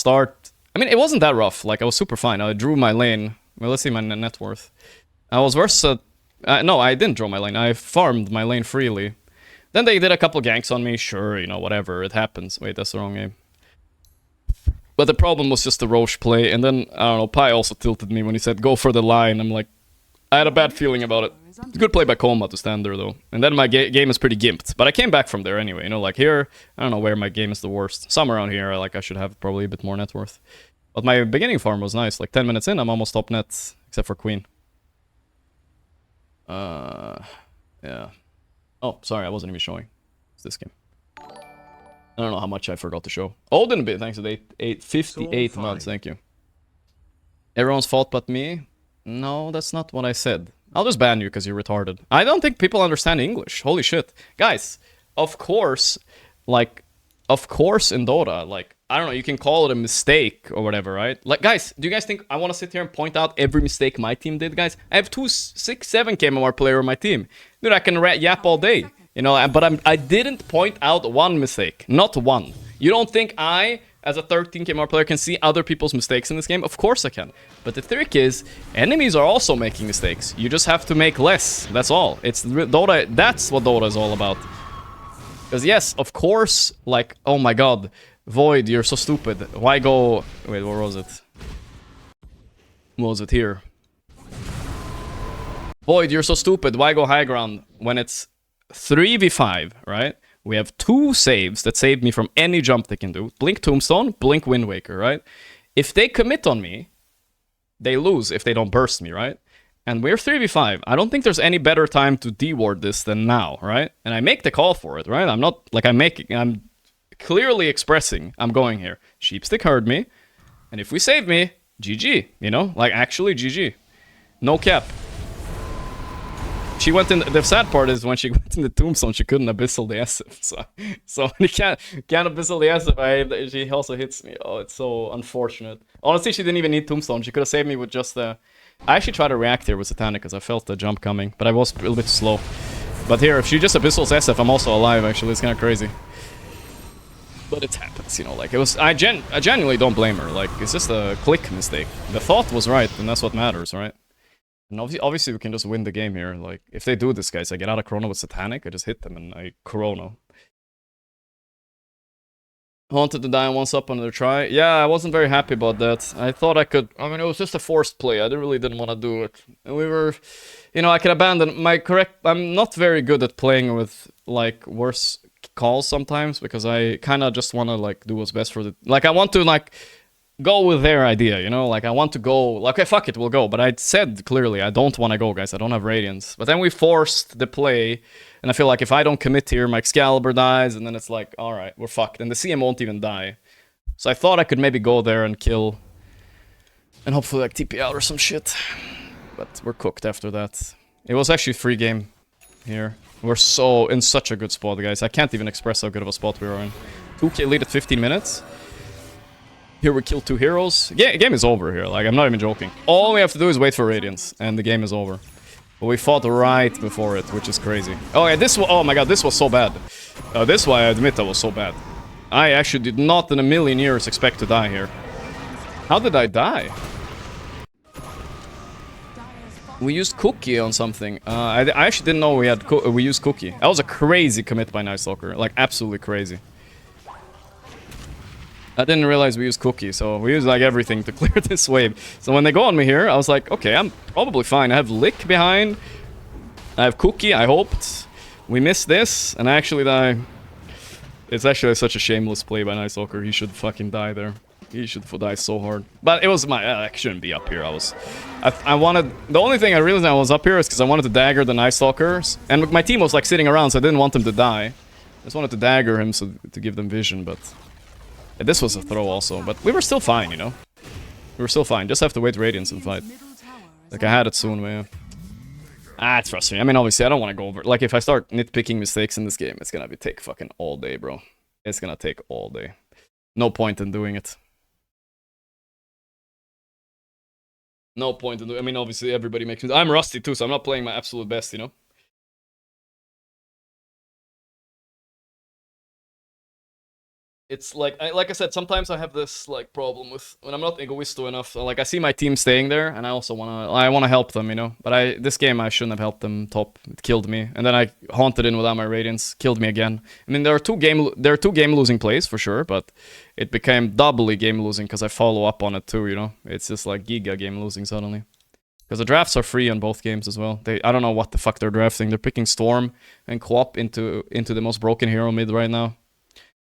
start. I mean, it wasn't that rough. Like, I was super fine. I drew my lane. Well, let's see my net worth. I was worse at... no, I didn't draw my lane. I farmed my lane freely. Then they did a couple ganks on me. Sure, you know, whatever. It happens. Wait, that's the wrong game. But the problem was just the Roche play. And then, I don't know, Pi also tilted me when he said, go for the line. I'm like, I had a bad feeling about it. It's a good play by Koma to stand there, though. And then my game is pretty gimped. But I came back from there anyway. You know, like here, I don't know where my game is the worst. Somewhere around here, like I should have probably a bit more net worth. But my beginning farm was nice. Like 10 minutes in, I'm almost top net, except for Queen. Yeah. Oh, sorry, I wasn't even showing. It's this game. I don't know how much I forgot to show. Odin bit, thanks to the 58 months, thank you. Everyone's fault but me? No, that's not what I said. I'll just ban you because you're retarded. I don't think people understand English. Holy shit. Guys, of course, like, of course in Dota, like, I don't know, you can call it a mistake or whatever, right? Like, guys, do you guys think I want to sit here and point out every mistake my team did, guys? I have 2 6-7 KMR player on my team. Dude, I can yap all day, you know, but I didn't point out one mistake. Not one. You don't think I, as a 13 KMR player, can see other people's mistakes in this game? Of course I can. But the trick is, enemies are also making mistakes. You just have to make less. That's all. It's Dota. That's what Dota is all about. Because yes, of course, like, oh my god, Void, you're so stupid. Why go... Wait, where was it? What was it? Here. Void, you're so stupid. Why go high ground when it's 3v5, right? We have 2 saves that saved me from any jump they can do. Blink Tombstone, Blink Wind Waker, right? If they commit on me, they lose if they don't burst me, right? And we're 3v5. I don't think there's any better time to deward this than now, right? And I make the call for it, right? I'm not, like, I'm clearly expressing I'm going here. Sheepstick heard me. And if we save me, GG, you know? Like, actually GG. No cap. She went in, the sad part is when she went in the Tombstone, she couldn't abyssal the SF. So when you can't abyssal the SF, she also hits me. Oh, it's so unfortunate. Honestly, she didn't even need Tombstone. She could have saved me with just the... I actually tried to react here with Satanic because I felt the jump coming, but I was a little bit slow. But here, if she just abyssals SF, I'm also alive, actually. It's kind of crazy. But it happens, you know, like, it was... I genuinely don't blame her. Like, it's just a click mistake. The thought was right, and that's what matters, right? And obviously we can just win the game here. Like, if they do this, guys, I get out of Chrono with Satanic, I just hit them and I Chrono. Wanted to die on 1-up on another try. Yeah, I wasn't very happy about that. I thought I could... I mean, it was just a forced play. I really didn't want to do it. And we were... You know, I could abandon my correct... I'm not very good at playing with, like, worse calls sometimes, because I kind of just want to, like, do what's best for the... Like, I want to, like... go with their idea, you know? Like, I want to go... Like, okay, fuck it, we'll go. But I said clearly, I don't want to go, guys. I don't have Radiance. But then we forced the play, and I feel like if I don't commit here, my Excalibur dies, and then it's like, alright, we're fucked. And the CM won't even die. So I thought I could maybe go there and kill... And hopefully, like, TP out or some shit. But we're cooked after that. It was actually free game here. We're so... in such a good spot, guys. I can't even express how good of a spot we are in. 2k lead at 15 minutes. Here we kill 2 heroes. Game is over here, like, I'm not even joking. All we have to do is wait for Radiance, and the game is over. But we fought right before it, which is crazy. Oh yeah, this was... Oh my god, this was so bad. This is why I admit that was so bad. I actually did not in a million years expect to die here. How did I die? We used Cookie on something. I actually didn't know we used Cookie. That was a crazy commit by Night Stalker. Like, absolutely crazy. I didn't realize we used Cookie, so we used, like, everything to clear this wave. So when they go on me here, I was like, okay, I'm probably fine. I have Lick behind. I have Cookie, I hoped. We missed this, and I actually die. It's actually such a shameless play by Night Stalker. He should fucking die there. He should die so hard. But it was my... I shouldn't be up here. I wanted... The only thing I realized I was up here is because I wanted to dagger the Night Stalkers. And my team was, like, sitting around, so I didn't want them to die. I just wanted to dagger him so to give them vision, but... This was a throw also, but we were still fine, you know? We were still fine, just have to wait Radiance and fight. Like, I had it soon, man. It's frustrating. I mean, obviously, I don't want to go over... Like, if I start nitpicking mistakes in this game, it's gonna take fucking all day, bro. It's gonna take all day. No point in doing it. No point in doing... I mean, obviously, everybody makes... I'm rusty, too, so I'm not playing my absolute best, you know? it's like I said, sometimes I have this like problem with when I'm not egoisto enough. So, like I see my team staying there, and I also wanna help them, you know. But this game I shouldn't have helped them top. It killed me, and then I haunted in without my radiance, killed me again. I mean, there are two game losing plays for sure, but it became doubly game losing because I follow up on it too. You know, it's just like giga game losing suddenly. Because the drafts are free on both games as well. I don't know what the fuck they're drafting. They're picking Storm and Co-op into the most broken hero mid right now.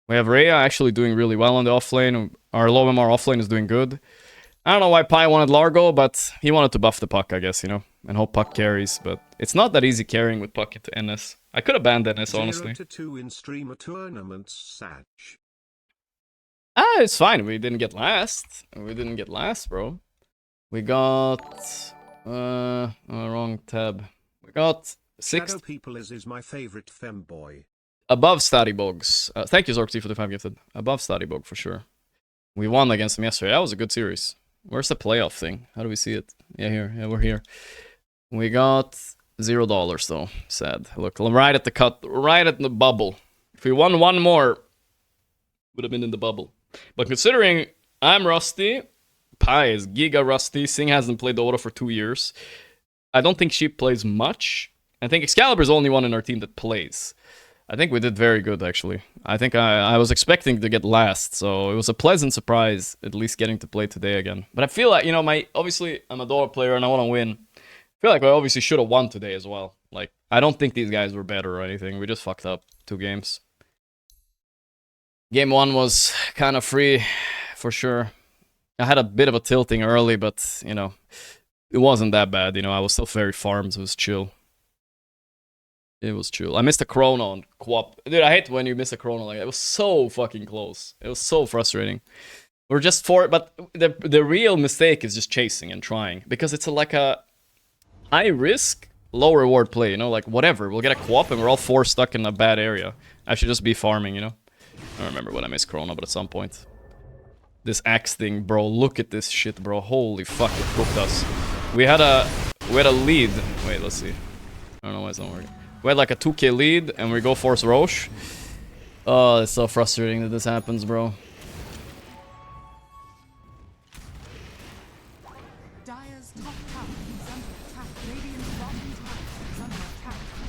We have Rhea actually doing really well on the offlane. Our low MR offlane is doing good. I don't know why Pi wanted Largo, but he wanted to buff the Puck, I guess, you know, and hope Puck carries. But it's not that easy carrying with Puck into NS. I could have banned NS, honestly. 0-2 in streamer tournaments, Sag. It's fine. We didn't get last. We didn't get last, bro. We got... wrong tab. We got 6... Shadow People is my favorite femboy. Above Statibogs. Thank you, Zork for the 5 gifted. Above Statibog, for sure. We won against them yesterday. That was a good series. Where's the playoff thing? How do we see it? Yeah, here. Yeah, we're here. We got $0, though. Sad. Look, right at the cut. Right at the bubble. If we won one more, would have been in the bubble. But considering I'm rusty, Pi is giga rusty, Sing hasn't played Dota for 2 years, I don't think she plays much. I think Excalibur's the only one in our team that plays. I think we did very good, actually. I think I was expecting to get last, so it was a pleasant surprise, at least getting to play today again. But I feel like, you know, obviously, I'm a Dota player and I want to win. I feel like I obviously should have won today as well. Like, I don't think these guys were better or anything. We just fucked up 2 games. Game 1 was kind of free, for sure. I had a bit of a tilting early, but, you know, it wasn't that bad. You know, I was still very farmed, so it was chill. It was chill. I missed a chrono on Co-op. Dude, I hate when you miss a chrono like that. It was so fucking close. It was so frustrating. We're just but the real mistake is just chasing and trying. Because it's like a high risk, low reward play, you know? Like, whatever. We'll get a Co-op and we're all 4 stuck in a bad area. I should just be farming, you know? I don't remember when I missed chrono, but at some point. This axe thing, bro. Look at this shit, bro. Holy fuck, it cooked us. We had a lead. Wait, let's see. I don't know why it's not working. We had like a 2k lead, and we go force Roche. Oh, it's so frustrating that this happens, bro.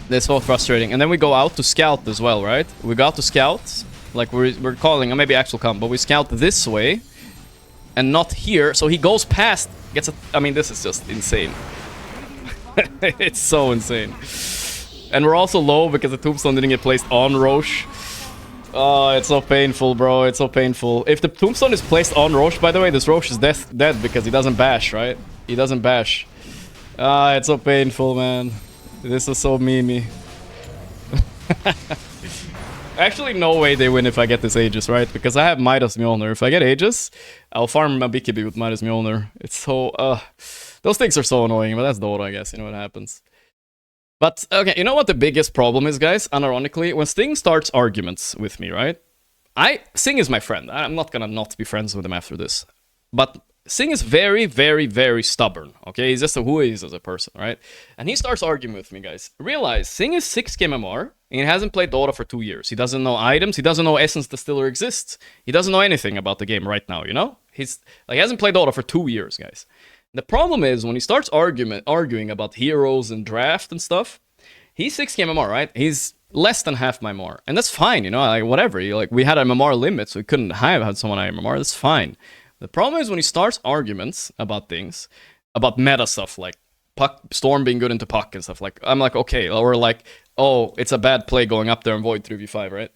It's so frustrating. And then we go out to scout as well, right? We got to scout. Like, we're calling, or maybe Axel come, but we scout this way. And not here. So he goes past, gets a... I mean, this is just insane. It's so insane. And we're also low because the tombstone didn't get placed on Roche. Oh, it's so painful, bro. It's so painful. If the tombstone is placed on Roche, by the way, this Roche is dead because he doesn't bash, right? He doesn't bash. Ah, it's so painful, man. This is so memey. Actually, no way they win if I get this Aegis, right? Because I have Midas Mjolnir. If I get Aegis, I'll farm my BKB with Midas Mjolnir. It's so... those things are so annoying, but that's Dota, I guess. You know what happens. But, okay, you know what the biggest problem is, guys? Unironically, when Sting starts arguments with me, right? Sting is my friend. I'm not gonna not be friends with him after this. But Sting is very, very, very stubborn, okay? He's just who he is as a person, right? And he starts arguing with me, guys. Realize, Sting is 6k MMR, and he hasn't played Dota for 2 years. He doesn't know items, he doesn't know Essence Distiller exists. He doesn't know anything about the game right now, you know? He hasn't played Dota for 2 years, guys. The problem is, when he starts arguing about heroes and draft and stuff, he's 6k MMR, right? He's less than half my MMR. And that's fine, you know, like, whatever. We had a MMR limit, so we couldn't have had someone high MMR. That's fine. The problem is when he starts arguments about things, about meta stuff, like Puck, Storm being good into Puck and stuff, like, I'm like, okay. Or like, oh, it's a bad play going up there and Void 3v5, right?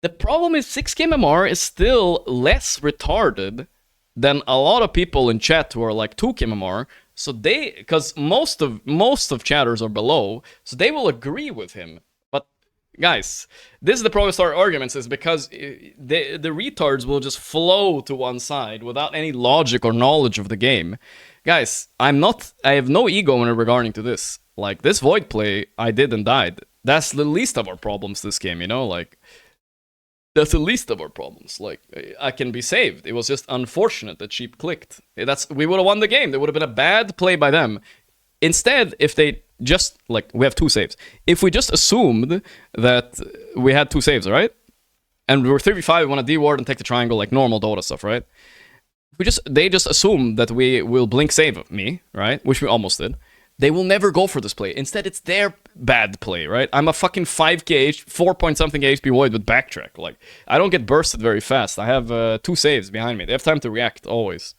The problem is 6k MMR is still less retarded than a lot of people in chat who are like 2k MMR. So because most of chatters are below, so they will agree with him. But guys, this is the problem with start arguments, is because the retards will just flow to one side without any logic or knowledge of the game. Guys, I have no ego in regarding to this. Like, this Void play, I did and died. That's the least of our problems this game, you know? Like, that's the least of our problems. Like, I can be saved. It was just unfortunate that Sheep clicked. We would have won the game. There would have been a bad play by them. Instead, if they just, like, we have 2 saves. If we just assumed that we had 2 saves, right? and we're 3v5, we want to D-ward and take the triangle like normal Dota stuff, right? They just assume that we will blink save me, right? Which we almost did. They will never go for this play. Instead, it's their bad play, right? I'm a fucking 5k, 4 point something HP void with backtrack. Like, I don't get bursted very fast. I have 2 saves behind me. They have time to react, always.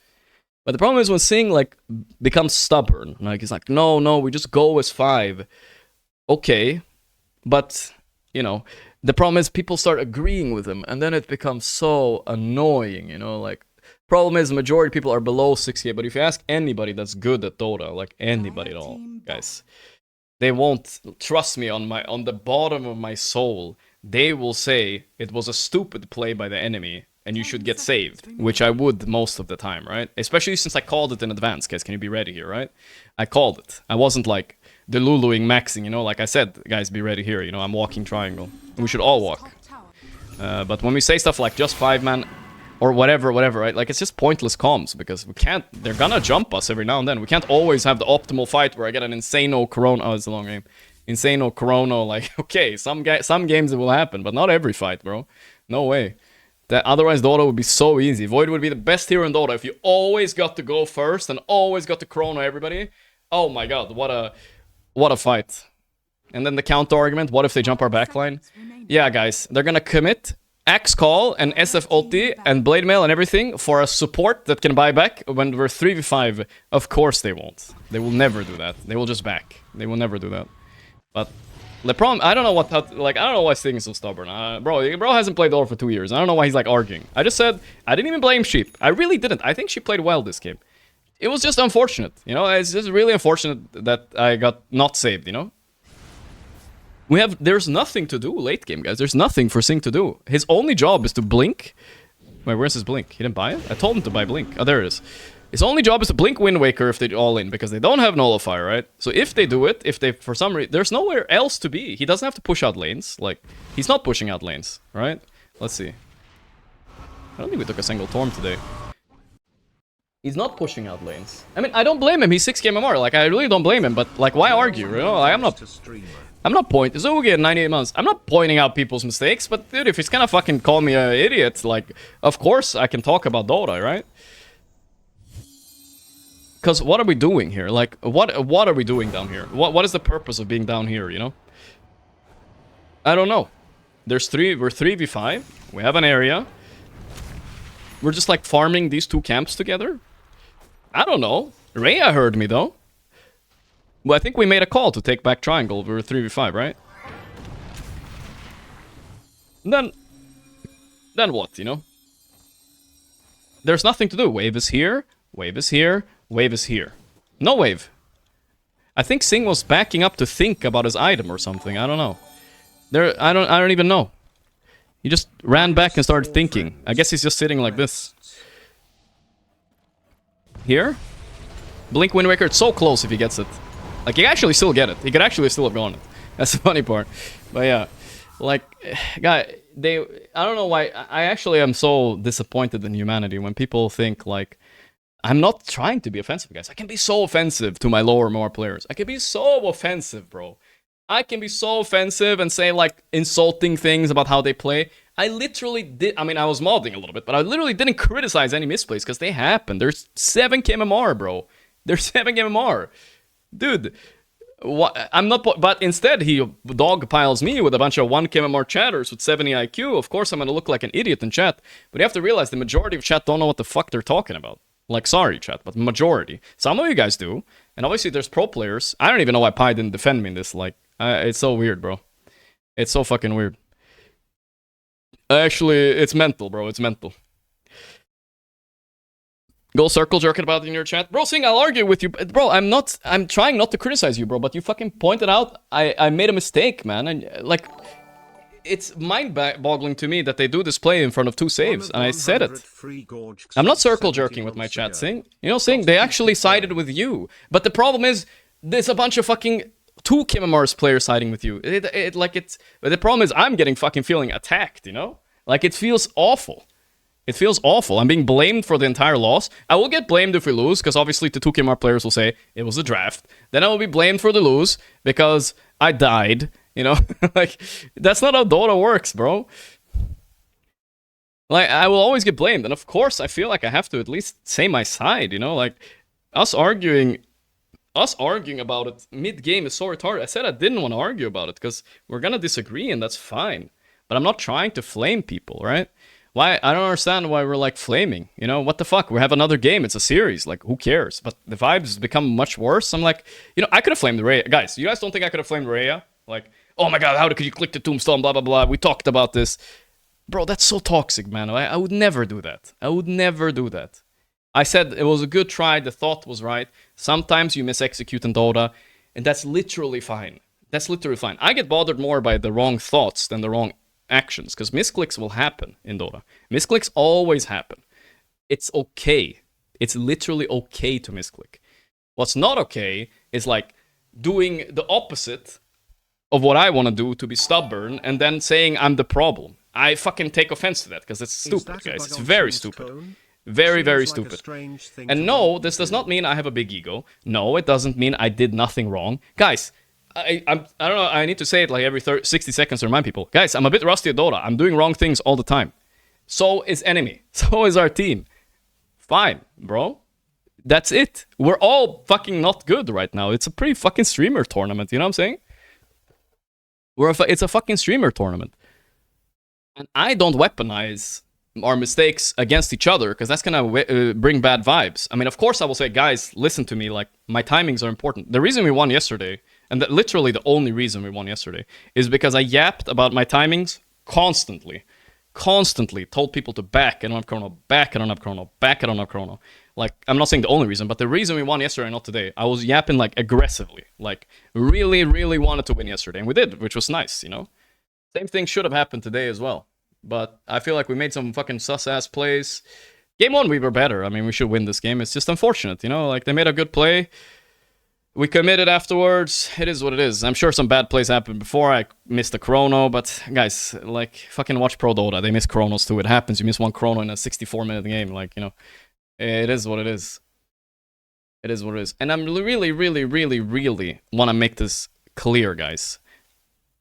But the problem is when Sing, like, becomes stubborn. Like, he's like, no, we just go as 5. Okay. But, you know, the problem is people start agreeing with him. And then it becomes so annoying, you know, like, problem is the majority of people are below 6k, but if you ask anybody that's good at Dota, like anybody at all, guys, they won't trust me on the bottom of my soul. They will say it was a stupid play by the enemy and you should get saved, which I would most of the time, right? Especially since I called it in advance, guys. Can you be ready here, right? I called it. I wasn't like deluluing, maxing, you know, like I said, guys, be ready here, you know, I'm walking triangle. We should all walk. But when we say stuff like just 5-man or whatever, right? Like, it's just pointless comms, because we can't... They're gonna jump us every now and then. We can't always have the optimal fight where I get an insano Corona... Oh, it's a long game. Insano Corona, like, okay, some games it will happen, but not every fight, bro. No way. Otherwise, Dota would be so easy. Void would be the best hero in Dota if you always got to go first and always got to Corona everybody. Oh my god, what a fight. And then the counter argument, what if they jump our backline? Yeah, guys, they're gonna commit Axe Call and SF ulti and Blade Mail and everything for a support that can buy back when we're 3v5. Of course they won't. They will never do that. They will just back. They will never do that. But the problem, I don't know I don't know why Sting is so stubborn. Bro hasn't played Dota for 2 years. I don't know why he's like arguing. I just said, I didn't even blame Sheep. I really didn't. I think she played well this game. It was just unfortunate, you know? It's just really unfortunate that I got not saved, you know? There's nothing to do late game, guys. There's nothing for Sing to do. His only job is to blink. Wait, where's his blink? He didn't buy it? I told him to buy blink. Oh, there it is. His only job is to blink Wind Waker if they all in, because they don't have Nullify, right? So if they do it, for some reason, there's nowhere else to be. He doesn't have to push out lanes. Like, he's not pushing out lanes, right? Let's see. I don't think we took a single Torm today. He's not pushing out lanes. I mean, I don't blame him. He's 6k MMR. Like, I really don't blame him. But, like, why argue? You know, I'm not pointing... Zugi at 98 months. I'm not pointing out people's mistakes. But, dude, if he's gonna fucking call me an idiot, like, of course I can talk about Dota, right? Because what are we doing here? Like, what are we doing down here? What is the purpose of being down here, you know? I don't know. We're 3v5. We have an area. We're just, like, farming these 2 camps together. I don't know. Rhea heard me, though. Well, I think we made a call to take back triangle. We were 3v5, right? And then what, you know? There's nothing to do. Wave is here. Wave is here. Wave is here. No wave. I think Sing was backing up to think about his item or something. I don't know. I don't even know. He just ran back and started thinking. I guess he's just sitting like this. Here? Blink Wind Waker. It's so close if he gets it. Like, he actually still get it. He could actually still have gone it. That's the funny part. But yeah. Like, guy, I don't know why. I actually am so disappointed in humanity when people think, like, I'm not trying to be offensive, guys. I can be so offensive to my lower more players. I can be so offensive, bro. I can be so offensive and say, like, insulting things about how they play. I literally did... I mean, I was modding a little bit, but I literally didn't criticize any misplays, because they happen. There's 7k MMR, bro. There's 7k MMR. Dude, I'm not... But instead, he dogpiles me with a bunch of 1k MMR chatters with 70 IQ. Of course, I'm gonna look like an idiot in chat. But you have to realize the majority of chat don't know what the fuck they're talking about. Like, sorry, chat, but majority. Some of you guys do. And obviously, there's pro players. I don't even know why Pi didn't defend me in this. Like, it's so weird, bro. It's so fucking weird. Actually, it's mental, bro. It's mental. Go circle jerking about it in your chat. Bro, Sing, I'll argue with you. Bro, I'm trying not to criticize you, bro. But you fucking pointed out I made a mistake, man. And, like... It's mind-boggling to me that they do this play in front of 2 saves, and I said it. I'm not circle jerking with my chat, Sing. You know, Sing, they actually sided with you. But the problem is, there's a bunch of fucking 2 KMMR's players siding with you. But the problem is, I'm getting fucking feeling attacked, you know? Like, it feels awful. It feels awful. I'm being blamed for the entire loss. I will get blamed if we lose, because obviously the 2 KMR players will say, it was a draft. Then I will be blamed for the lose, because I died. You know, like, that's not how Dota works, bro. Like, I will always get blamed, and of course, I feel like I have to at least say my side, you know? Like, us arguing about it mid-game is so retarded. I said I didn't want to argue about it, because we're gonna disagree, and that's fine. But I'm not trying to flame people, right? Why? I don't understand why we're, like, flaming, you know? What the fuck? We have another game, it's a series, like, who cares? But the vibes become much worse. I'm like, you know, I could have flamed Rhea. Guys, you guys don't think I could have flamed Rhea? Like, oh my god, how could you click the tombstone, blah, blah, blah. We talked about this. Bro, that's so toxic, man. I would never do that. I would never do that. I said it was a good try. The thought was right. Sometimes you misexecute in Dota, and that's literally fine. That's literally fine. I get bothered more by the wrong thoughts than the wrong actions, because misclicks will happen in Dota. Misclicks always happen. It's okay. It's literally okay to misclick. What's not okay is, like, doing the opposite of what I want to do, to be stubborn, and then saying I'm the problem. I fucking take offense to that, because it's stupid, guys. It's very stupid. Very, very stupid. And no, this does not mean I have a big ego. No, it doesn't mean I did nothing wrong. Guys, I don't know, I need to say it like every 60 seconds to remind people. Guys, I'm a bit rusty at Dota. I'm doing wrong things all the time. So is enemy. So is our team. Fine, bro. That's it. We're all fucking not good right now. It's a pretty fucking streamer tournament, you know what I'm saying? It's a fucking streamer tournament. And I don't weaponize our mistakes against each other, because that's gonna bring bad vibes. I mean, of course I will say, guys, listen to me, like, my timings are important. The reason we won yesterday, and literally the only reason we won yesterday, is because I yapped about my timings constantly. Constantly told people to back, I don't have chrono, back, I don't have chrono, back, I don't have chrono. Like, I'm not saying the only reason, but the reason we won yesterday, not today, I was yapping, like, aggressively. Like, really, really wanted to win yesterday, and we did, which was nice, you know? Same thing should have happened today as well. But I feel like we made some fucking sus-ass plays. Game 1, we were better. I mean, we should win this game. It's just unfortunate, you know? Like, they made a good play. We committed afterwards. It is what it is. I'm sure some bad plays happened before. I missed a chrono, but guys, like, fucking watch Pro Dota. They miss chronos too. It happens. You miss one chrono in a 64-minute game. Like, you know, it is what it is. It is what it is. And I'm really, really, really, really want to make this clear, guys.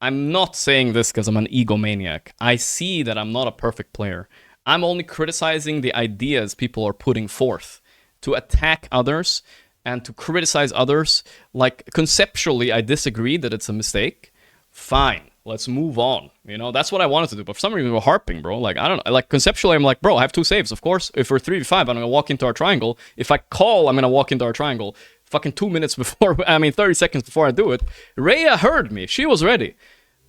I'm not saying this because I'm an egomaniac. I see that I'm not a perfect player. I'm only criticizing the ideas people are putting forth to attack others and to criticize others. Like, conceptually, I disagree that it's a mistake. Fine, let's move on. You know, that's what I wanted to do. But for some reason, we're harping, bro. Like, I don't know. Like, conceptually, I'm like, bro, I have 2 saves. Of course, if we're 3v5, I'm going to walk into our triangle. If I call, I'm going to walk into our triangle. Fucking 2 minutes before, 30 seconds before I do it. Rhea heard me. She was ready.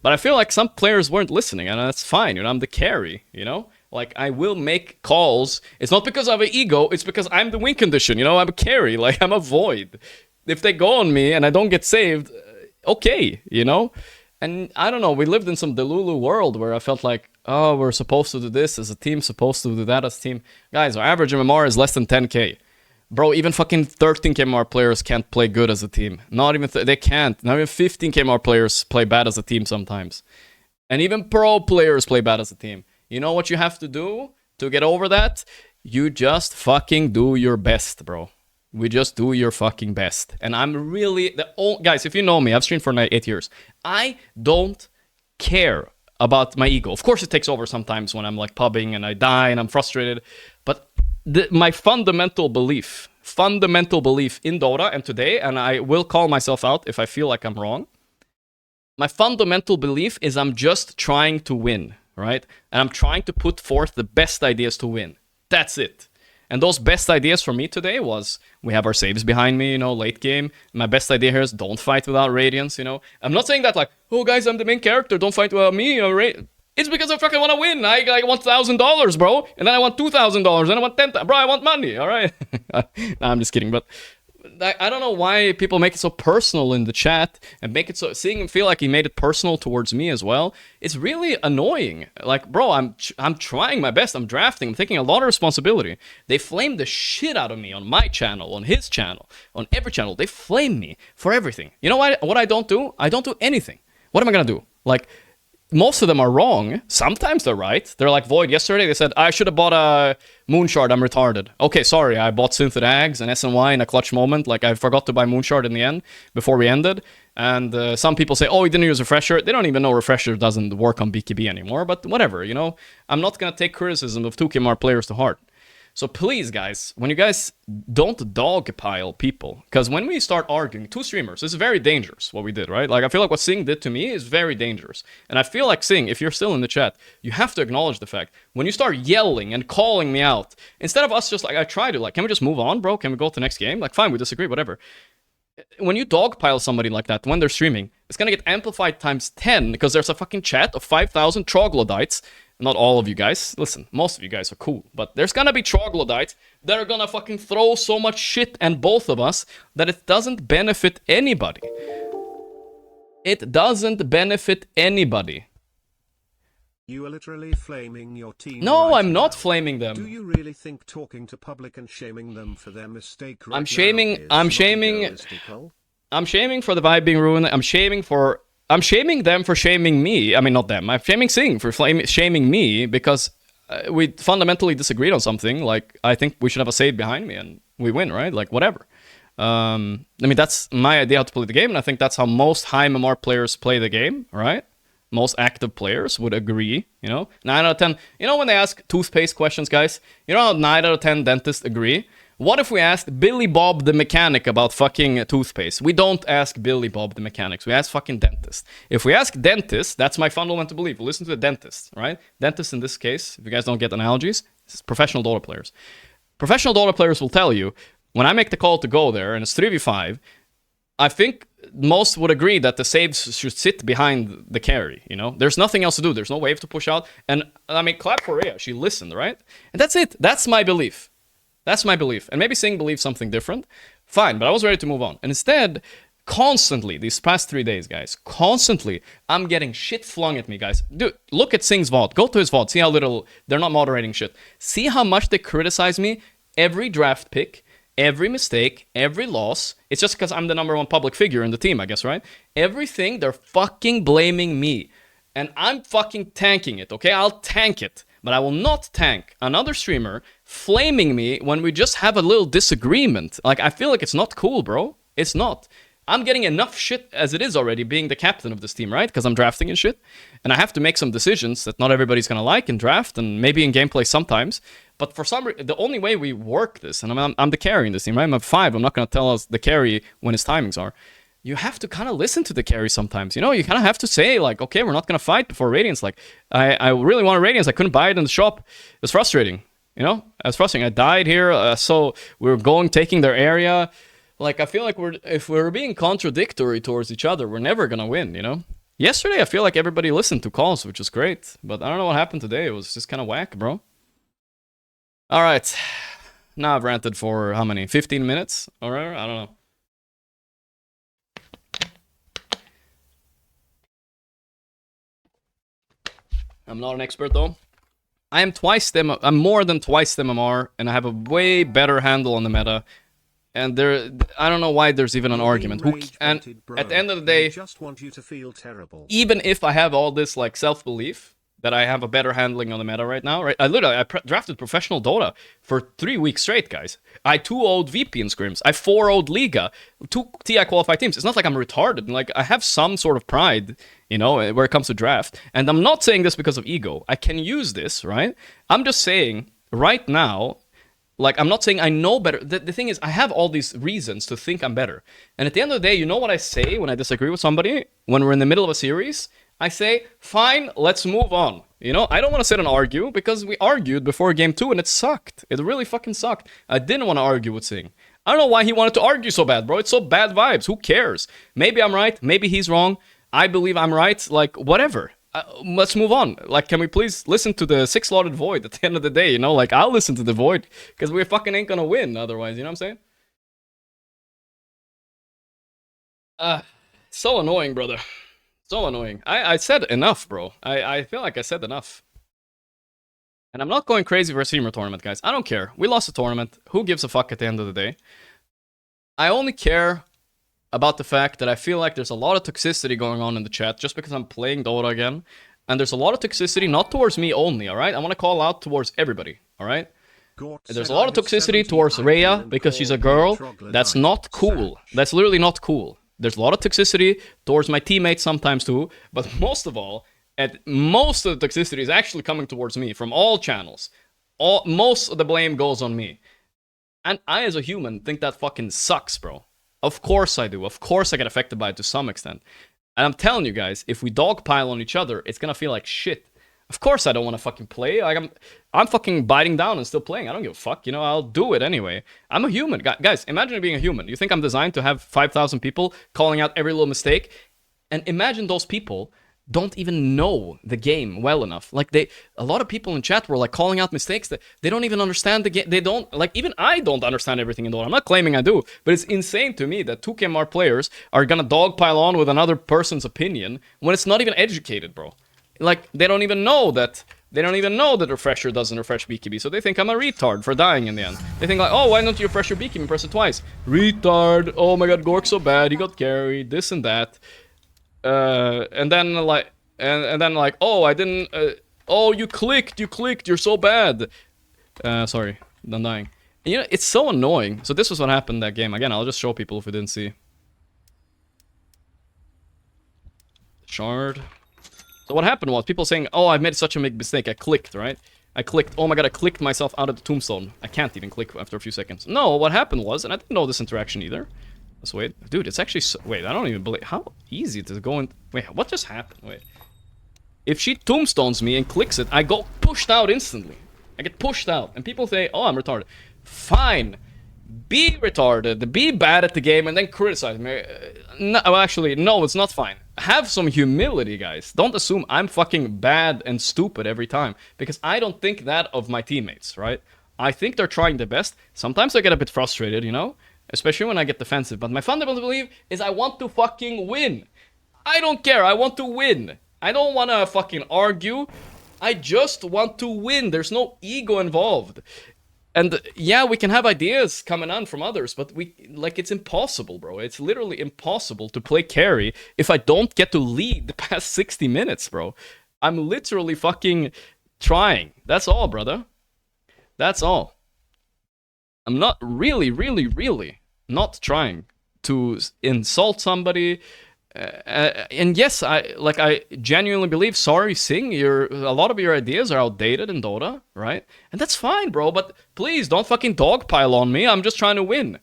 But I feel like some players weren't listening, and that's fine. You know, I'm the carry, you know? Like, I will make calls. It's not because I have an ego. It's because I'm the win condition, you know? I'm a carry. Like, I'm a void. If they go on me and I don't get saved, okay, you know? And I don't know. We lived in some Delulu world where I felt like, oh, we're supposed to do this as a team, supposed to do that as a team. Guys, our average MMR is less than 10k. Bro, even fucking 13k MMR players can't play good as a team. Not even, they can't. Not even 15k MMR players play bad as a team sometimes. And even pro players play bad as a team. You know what you have to do to get over that? You just fucking do your best, bro. We just do your fucking best. And I'm really, guys, if you know me, I've streamed for 8 years. I don't care about my ego. Of course it takes over sometimes when I'm like pubbing and I die and I'm frustrated. But my fundamental belief in Dota and today, and I will call myself out if I feel like I'm wrong, my fundamental belief is I'm just trying to win, right? And I'm trying to put forth the best ideas to win. That's it. And those best ideas for me today was, we have our saves behind me, you know, late game. My best idea here is don't fight without Radiance, you know. I'm not saying that like, oh guys, I'm the main character, don't fight without me, it's because I fucking want to win. I want $1,000, bro. And then I want $2,000. And I want $10,000. Bro, I want money, all right? Nah, I'm just kidding. But I don't know why people make it so personal in the chat and make it so... Seeing him feel like he made it personal towards me as well. It's really annoying. Like, bro, I'm trying my best. I'm drafting. I'm taking a lot of responsibility. They flame the shit out of me on my channel, on his channel, on every channel. They flame me for everything. You know what I don't do? I don't do anything. What am I going to do? Like... most of them are wrong. Sometimes they're right. They're like Void yesterday. They said, I should have bought a Moonshard. I'm retarded. Okay, sorry. I bought Synthid Ags and SNY in a clutch moment. Like, I forgot to buy Moonshard in the end before we ended. And some people say, oh, he didn't use Refresher. They don't even know Refresher doesn't work on BKB anymore. But whatever, you know. I'm not going to take criticism of 2KMR players to heart. So please, guys, when you guys don't dogpile people, because when we start arguing, two streamers, it's very dangerous what we did, right? Like, I feel like what Sing did to me is very dangerous. And I feel like, Sing, if you're still in the chat, you have to acknowledge the fact, when you start yelling and calling me out, instead of us just, like, I try to, like, can we just move on, bro? Can we go to the next game? Like, fine, we disagree, whatever. When you dogpile somebody like that when they're streaming, it's gonna get amplified times 10 because there's a fucking chat of 5,000 troglodytes. Not all of you guys. Listen, most of you guys are cool. But there's gonna be troglodytes that are gonna fucking throw so much shit at both of us that it doesn't benefit anybody. It doesn't benefit anybody. You are literally flaming your team. No, right I'm not now. flaming them. Do you really think talking to public and shaming them for their mistake right I'm now shaming is I'm not shaming realistical? I'm shaming for the vibe being ruined. I'm shaming them for shaming me. I mean, not them. I'm shaming Sing for shaming me because we fundamentally disagreed on something. Like, I think we should have a save behind me and we win, right? Like, whatever. I mean, that's my idea how to play the game, and I think that's how most high MMR players play the game, right? Most active players would agree, you know? 9 out of 10. You know when they ask toothpaste questions, guys? You know how 9 out of 10 dentists agree? What if we asked Billy Bob the mechanic about fucking toothpaste? We don't ask Billy Bob the mechanics. We ask fucking dentist. If we ask dentist, that's my fundamental belief. We listen to the dentist, right? Dentist in this case, if you guys don't get analogies, it's professional Dota players. Professional Dota players will tell you, when I make the call to go there and it's 3v5, I think most would agree that the saves should sit behind the carry, you know? There's nothing else to do. There's no wave to push out. And, I mean, clap for Rhea. She listened, right? And that's it. That's my belief. That's my belief. And maybe Sing believes something different. Fine, but I was ready to move on. And instead, constantly, these past 3 days, guys, constantly, I'm getting shit flung at me, guys. Dude, look at Sing's VOD. Go to his VOD. See how little... They're not moderating shit. See how much they criticize me every draft pick, every mistake, every loss. It's just because I'm the #1 public figure in the team, I guess, right? Everything, they're fucking blaming me. And I'm fucking tanking it, okay? I'll tank it. But I will not tank another streamer flaming me when we just have a little disagreement. Like, I feel like it's not cool, bro. It's not. I'm getting enough shit as it is already being the captain of this team, right? Because I'm drafting and shit. And I have to make some decisions that not everybody's gonna like in draft and maybe in gameplay sometimes. But for some reason, the only way we work this, and I'm the carry in this team, right? I'm at 5. I'm not gonna tell us the carry when his timings are. You have to kind of listen to the carry sometimes, you know? You kind of have to say, like, okay, we're not going to fight before Radiance. Like, I really wanted Radiance. I couldn't buy it in the shop. It was frustrating, you know? It was frustrating. I died here, so we were taking their area. Like, I feel like if we're being contradictory towards each other, we're never going to win, you know? Yesterday, I feel like everybody listened to calls, which is great. But I don't know what happened today. It was just kind of whack, bro. All right. Now I've ranted for how many? 15 minutes? Or whatever? I don't know. I'm not an expert though. I'm more than twice the MMR, and I have a way better handle on the meta. And I don't know why there's even an argument. And at the end of the day, just want you to feel terrible. Even if I have all this like self-belief that I have a better handling on the meta right now, right? I drafted professional Dota for 3 weeks straight, guys. I 2-0'd VP in scrims. I 4-0'd Liga. 2 TI qualified teams. It's not like I'm retarded. Like, I have some sort of pride, you know, where it comes to draft. And I'm not saying this because of ego. I can use this, right? I'm just saying, right now, like, I'm not saying I know better. The thing is, I have all these reasons to think I'm better. And at the end of the day, you know what I say when I disagree with somebody? When we're in the middle of a series? I say, fine, let's move on. You know, I don't want to sit and argue because we argued before game 2 and it sucked. It really fucking sucked. I didn't want to argue with Sing. I don't know why he wanted to argue so bad, bro. It's so bad vibes. Who cares? Maybe I'm right. Maybe he's wrong. I believe I'm right. Like, whatever. Let's move on. Like, can we please listen to the 6-slotted Void at the end of the day, you know? Like, I'll listen to the Void because we fucking ain't gonna win otherwise, you know what I'm saying? So annoying, brother. So annoying. I said enough, bro. I feel like I said enough. And I'm not going crazy for a streamer tournament, guys. I don't care. We lost the tournament. Who gives a fuck at the end of the day? I only care about the fact that I feel like there's a lot of toxicity going on in the chat just because I'm playing Dota again. And there's a lot of toxicity, not towards me only, alright? I want to call out towards everybody, alright? There's a lot of toxicity towards Rhea because she's a girl. That's not cool. That's literally not cool. There's a lot of toxicity towards my teammates sometimes too. But most of all, most of the toxicity is actually coming towards me from all channels. Most of the blame goes on me. And I, as a human, think that fucking sucks, bro. Of course I do. Of course I get affected by it to some extent. And I'm telling you guys, if we dogpile on each other, it's gonna feel like shit. Of course I don't want to fucking play. Like I'm fucking biting down and still playing. I don't give a fuck. You know, I'll do it anyway. I'm a human. Guys, imagine being a human. You think I'm designed to have 5,000 people calling out every little mistake? And imagine those people don't even know the game well enough. Like a lot of people in chat were like calling out mistakes that they don't even understand the game. They don't, like, even I don't understand everything in Dota. I'm not claiming I do, but it's insane to me that 2KMR players are gonna dogpile on with another person's opinion when it's not even educated, bro. Like, they don't even know that refresher doesn't refresh BKB, so they think I'm a retard for dying in the end. They think like, oh, why don't you refresh your BKB and press it twice? Retard, oh my god, Gorgc so bad, he got carried, this and that. And then like, oh, I didn't, oh, you clicked, you're so bad. Sorry, I'm dying. You know, it's so annoying. So this was what happened that game. Again, I'll just show people if we didn't see. Shard. So what happened was people saying, oh, I made such a big mistake. I clicked, right? I clicked. Oh my god, I clicked myself out of the tombstone. I can't even click after a few seconds. No, what happened was, and I didn't know this interaction either. Let's wait. Dude, it's actually so, wait, I don't even believe how easy it is to go in. Wait, what just happened? Wait. If she tombstones me and clicks it, I go pushed out instantly. I get pushed out. And people say, oh, I'm retarded. Fine. Be retarded. Be bad at the game and then criticize me. No, well, actually, no, it's not fine. Have some humility, guys. Don't assume I'm fucking bad and stupid every time. Because I don't think that of my teammates, right? I think they're trying their best. Sometimes I get a bit frustrated, you know? Especially when I get defensive. But my fundamental belief is I want to fucking win. I don't care. I want to win. I don't want to fucking argue. I just want to win. There's no ego involved. And yeah, we can have ideas coming on from others, but it's impossible, bro. It's literally impossible to play carry if I don't get to lead the past 60 minutes, bro. I'm literally fucking trying. That's all, brother. That's all. I'm not really not trying to insult somebody. And yes, I genuinely believe, sorry, Sing, a lot of your ideas are outdated in Dota, right? And that's fine, bro, but please don't fucking dogpile on me. I'm just trying to win.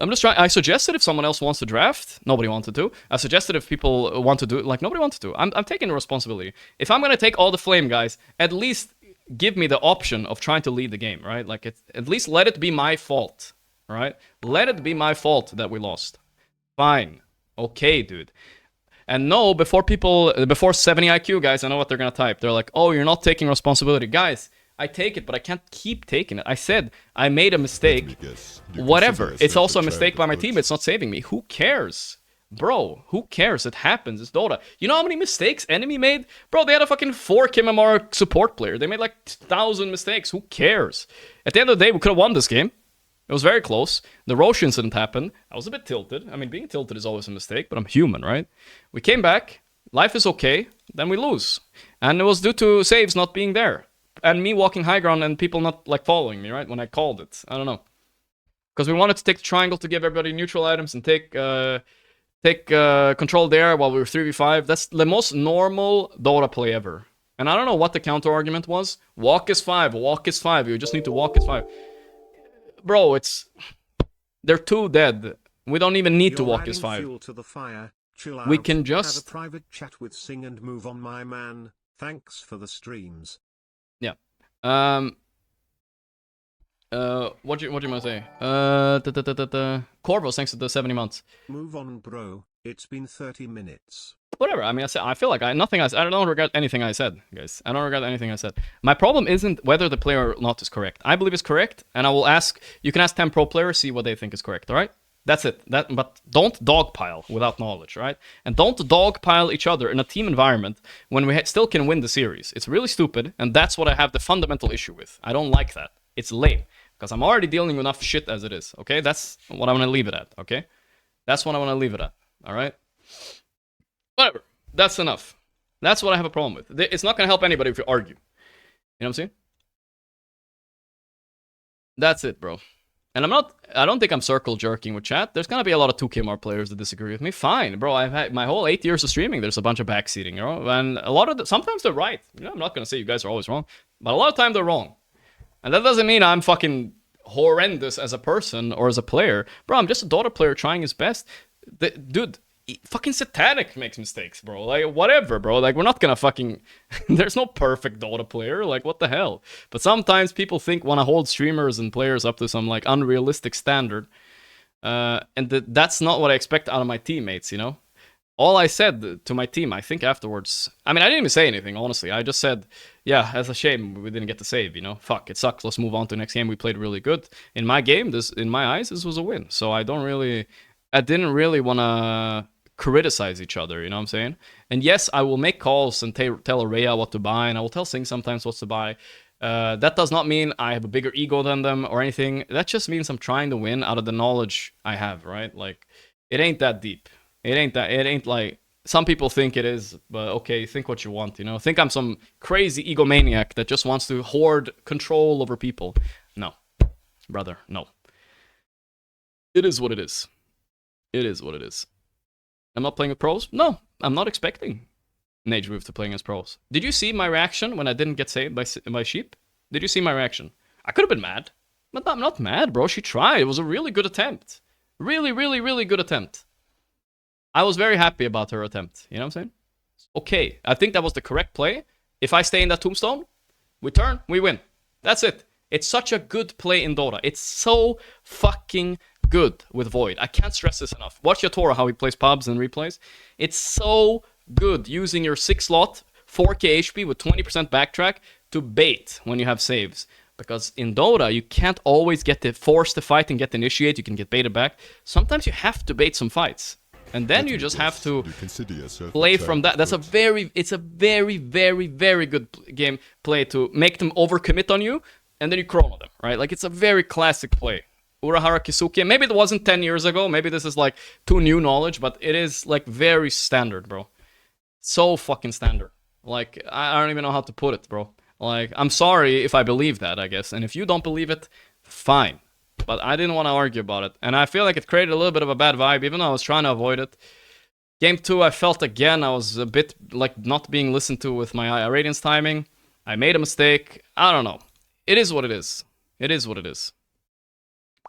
I suggested if someone else wants to draft, nobody wanted to. I suggested if people want to do it, like, nobody wanted to. I'm taking the responsibility. If I'm gonna take all the flame, guys, at least give me the option of trying to lead the game, right? Like, at least let it be my fault, right? Let it be my fault that we lost. Fine. Okay, dude. And no, before 70 IQ, guys, I know what they're gonna type. They're like, oh, you're not taking responsibility. Guys, I take it, but I can't keep taking it. I said I made a mistake. Whatever. It's also a mistake by my team. It's not saving me. Who cares? Bro, who cares? It happens. It's Dota. You know how many mistakes enemy made? Bro, they had a fucking 4 KMR support player. They made like 1,000 mistakes. Who cares? At the end of the day, we could have won this game. It was very close. The Roche incident happened. I was a bit tilted. I mean, being tilted is always a mistake, but I'm human, right? We came back. Life is okay. Then we lose. And it was due to saves not being there. And me walking high ground and people not, like, following me, right? When I called it. I don't know. Because we wanted to take the triangle to give everybody neutral items and take control there while we were 3v5. That's the most normal Dota play ever. And I don't know what the counter argument was. Walk is 5. Walk is 5. You just need to walk is 5. Bro, they're too dead. We don't even need to walk as 5. To the fire. Chill out. We can just have a private chat with Sing and move on, my man. Thanks for the streams. Yeah. What do you want to say? Corvos, thanks to the 70 months. Move on, bro. It's been 30 minutes. Whatever. I mean, I feel like I don't regret anything I said, guys. I don't regret anything I said. My problem isn't whether the player or not is correct. I believe it's correct, and I will ask. You can ask 10 pro players, see what they think is correct. All right. That's it. But don't dogpile without knowledge, right? And don't dogpile each other in a team environment when we still can win the series. It's really stupid, and that's what I have the fundamental issue with. I don't like that. It's lame because I'm already dealing with enough shit as it is. Okay, that's what I want to leave it at. Okay, that's what I want to leave it at. All right. Whatever. That's enough. That's what I have a problem with. It's not gonna help anybody if you argue. You know what I'm saying? That's it, bro. And I don't think I'm circle jerking with chat. There's gonna be a lot of 2KMR players that disagree with me. Fine, bro. I've had my whole 8 years of streaming. There's a bunch of backseating, you know? And a lot of sometimes they're right. You know, I'm not gonna say you guys are always wrong, but a lot of time they're wrong. And that doesn't mean I'm fucking horrendous as a person or as a player. Bro, I'm just a Dota player trying his best. Dude, fucking Satanic makes mistakes, bro. Like, whatever, bro. Like, we're not gonna fucking... There's no perfect Dota player. Like, what the hell? But sometimes people want to hold streamers and players up to some, like, unrealistic standard. And that's not what I expect out of my teammates, you know? All I said to my team, I think afterwards... I mean, I didn't even say anything, honestly. I just said, yeah, it's a shame we didn't get the save, you know? Fuck, it sucks. Let's move on to the next game. We played really good. In my game, in my eyes, this was a win. So I didn't really want to criticize each other, you know what I'm saying? And yes, I will make calls and tell Araya what to buy, and I will tell Sing sometimes what to buy. That does not mean I have a bigger ego than them or anything. That just means I'm trying to win out of the knowledge I have, right? Like, it ain't that deep. It ain't like some people think it is, but okay, think what you want, you know? Think I'm some crazy egomaniac that just wants to hoard control over people. No, brother, no. It is what it is. It is what it is. I'm not playing with pros? No, I'm not expecting Nage Move to play against pros. Did you see my reaction when I didn't get saved by Sheep? Did you see my reaction? I could have been mad, but I'm not mad, bro. She tried. It was a really good attempt. Really, really, really good attempt. I was very happy about her attempt. You know what I'm saying? Okay, I think that was the correct play. If I stay in that tombstone, we turn, we win. That's it. It's such a good play in Dota. It's so fucking good with Void. I can't stress this enough. Watch Yatoro how he plays pubs and replays. It's so good using your 6 slot, 4k HP with 20% backtrack to bait when you have saves. Because in Dota, you can't always force the fight and get the initiate. You can get baited back. Sometimes you have to bait some fights. And then you just have to play from that. It's a very, very, very good game play to make them overcommit on you, and then you chrono them, right? Like, it's a very classic play. Urahara Kisuke, maybe it wasn't 10 years ago, maybe this is like too new knowledge, but it is like very standard, bro. So fucking standard. Like, I don't even know how to put it, bro. Like, I'm sorry if I believe that, I guess. And if you don't believe it, fine. But I didn't want to argue about it. And I feel like it created a little bit of a bad vibe, even though I was trying to avoid it. Game 2, I felt again I was a bit like not being listened to with my Radiance timing. I made a mistake. I don't know. It is what it is. It is what it is.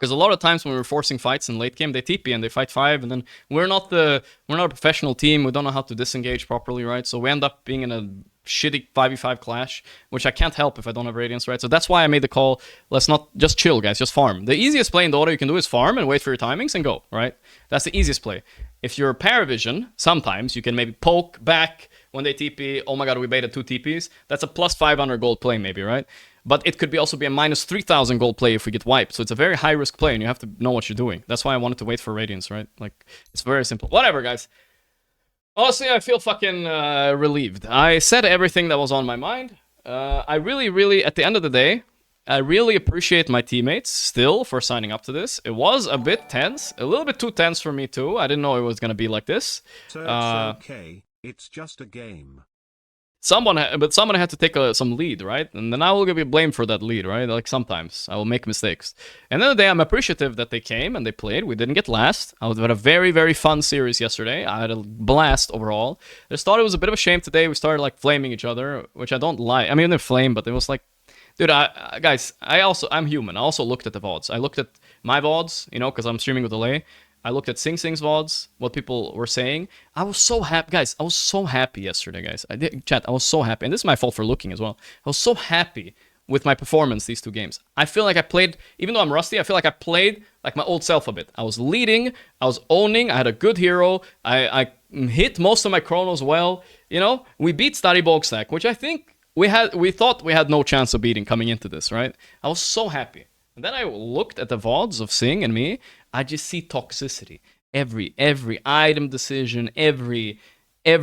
Because a lot of times when we're forcing fights in late game, they TP and they fight 5, and then we're not a professional team. We don't know how to disengage properly, right? So we end up being in a shitty 5v5 clash, which I can't help if I don't have Radiance, right? So that's why I made the call, let's not just chill, guys, just farm. The easiest play in Dota you can do is farm and wait for your timings and go, right? That's the easiest play. If you're Paravision, sometimes you can maybe poke back when they TP. Oh my god, we baited 2 TPs. That's a plus 500 gold play maybe, right? But it could also be a minus 3,000 gold play if we get wiped. So it's a very high risk play and you have to know what you're doing. That's why I wanted to wait for Radiance, right? Like, it's very simple. Whatever, guys. Honestly, I feel fucking relieved. I said everything that was on my mind. I really, at the end of the day, I really appreciate my teammates still for signing up to this. It was a bit tense. A little bit too tense for me too. I didn't know it was going to be like this. So it's okay. It's just a game. Someone had to take some lead, right? And then I will give you blame for that lead, right? Like, sometimes I will make mistakes. And then the day, I'm appreciative that they came and they played. We didn't get last. I had a very, very fun series yesterday. I had a blast overall. I just thought it was a bit of a shame today. We started, like, flaming each other, which I don't like. I mean, they're flame, but it was like, dude, guys, I'm human. I also looked at the VODs. I looked at my VODs, you know, because I'm streaming with delay. I looked at Sing Sing's VODs, what people were saying. I was so happy, guys. I was so happy yesterday, guys. Chat, I was so happy. And this is my fault for looking as well. I was so happy with my performance these 2 games. I feel like I played, even though I'm rusty, I feel like I played like my old self a bit. I was leading, I was owning, I had a good hero, I hit most of my chronos well. You know, we beat Stari Bogstack, which I think we thought we had no chance of beating coming into this, right? I was so happy. And then I looked at the VODs of Sing and me. I just see toxicity. Every item decision, every I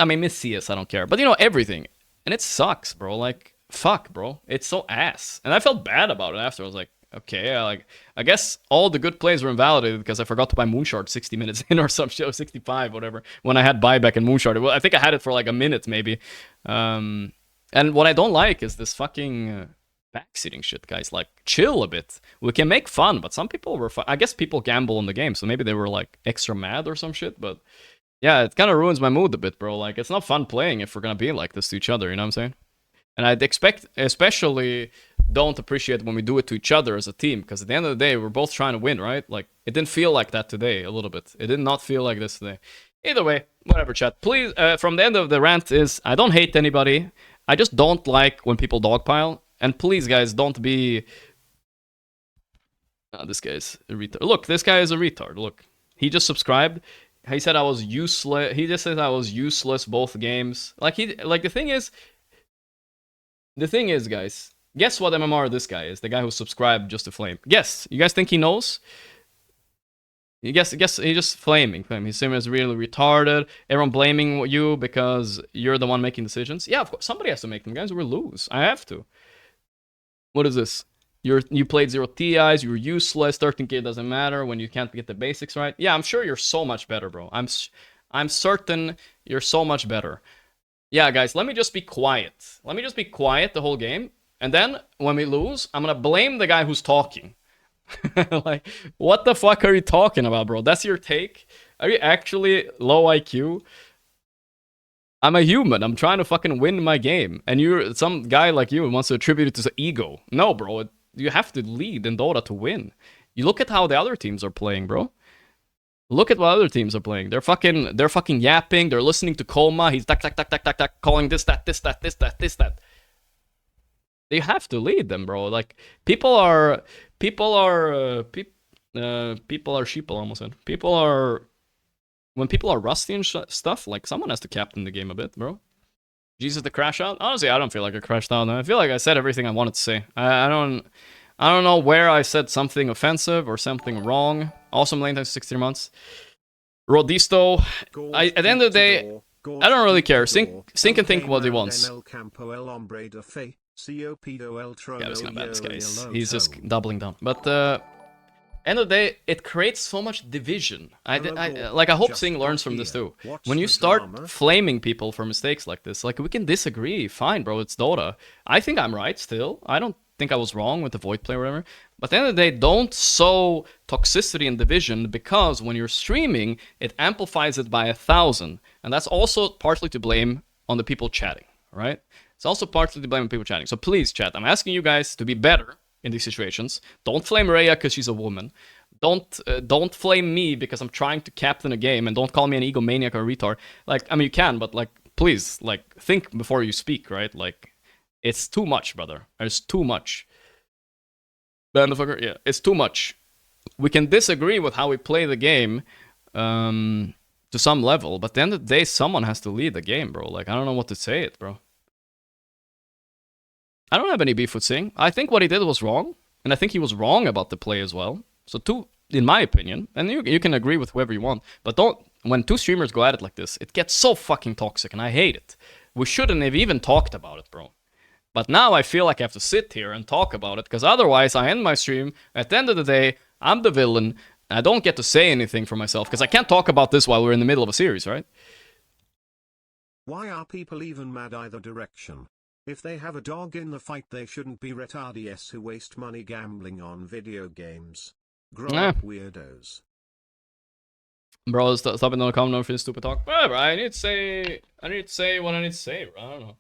mean, Miss CS, I don't care. But, you know, everything. And it sucks, bro. Like, fuck, bro. It's so ass. And I felt bad about it after. I was like, okay, I guess all the good plays were invalidated because I forgot to buy Moonshard 60 minutes in or some shit, or 65, whatever. When I had buyback in Moonshard, well, I think I had it for like a minute maybe. And what I don't like is this fucking backseating shit, guys. Like, chill a bit. We can make fun, but some people were. I guess people gamble in the game, so maybe they were like extra mad or some shit. But yeah, it kind of ruins my mood a bit, bro. Like, it's not fun playing if we're gonna be like this to each other. You know what I'm saying? And I'd expect, especially, don't appreciate when we do it to each other as a team, because at the end of the day, we're both trying to win, right? Like, it didn't feel like that today, a little bit. It did not feel like this today. Either way, whatever, chat. Please, from the end of the rant is, I don't hate anybody. I just don't like when people dogpile. And please, guys, don't be... Oh, this guy's a retard. Look, this guy is a retard. Look, he just subscribed. He said I was useless. He just said I was useless both games. Like, the thing is, guys, guess what MMR this guy is? The guy who subscribed just to flame. Guess. You guys think he knows? You guess he just flaming. He's saying it's really retarded. Everyone blaming you because you're the one making decisions. Yeah, of course. Somebody has to make them, guys. We'll lose. I have to. What is this? You played 0 TIs, you're useless, 13k doesn't matter when you can't get the basics right. Yeah, I'm sure you're so much better, bro. I'm certain you're so much better. Yeah, guys, let me just be quiet. Let me just be quiet the whole game. And then, when we lose, I'm gonna blame the guy who's talking. Like, what the fuck are you talking about, bro? That's your take? Are you actually low IQ? I'm a human. I'm trying to fucking win my game. And you're some guy like you wants to attribute it to the ego. No, bro. You have to lead in Dota to win. You look at how the other teams are playing, bro. Look at what other teams are playing. They're fucking yapping. They're listening to Koma. He's tack, calling this, that. They have to lead them, bro. Like, people are sheeple, almost said. When people are rusty and stuff, like, someone has to captain the game a bit, bro. Jesus, the crash out? Honestly, I don't feel like I crashed out. I feel like I said everything I wanted to say. I don't know where I said something offensive or something wrong. Awesome lane, thanks 63 months. Rodisto, at the end of the day, I don't really care. Sink and think what he wants. Yeah, it's not bad, this guy. He's just doubling down. But end of the day, it creates so much division. I hope Sing learns from this too. When you start flaming people for mistakes like this, like, we can disagree. Fine, bro, it's Dota. I think I'm right still. I don't think I was wrong with the Void play or whatever. But at the end of the day, don't sow toxicity and division, because when you're streaming, it amplifies it by 1,000. And that's also partly to blame on the people chatting, right? It's also partly to blame on people chatting. So please, chat, I'm asking you guys to be better in these situations. Don't flame Rhea because she's a woman. Don't flame me because I'm trying to captain a game, and don't call me an egomaniac or a retard. Like, I mean, you can, but, like, please, like, think before you speak, right? Like, it's too much, brother. It's too much. Bandafucker, yeah, it's too much. We can disagree with how we play the game to some level, but at the end of the day, someone has to lead the game, bro. Like, I don't know what to say it, bro. I don't have any beef with Sing. I think what he did was wrong, and I think he was wrong about the play as well. So in my opinion, and you can agree with whoever you want, but when two streamers go at it like this, it gets so fucking toxic, and I hate it. We shouldn't have even talked about it, bro. But now I feel like I have to sit here and talk about it, because otherwise I end my stream. At the end of the day, I'm the villain, and I don't get to say anything for myself, because I can't talk about this while we're in the middle of a series, right? Why are people even mad either direction? If they have a dog in the fight, they shouldn't be retardies who waste money gambling on video games. Grow up, weirdos. Bro, stop it, don't come no for this stupid talk. Whatever, I need to say what I need to say, bro. I don't know.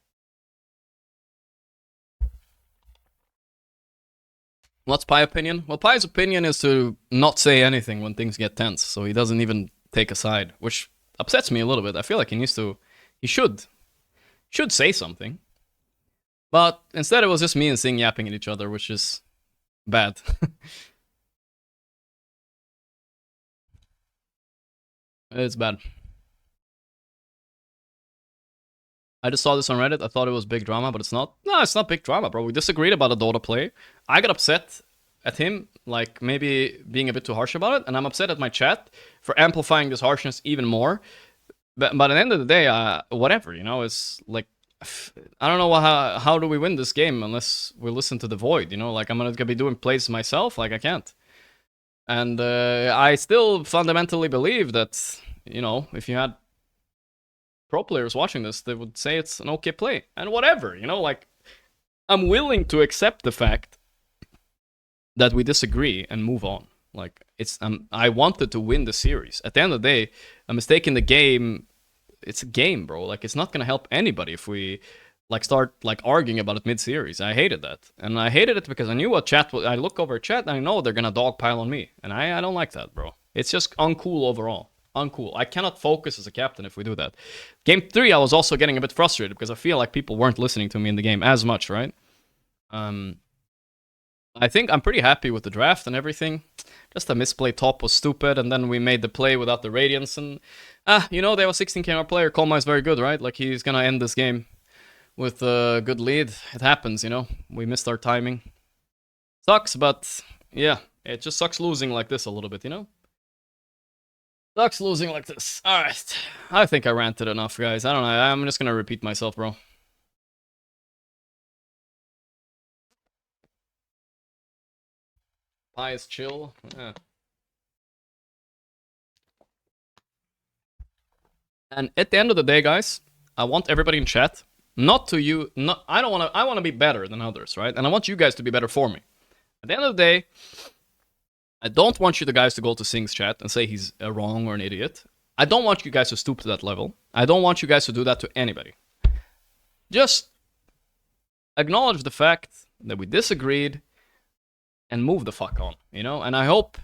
What's Pie's opinion? Well, Pie's opinion is to not say anything when things get tense, so he doesn't even take a side, which upsets me a little bit. I feel like he should say something. But instead it was just me and Sing yapping at each other, which is bad. It's bad. I just saw this on Reddit. I thought it was big drama, but it's not. No, it's not big drama, bro. We disagreed about a Dota play. I got upset at him, like, maybe being a bit too harsh about it, and I'm upset at my chat for amplifying this harshness even more. But at the end of the day, whatever, you know, it's like, I don't know how do we win this game unless we listen to the void, you know? Like, I'm gonna be doing plays myself, like, I can't. And I still fundamentally believe that, you know, if you had pro players watching this, they would say it's an okay play. And whatever, you know, like, I'm willing to accept the fact that we disagree and move on. Like, it's I wanted to win the series. At the end of the day, a mistake in the game, it's a game, bro. Like, it's not gonna help anybody if we like start like arguing about it mid-series. I hated that, and I hated it because I knew what chat. I look over chat and I know they're gonna dogpile on me, and I don't like that, bro. It's just uncool overall. Uncool. I cannot focus as a captain if we do that. Game 3, I was also getting a bit frustrated because I feel like people weren't listening to me in the game as much, right? I think I'm pretty happy with the draft and everything. Just a misplay top was stupid, and then we made the play without the Radiance, and you know, they have a 16k player. Kolma is very good, right? Like, he's gonna end this game with a good lead. It happens, you know. We missed our timing. Sucks, but yeah, it just sucks losing like this a little bit, you know? Sucks losing like this. Alright, I think I ranted enough, guys. I don't know, I'm just gonna repeat myself, bro. Pie is chill. Yeah. And at the end of the day, guys, I want everybody in chat not to you. Not I don't want to. I want to be better than others, right? And I want you guys to be better for me. At the end of the day, I don't want you the guys to go to Sing's chat and say he's wrong or an idiot. I don't want you guys to stoop to that level. I don't want you guys to do that to anybody. Just acknowledge the fact that we disagreed and move the fuck on, you know? And I hope,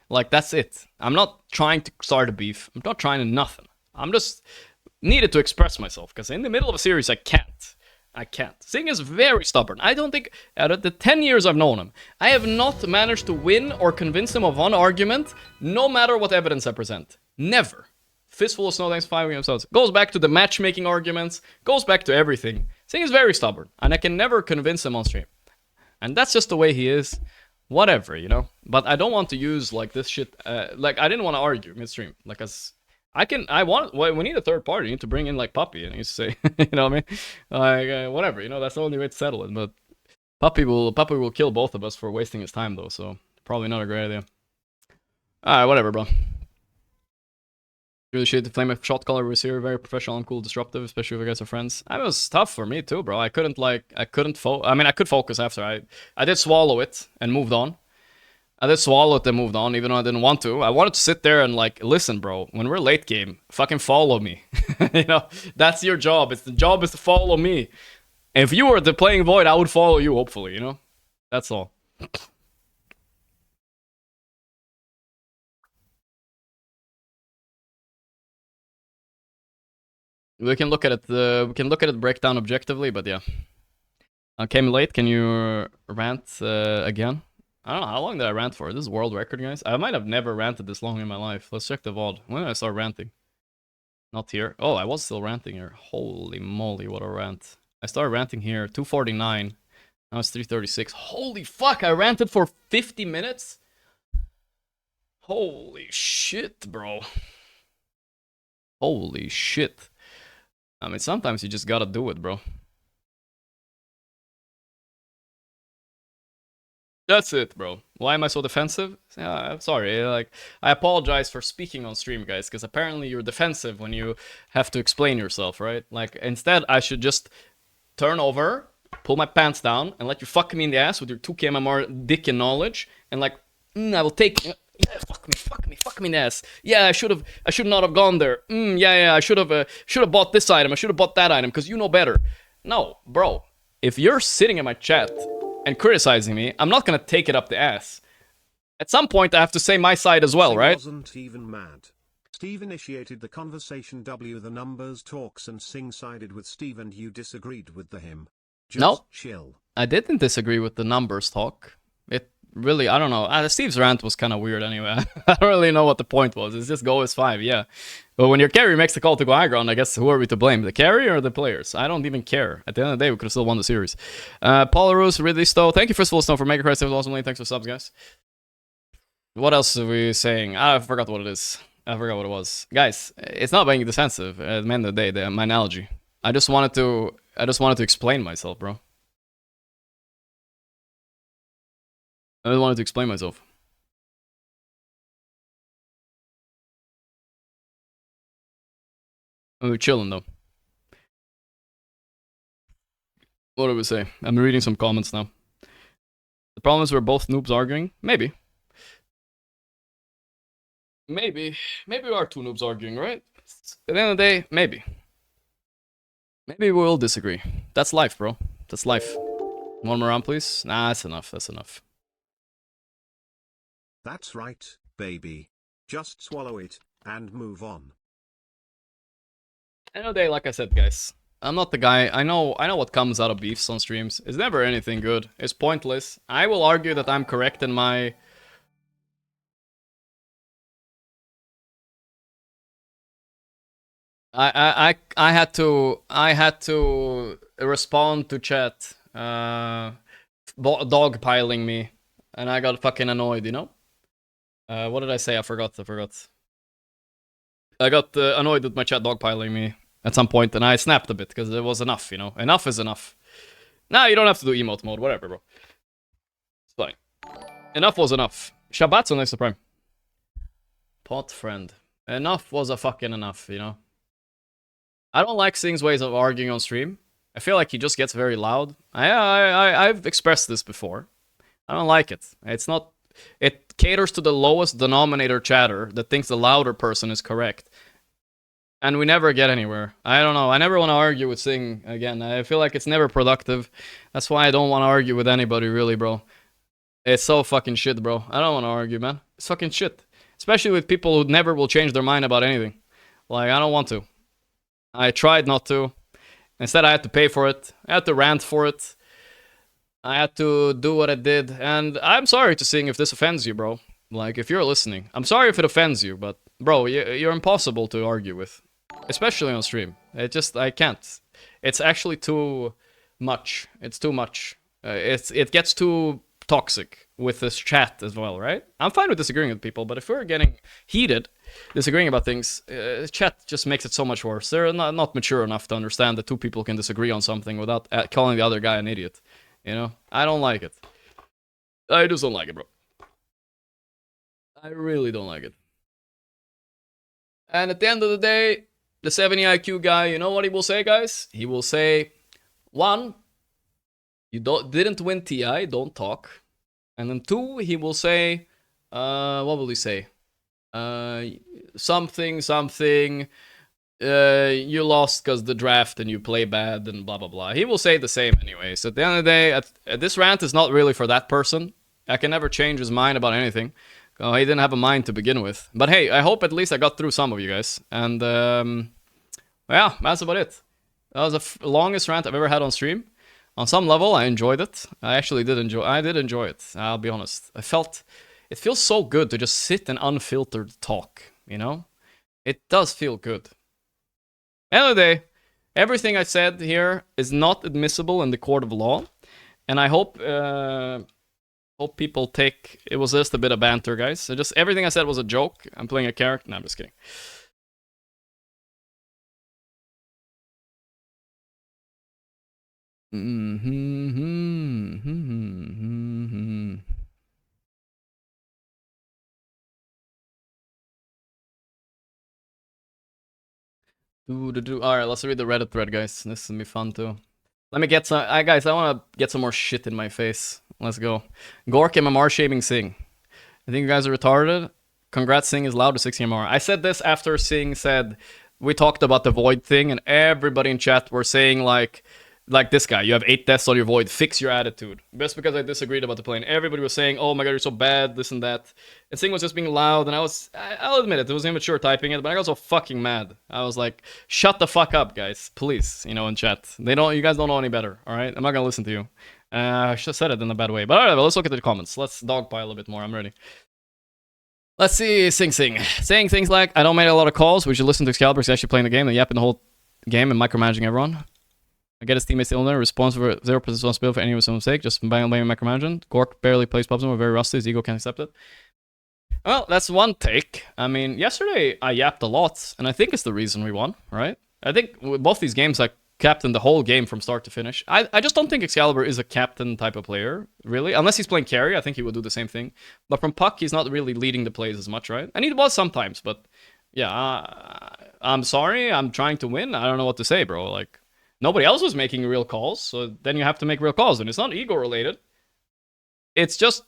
like, that's it. I'm not trying to start a beef. I'm not trying to nothing. I'm just needed to express myself, because in the middle of a series, I can't. Sing is very stubborn. I don't think, out of the 10 years I've known him, I have not managed to win or convince him of one argument, no matter what evidence I present. Never. Fistful of Snow, thanks for 5 episodes. Goes back to the matchmaking arguments, goes back to everything. Sing is very stubborn, and I can never convince him on stream. And that's just the way he is. Whatever, you know? But I don't want to use, like, this shit, like, I didn't want to argue midstream. Like, as... we need a third party. We need to bring in, like, Puppy, and he's say, you know what I mean? Like, whatever, you know, that's the only way to settle it. But Puppy will kill both of us for wasting his time, though, so probably not a great idea. Alright, whatever, bro. Really shit to flame a shot caller was here, very professional and cool, disruptive, especially if you guys are friends. I mean, it was tough for me too, bro. I could focus after. I did swallow it and moved on. I did swallow it and moved on, even though I didn't want to. I wanted to sit there and, like, listen, bro. When we're late game, fucking follow me. You know, that's your job. The job is to follow me. If you were the playing Void, I would follow you, hopefully, you know? That's all. We can look at it breakdown objectively, but yeah. I came late. Can you rant again? I don't know, how long did I rant for? This is world record, guys. I might have never ranted this long in my life. Let's check the VOD. When did I start ranting? Not here. Oh, I was still ranting here. Holy moly, what a rant. I started ranting here, 2:49. Now it's 3:36. Holy fuck, I ranted for 50 minutes? Holy shit, bro. Holy shit. I mean, sometimes you just gotta do it, bro. That's it, bro. Why am I so defensive? I'm sorry. Like, I apologize for speaking on stream, guys, because apparently you're defensive when you have to explain yourself, right? Like, instead, I should just turn over, pull my pants down, and let you fuck me in the ass with your 2k MMR dick and knowledge, and like, I will take. Yeah, fuck me in the ass. Yeah, I should not have gone there. Yeah, I should have bought this item. I should have bought that item because you know better. No, bro. If you're sitting in my chat and criticizing me, I'm not gonna take it up the ass. At some point, I have to say my side as well, Sing right? Wasn't even mad. Steve initiated the conversation. The numbers talks, and Sing sided with Steve, and you disagreed with him. Just no, chill. I didn't disagree with the numbers talk. It really, I don't know. Steve's rant was kind of weird anyway. I don't really know what the point was. It's just go as 5, yeah. But when your carry makes the call to go high ground, I guess who are we to blame? The carry or the players? I don't even care. At the end of the day, we could have still won the series. Paularus, Ridley Stowe. Thank you, Fistful of Snow, for making Christ. It was awesome. Thanks for subs, guys. What else are we saying? I forgot what it is. I forgot what it was. Guys, it's not being defensive at the end of the day, my analogy. I just wanted to I just wanted to explain myself, bro. I just wanted to explain myself. We're chilling though. What do we say? I'm reading some comments now. The problem is we're both noobs arguing? Maybe. Maybe we are two noobs arguing, right? At the end of the day, maybe. Maybe we'll disagree. That's life, bro. That's life. One more round, please. Nah, that's enough. That's enough. That's right, baby. Just swallow it and move on. End of the day, like I said, guys, I'm not the guy. I know what comes out of beefs on streams. It's never anything good. It's pointless. I will argue that I'm correct in my... I had to respond to chat dogpiling me, and I got fucking annoyed, you know? What did I say? I forgot. I got annoyed with my chat dogpiling me at some point, and I snapped a bit because it was enough, you know? Enough is enough. Nah, you don't have to do emote mode, whatever, bro. It's fine. Enough was enough. Shabbat's on next prime. Pot friend. Enough was a fucking enough, you know? I don't like Sing's ways of arguing on stream. I feel like he just gets very loud. I've expressed this before. I don't like it. It's not... It caters to the lowest denominator chatter that thinks the louder person is correct. And we never get anywhere. I don't know. I never want to argue with Sing again. I feel like it's never productive. That's why I don't want to argue with anybody, really, bro. It's so fucking shit, bro. I don't want to argue, man. It's fucking shit. Especially with people who never will change their mind about anything. Like, I don't want to. I tried not to. Instead, I had to pay for it. I had to rant for it. I had to do what I did. And I'm sorry to Sing if this offends you, bro. Like, if you're listening. I'm sorry if it offends you, but, bro, you're impossible to argue with. Especially on stream. I can't. It's actually too much. It's too much. It gets too toxic with this chat as well, right? I'm fine with disagreeing with people, but if we're getting heated, disagreeing about things, chat just makes it so much worse. They're not mature enough to understand that two people can disagree on something without calling the other guy an idiot. You know? I don't like it. I just don't like it, bro. I really don't like it. And at the end of the day, the 70 IQ guy, you know what he will say, guys? He will say, 1, you didn't win TI, don't talk. And then 2, he will say, what will he say? Something, you lost because the draft and you play bad and blah blah blah. He will say the same anyway. So at the end of the day, this rant is not really for that person. I can never change his mind about anything. Oh, he didn't have a mind to begin with. But hey, I hope at least I got through some of you guys. And yeah, that's about it. That was the longest rant I've ever had on stream. On some level, I enjoyed it. I did enjoy it. I'll be honest. It feels so good to just sit and unfiltered talk, you know? It does feel good. End of the day, everything I said here is not admissible in the court of law. And I hope people take... It was just a bit of banter, guys. So just everything I said was a joke. I'm playing a character. No, I'm just kidding. Alright, let's read the Reddit thread, guys. This is gonna be fun too. Let me get some... guys, I wanna get some more shit in my face. Let's go. Gorgc MMR shaming Sing. I think you guys are retarded. Congrats, Sing is loud to 16 MMR. I said this after Sing said... We talked about the Void thing, and everybody in chat were saying like this guy, you have 8 deaths on your Void, fix your attitude. Just because I disagreed about the play. And everybody was saying, oh my god, you're so bad, this and that. And Sing was just being loud, and I'll admit it was immature typing it, but I got so fucking mad. I was like, shut the fuck up, guys, please, you know, in chat. You guys don't know any better, alright? I'm not gonna listen to you. I should have said it in a bad way. But alright, well, let's look at the comments. Let's dogpile a bit more, I'm ready. Let's see, Sing. Saying things like, I don't make a lot of calls, we should listen to Excalibur, he's actually playing the game, and yapping the whole game and micromanaging everyone. I get his teammates the owner, responsible for 0% responsibility for any of his own mistake, just blaming micromanaging. Gorgc barely plays PUBG, we're very rusty, his ego can't accept it. Well, that's one take. I mean, yesterday I yapped a lot, and I think it's the reason we won, right? I think with both these games, like, captained the whole game from start to finish. I just don't think Excalibur is a captain type of player, really. Unless he's playing carry, I think he would do the same thing. But from puck, he's not really leading the plays as much, right? And he was sometimes, but yeah, I'm sorry. I'm trying to win. I don't know what to say, bro. Like, nobody else was making real calls, so then you have to make real calls. And it's not ego related. It's just,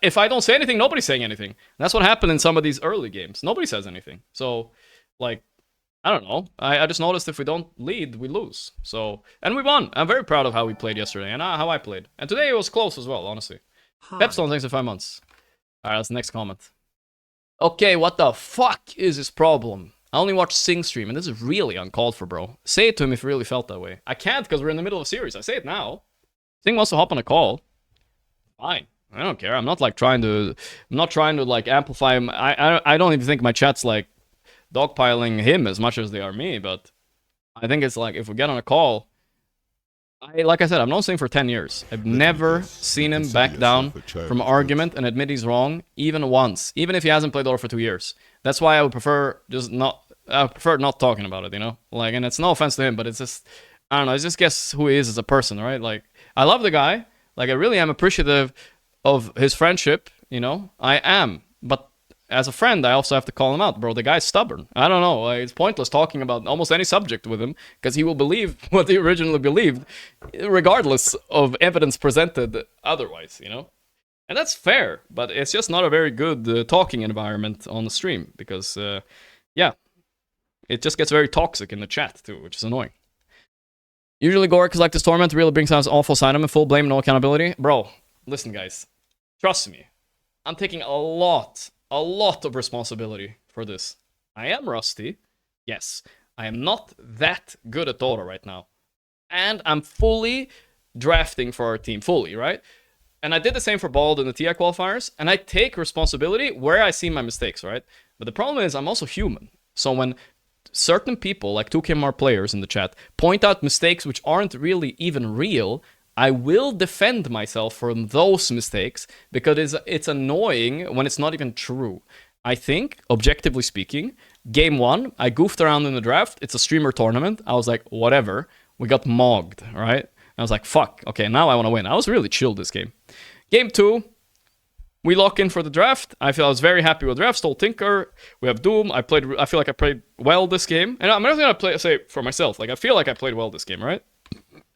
if I don't say anything, nobody's saying anything. That's what happened in some of these early games. Nobody says anything. So, like, I don't know. I just noticed if we don't lead, we lose. So, and we won. I'm very proud of how we played yesterday and how I played. And today it was close as well, honestly. Pepstone, thanks for 5 months. Alright, that's the next comment. Okay, what the fuck is his problem? I only watch Sing stream, and this is really uncalled for, bro. Say it to him if you really felt that way. I can't because we're in the middle of a series. I say it now. Sing wants to hop on a call. Fine. I don't care. I'm not like trying to like amplify him. I don't even think my chat's like dogpiling him as much as they are me, but I think it's like if we get on a call, like I said, I've known Sing for 10 years. I've never seen him back down from an argument and admit he's wrong even once, even if he hasn't played Dota for 2 years. That's why I would prefer not talking about it, you know? Like, and it's no offense to him, but it's just, I don't know, it's just guess who he is as a person, right? Like, I love the guy. Like, I really am appreciative of his friendship, you know? I am. But as a friend, I also have to call him out, bro. The guy's stubborn. I don't know. Like, it's pointless talking about almost any subject with him because he will believe what he originally believed, regardless of evidence presented otherwise, you know? And that's fair, but it's just not a very good talking environment on the stream because, yeah, it just gets very toxic in the chat too, which is annoying. Usually Gorgc like this tournament really brings out his awful side of him, full blame, no accountability. Bro, listen guys, trust me, I'm taking a lot of responsibility for this. I am rusty, yes. I am not that good at Dota right now. And I'm fully drafting for our team, fully, right? And I did the same for Bald in the TI qualifiers, and I take responsibility where I see my mistakes, right? But the problem is I'm also human. So when certain people, like 2KMR players in the chat, point out mistakes which aren't really even real, I will defend myself from those mistakes because it's annoying when it's not even true. I think, objectively speaking, game 1, I goofed around in the draft. It's a streamer tournament. I was like, whatever. We got mogged, right? I was like, fuck, okay, now I want to win. I was really chill this game. Game 2, we lock in for the draft. I was very happy with the draft. Stole Tinker. We have Doom. I feel like I played well this game. And I'm not going to say for myself. Like, I feel like I played well this game, right?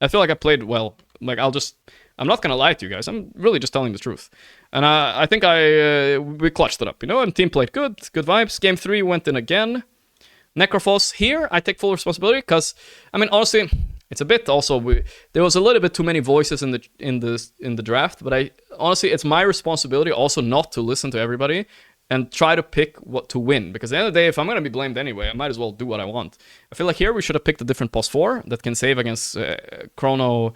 I feel like I played well. Like, I'm not going to lie to you guys. I'm really just telling the truth. And I think we clutched it up, you know? And team played good vibes. Game 3 went in again. Necrophos here, I take full responsibility because, I mean, honestly, it's a bit also, there was a little bit too many voices in the draft, but honestly, it's my responsibility also not to listen to everybody and try to pick what to win. Because at the end of the day, if I'm going to be blamed anyway, I might as well do what I want. I feel like here we should have picked a different plus 4 that can save against Chrono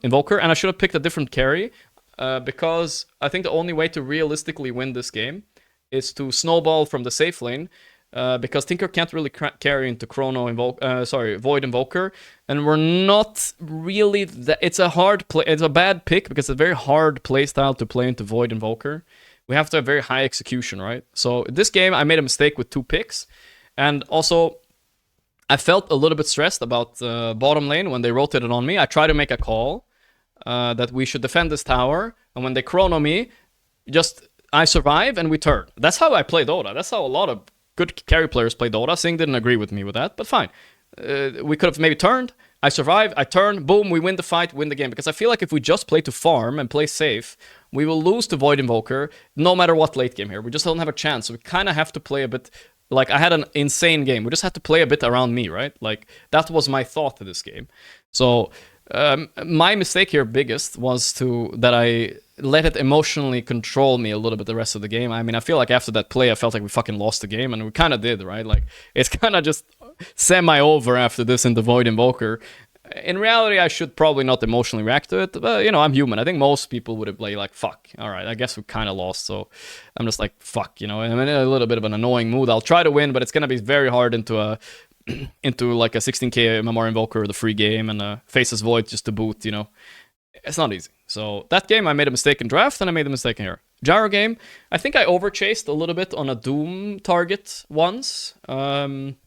Invoker, and I should have picked a different carry because I think the only way to realistically win this game is to snowball from the safe lane. Because Tinker can't really carry into Void Invoker, and we're not really it's a bad pick because it's a very hard playstyle to play into Void Invoker. We have to have very high execution, right? So this game I made a mistake with 2 picks, and also I felt a little bit stressed about bottom lane when they rotated on me. I tried to make a call that we should defend this tower, and when they chrono me, I survive and we turn. That's how I play Dota. That's how a lot of good carry players play Dota. Sing didn't agree with me with that, but fine. We could have maybe turned. I survive, I turn, boom, we win the fight, win the game. Because I feel like if we just play to farm and play safe, we will lose to Void Invoker no matter what late game here. We just don't have a chance. So we kind of have to play a bit. Like, I had an insane game. We just had to play a bit around me, right? Like, that was my thought to this game. So, my mistake here biggest was that I let it emotionally control me a little bit the rest of the game. I mean, I feel like after that play, I felt like we fucking lost the game, and we kind of did, right? Like, it's kind of just semi-over after this in the Void Invoker. In reality, I should probably not emotionally react to it, but, you know, I'm human. I think most people would have played like, fuck, all right, I guess we kind of lost, so I'm just like, fuck, you know, I'm in a little bit of an annoying mood. I'll try to win, but it's going to be very hard into like a 16k MMR Invoker, the free game, and Faces Void just to boot, you know. It's not easy. So that game, I made a mistake in draft, and I made a mistake in here. Gyro game, I think I overchased a little bit on a Doom target once. And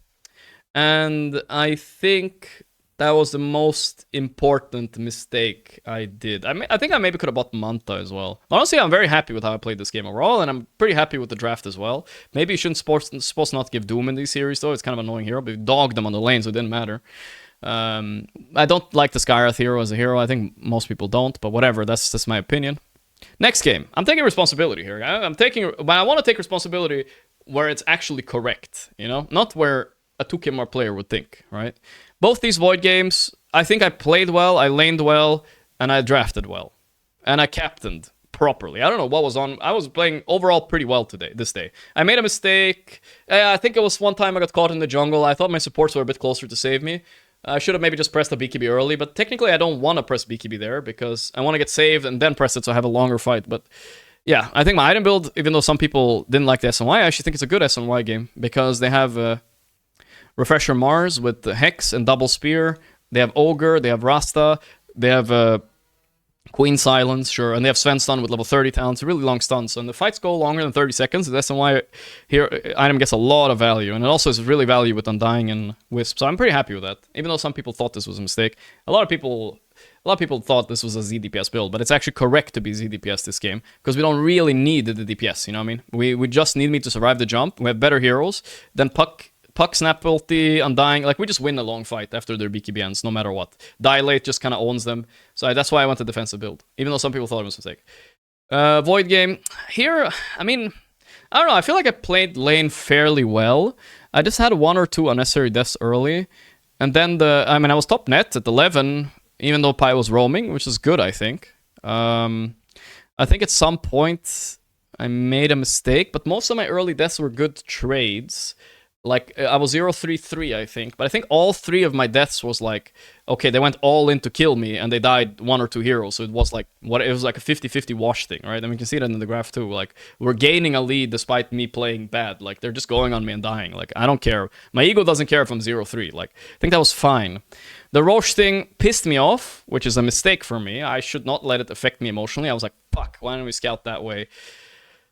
I think That was the most important mistake I did. I think I maybe could have bought Manta as well. Honestly, I'm very happy with how I played this game overall, and I'm pretty happy with the draft as well. Maybe you shouldn't supposed not give Doom in these series, though. It's kind of annoying hero, but we dogged them on the lane, so it didn't matter. I don't like the Skywrath hero as a hero. I think most people don't, but whatever. That's just my opinion. Next game. I'm taking responsibility here. But I want to take responsibility where it's actually correct, you know? Not where a 2k more player would think, right? Both these Void games, I think I played well, I laned well, and I drafted well. And I captained properly. I don't know what was on. I was playing overall pretty well this day. I made a mistake. I think it was one time I got caught in the jungle. I thought my supports were a bit closer to save me. I should have maybe just pressed the BKB early, but technically I don't want to press BKB there because I want to get saved and then press it so I have a longer fight. But yeah, I think my item build, even though some people didn't like the SNY, I actually think it's a good SNY game because they have Refresher Mars with the Hex and Double Spear. They have Ogre, they have Rasta, they have Queen Silence, sure, and they have Sven Stun with level 30 talents, really long stuns. So when the fights go longer than 30 seconds, the SNY here item gets a lot of value, and it also is really value with Undying and Wisp. So I'm pretty happy with that. Even though some people thought this was a mistake, a lot of people thought this was a ZDPS build, but it's actually correct to be ZDPS this game because we don't really need the DPS. You know what I mean? We just need me to survive the jump. We have better heroes than Puck, Snap Ulti, Undying. Like, we just win a long fight after their BKB ends, no matter what. Dilate just kind of owns them. So that's why I went to defensive build, even though some people thought it was a mistake. Void game. Here, I mean, I don't know. I feel like I played lane fairly well. I just had one or two unnecessary deaths early. And then I was top net at 11, even though Pi was roaming, which is good, I think. I think at some point I made a mistake, but most of my early deaths were good trades. Like, I was 0-3-3, I think. But I think all three of my deaths was like, okay, they went all in to kill me, and they died one or two heroes. So it was like a 50-50 wash thing, right? And we can see that in the graph too. Like, we're gaining a lead despite me playing bad. Like, they're just going on me and dying. Like, I don't care. My ego doesn't care if I'm 0-3. Like, I think that was fine. The Roche thing pissed me off, which is a mistake for me. I should not let it affect me emotionally. I was like, fuck, why didn't we scout that way?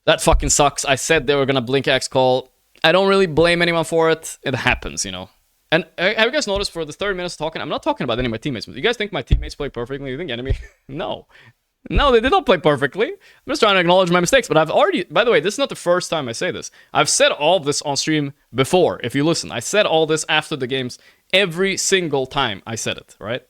That fucking sucks. I said they were gonna blink Axe call. I don't really blame anyone for it. It happens, you know. And have you guys noticed for the 30 minutes talking, I'm not talking about any of my teammates. You guys think my teammates play perfectly? You think enemy? No. No, they did not play perfectly. I'm just trying to acknowledge my mistakes. But I've already, by the way, this is not the first time I say this. I've said all of this on stream before, if you listen. I said all this after the games every single time I said it, right?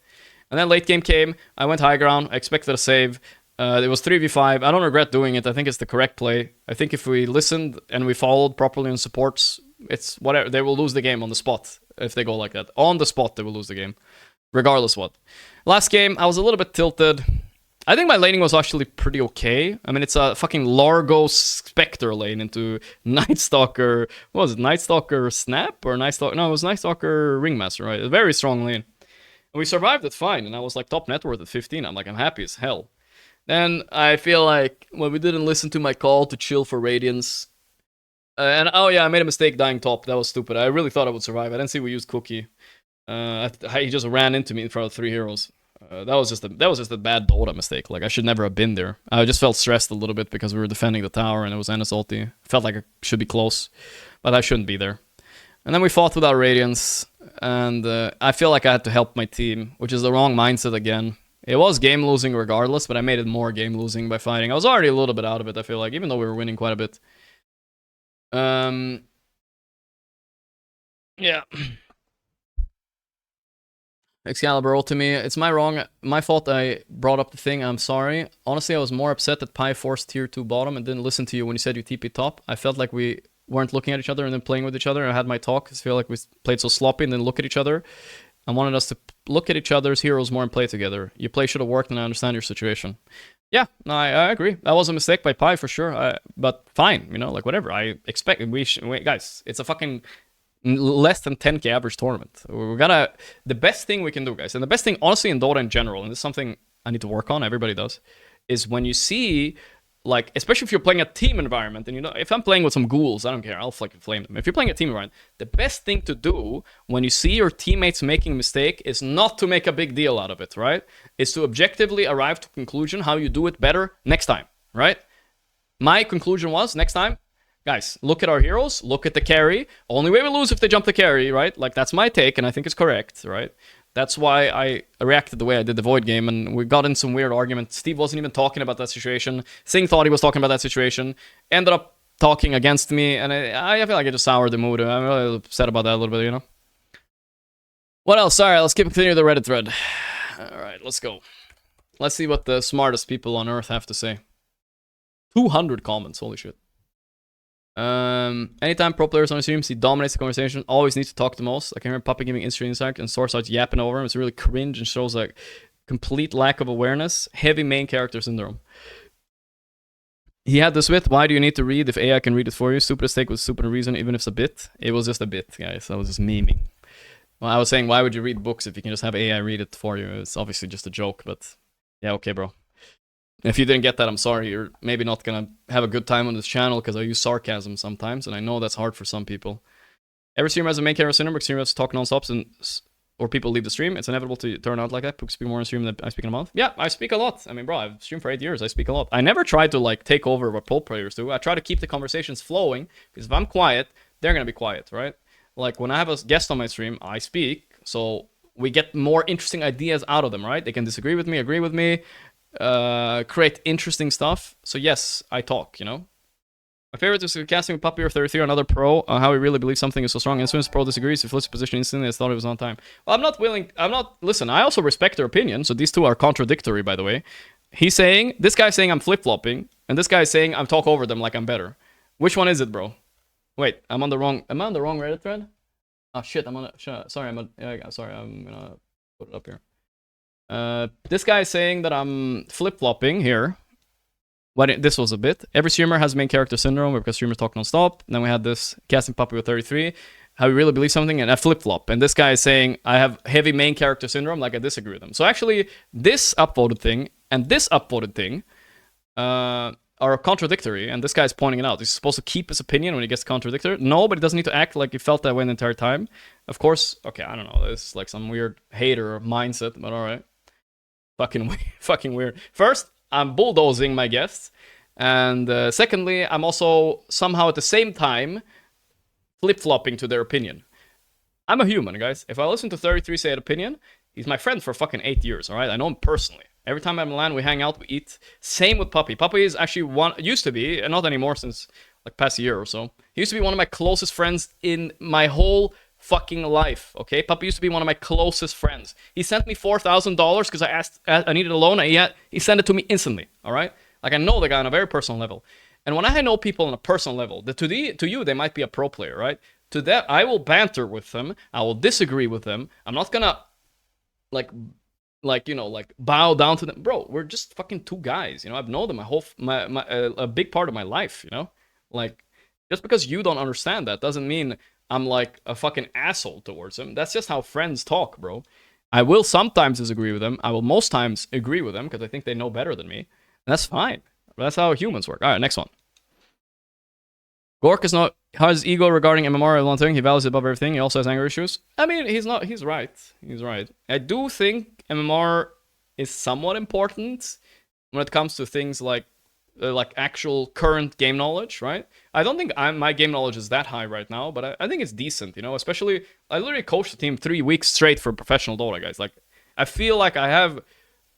And then late game came. I went high ground. I expected a save. It was 3v5. I don't regret doing it. I think it's the correct play. I think if we listened and we followed properly on supports, it's whatever. They will lose the game on the spot if they go like that. On the spot, they will lose the game, regardless what. Last game, I was a little bit tilted. I think my laning was actually pretty okay. I mean, it's a fucking Largo Spectre lane into Night Stalker. What was it? Night Stalker Snap or Night Stalker? No, it was Night Stalker Ringmaster, right? A very strong lane. And we survived it fine, and I was like top net worth at 15. I'm happy as hell. Then I feel like, well, we didn't listen to my call to chill for Radiance. And oh yeah, I made a mistake dying top. That was stupid. I really thought I would survive. I didn't see we used Cookie. He just ran into me in front of 3 heroes. That was just a bad Dota mistake. Like, I should never have been there. I just felt stressed a little bit because we were defending the tower and it was Ennis ulti. Felt like I should be close, but I shouldn't be there. And then we fought without Radiance, and I feel like I had to help my team, which is the wrong mindset again. It was game losing regardless, but I made it more game losing by fighting. I was already a little bit out of it, I feel like, even though we were winning quite a bit. Yeah. Excalibur ult to me. It's my fault I brought up the thing. I'm sorry. Honestly, I was more upset that Pi forced tier 2 bottom and didn't listen to you when you said you TP top. I felt like we weren't looking at each other and then playing with each other. I had my talk. I feel like we played so sloppy and then look at each other. I wanted us to look at each other's heroes more and play together. Your play should have worked, and I understand your situation. Yeah, no, I agree. That was a mistake by Pi for sure. But fine, you know, like whatever. I expect guys. It's a fucking less than 10k average tournament. We're gonna the best thing we can do, guys, and the best thing, honestly, in Dota in general, and this is something I need to work on. Everybody does, is when you see. Like, especially if you're playing a team environment, and you know, if I'm playing with some ghouls, I don't care, I'll fucking flame them. If you're playing a team environment, the best thing to do when you see your teammates making a mistake is not to make a big deal out of it, right? Is to objectively arrive to a conclusion how you do it better next time, right? My conclusion was, next time, guys, look at our heroes, look at the carry. Only way we lose if they jump the carry, right? Like, that's my take, and I think it's correct, right? That's why I reacted the way I did the Void game, and we got in some weird argument. Steve wasn't even talking about that situation. Singh thought he was talking about that situation. Ended up talking against me, and I feel like it just soured the mood. I'm really upset about that a little bit, you know? What else? Sorry, let's continue the Reddit thread. Alright, let's go. Let's see what the smartest people on Earth have to say. 200 comments, holy shit. Anytime pro players on the streams, he dominates the conversation, always needs to talk the most. I can hear Puppy giving instant insight and source out yapping over him. It's really cringe and shows like complete lack of awareness. Heavy main character syndrome. He had this with, why do you need to read if AI can read it for you? Stupidest take was stupid reason, even if it's a bit. It was just a bit, guys. I was just memeing. Well, I was saying, why would you read books if you can just have AI read it for you? It's obviously just a joke, but yeah, okay, bro. If you didn't get that, I'm sorry. You're maybe not gonna have a good time on this channel because I use sarcasm sometimes, and I know that's hard for some people. Every streamer has a main character syndrome, because streamers talk non-stops or people leave the stream. It's inevitable to turn out like that. People speak more on stream than I speak in a month. Yeah, I speak a lot. I mean, bro, I've streamed for 8 years. I speak a lot. I never try to like take over what pro players do. I try to keep the conversations flowing, because if I'm quiet, they're gonna be quiet, right? Like when I have a guest on my stream, I speak, so we get more interesting ideas out of them, right? They can disagree with me, agree with me, create interesting stuff. So yes, I talk, you know? My favorite is casting with Puppy or 33 or another pro, how he really believes something is so strong. As soon as pro disagrees, he flips position instantly as thought it was on time. Well, listen, I also respect their opinion, so these two are contradictory, by the way. This guy's saying I'm flip-flopping, and this guy's saying I'm talk over them like I'm better. Which one is it, bro? Wait, am I on the wrong Reddit thread? Oh shit, I'm gonna put it up here. This guy is saying that I'm flip-flopping here. This was a bit. Every streamer has main character syndrome because streamers talk non-stop. And then we had this casting Puppy with 33. How we really believe something, and I flip-flop. And this guy is saying I have heavy main character syndrome, like I disagree with them. So actually, this upvoted thing and this upvoted thing are contradictory, and this guy's pointing it out. He's supposed to keep his opinion when he gets contradictory. No, but he doesn't need to act like he felt that way the entire time. Of course, okay, I don't know. This is like some weird hater mindset, but alright. Fucking weird. First, I'm bulldozing my guests, and secondly, I'm also somehow at the same time flip-flopping to their opinion. I'm a human, guys. If I listen to 33 say an opinion, he's my friend for fucking 8 years, alright? I know him personally. Every time I'm in Milan, we hang out, we eat. Same with Puppy. Puppy is actually used to be, and not anymore since like past year or so. He used to be one of my closest friends in my whole fucking life, okay? Puppy used to be one of my closest friends. He sent me $4,000 because I needed a loan, and he sent it to me instantly, all right? Like, I know the guy on a very personal level. And when I know people on a personal level, to you, they might be a pro player, right? To that, I will banter with them. I will disagree with them. I'm not gonna, bow down to them. Bro, we're just fucking two guys, you know? I've known them a big part of my life, you know? Like, just because you don't understand that doesn't mean I'm like a fucking asshole towards them. That's just how friends talk, bro. I will sometimes disagree with them. I will most times agree with them because I think they know better than me. And that's fine. That's how humans work. All right, next one. Gorgc has ego regarding MMR and one thing. He values it above everything. He also has anger issues. I mean, he's right. He's right. I do think MMR is somewhat important when it comes to things like actual current game knowledge, right? I don't think my game knowledge is that high right now, but I think it's decent, you know? Especially, I literally coached the team 3 weeks straight for professional Dota, guys. Like, I feel like I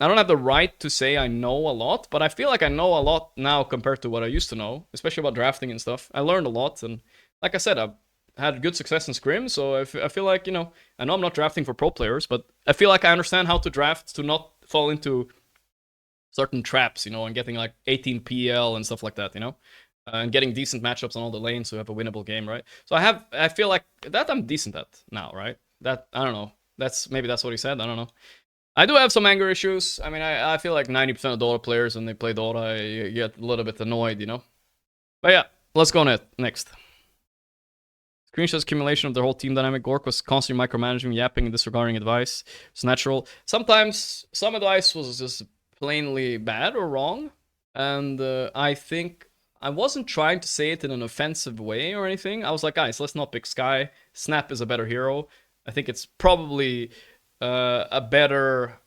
don't have the right to say I know a lot, but I feel like I know a lot now compared to what I used to know, especially about drafting and stuff. I learned a lot, and like I said, I've had good success in Scrim, so I feel like, you know I'm not drafting for pro players, but I feel like I understand how to draft to not fall into certain traps, you know, and getting like 18 PL and stuff like that, you know, and getting decent matchups on all the lanes so you have a winnable game, right? So I feel like that I'm decent at now, right? That, I don't know. Maybe that's what he said. I don't know. I do have some anger issues. I mean, I feel like 90% of Dota players, when they play Dota, you get a little bit annoyed, you know? But yeah, let's go next. Screenshots accumulation of their whole team dynamic. Gorgc was constantly micromanaging, yapping, and disregarding advice. It's natural. Sometimes some advice was just plainly bad or wrong, and I think I wasn't trying to say it in an offensive way or anything. I was like, guys, let's not pick Sky. Snap is a better hero. I think it's probably a better...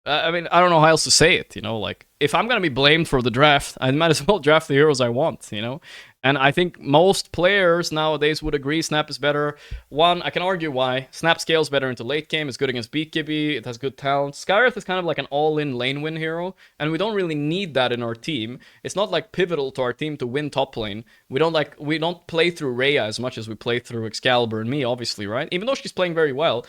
I mean, I don't know how else to say it, you know? Like, if I'm gonna be blamed for the draft, I might as well draft the heroes I want, you know? And I think most players nowadays would agree Snap is better. One, I can argue why. Snap scales better into late game, it's good against BKB, it has good talent. Skyreth is kind of like an all-in lane win hero, and we don't really need that in our team. It's not like pivotal to our team to win top lane. We don't play through Rhea as much as we play through Excalibur and me, obviously, right? Even though she's playing very well,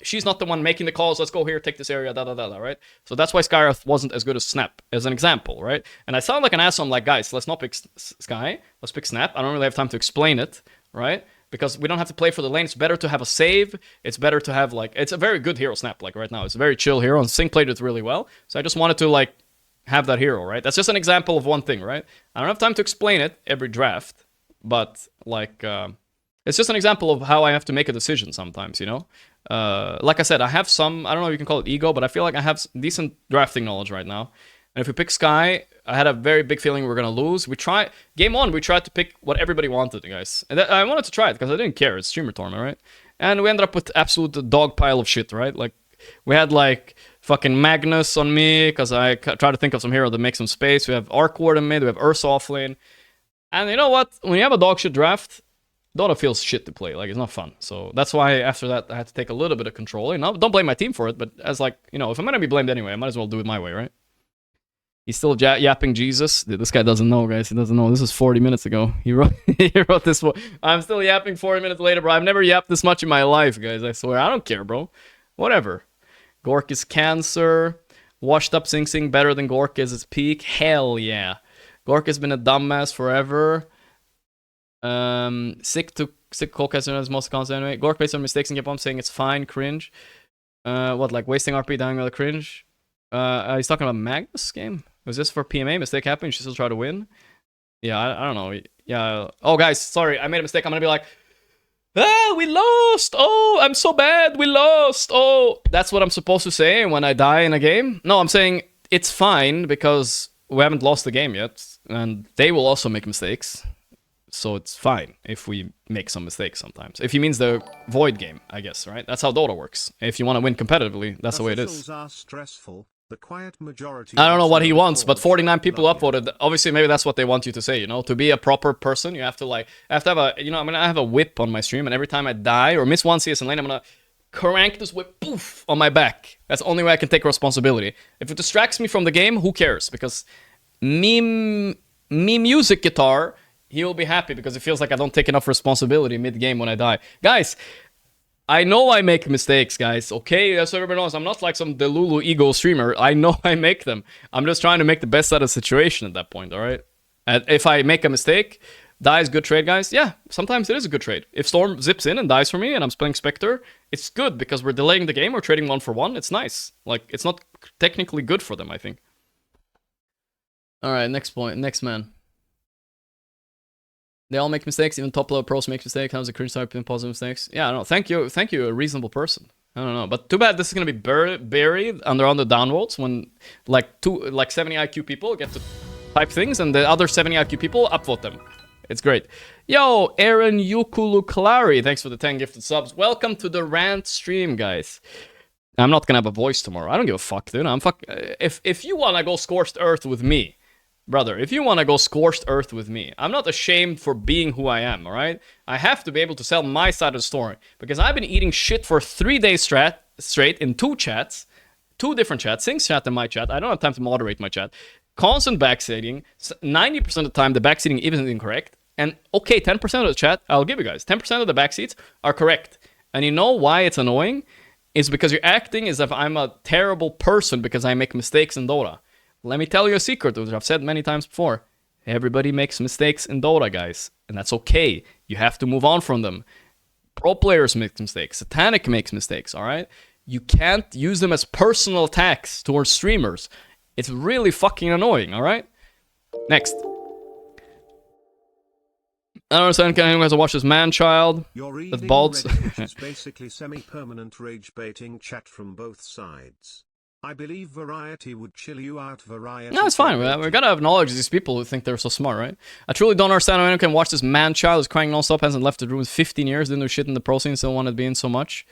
she's not the one making the calls, let's go here, take this area, right? So that's why Skyreth wasn't as good as Snap, as an example, right? And I sound like an asshole, I'm like, guys, let's not pick Sky. Let's pick Snap. I don't really have time to explain it, right? Because we don't have to play for the lane. It's better to have a save. It's better to have, like... It's a very good hero, Snap, like, right now. It's a very chill hero, and Sync played it really well. So I just wanted to, like, have that hero, right? That's just an example of one thing, right? I don't have time to explain it every draft, but, like... it's just an example of how I have to make a decision sometimes, you know? Like I said, I have some... I don't know if you can call it ego, but I feel like I have decent drafting knowledge right now. And if we pick Sky, I had a very big feeling we were going to lose. Game 1, we tried to pick what everybody wanted, guys. And I wanted to try it because I didn't care. It's streamer tournament, right? And we ended up with absolute dog pile of shit, right? Like, we had, like, fucking Magnus on me because I tried to think of some hero that makes some space. We have Arc Ward in mid. We have Ursa off lane. And you know what? When you have a dog shit draft, Dota feels shit to play. Like, it's not fun. So that's why after that, I had to take a little bit of control. You know, don't blame my team for it, but as, like, you know, if I'm going to be blamed anyway, I might as well do it my way, right? He's still yapping Jesus. Dude, this guy doesn't know, guys. He doesn't know. This was 40 minutes ago. He wrote this one. I'm still yapping 40 minutes later, bro. I've never yapped this much in my life, guys. I swear. I don't care, bro. Whatever. Gorgc is cancer. Washed up Sing Sing better than Gorgc is its peak. Hell yeah. Gorgc has been a dumbass forever. Sick Colcaster is most constant anyway. Gorgc based on mistakes and kept on saying it's fine. Cringe. What, like wasting RP, dying with a cringe? He's talking about Magnus game? Was this for PMA? Mistake happened, you should still try to win? Yeah, I don't know. Yeah. Oh, guys, sorry, I made a mistake. I'm gonna be like, we lost! Oh, I'm so bad, we lost! Oh, that's what I'm supposed to say when I die in a game? No, I'm saying it's fine because we haven't lost the game yet, and they will also make mistakes. So it's fine if we make some mistakes sometimes. If he means the Void game, I guess, right? That's how Dota works. If you want to win competitively, that's the way it is. Are stressful. The quiet majority I don't know what he wants, but 49 people upvoted. Obviously, maybe that's what they want you to say, you know? To be a proper person, you have to, like... I have to have a... You know, I mean, I have a whip on my stream, and every time I die or miss one CS in lane, I'm gonna crank this whip, poof, on my back. That's the only way I can take responsibility. If it distracts me from the game, who cares? Because me music guitar... He will be happy because it feels like I don't take enough responsibility mid-game when I die. Guys, I know I make mistakes, guys, okay? That's what everybody knows. I'm not like some Delulu ego streamer. I know I make them. I'm just trying to make the best out of the situation at that point, alright? And if I make a mistake, die is good trade, guys. Yeah, sometimes it is a good trade. If Storm zips in and dies for me and I'm playing Spectre, it's good because we're delaying the game. We're trading 1-for-1. It's nice. Like, it's not technically good for them, I think. Alright, next point. Next man. They all make mistakes, even top level pros make mistakes. How's the cringe type in positive mistakes? Yeah, I don't know. Thank you, a reasonable person. I don't know, but too bad this is gonna be buried on the downvotes when like 70 IQ people get to type things and the other 70 IQ people upvote them. It's great. Yo, Aaron Yukuluklari, thanks for the 10 gifted subs. Welcome to the RANT stream, guys. I'm not gonna have a voice tomorrow. I don't give a fuck, dude. If you wanna go scorched earth with me. Brother, if you want to go scorched earth with me, I'm not ashamed for being who I am, alright? I have to be able to sell my side of the story. Because I've been eating shit for 3 days straight in 2 chats. 2 different chats. Sing's chat and my chat. I don't have time to moderate my chat. Constant backseating. 90% of the time, the backseating isn't incorrect. And, okay, 10% of the chat, I'll give you guys. 10% of the backseats are correct. And you know why it's annoying? It's because you're acting as if I'm a terrible person because I make mistakes in Dota. Let me tell you a secret, which I've said many times before. Everybody makes mistakes in Dota, guys. And that's okay. You have to move on from them. Pro players make mistakes. Satanic makes mistakes, alright? You can't use them as personal attacks towards streamers. It's really fucking annoying, alright? Next. I don't understand, can anyone guys watch this man-child? With balls? Which is basically semi-permanent rage-baiting chat from both sides. I believe Variety would chill you out, Variety. No, it's fine. We gotta acknowledge these people who think they're so smart, right? I truly don't understand how anyone can watch this man-child who's crying non-stop, hasn't left the room in 15 years, didn't do shit in the pro scene, still wanted to be in so much.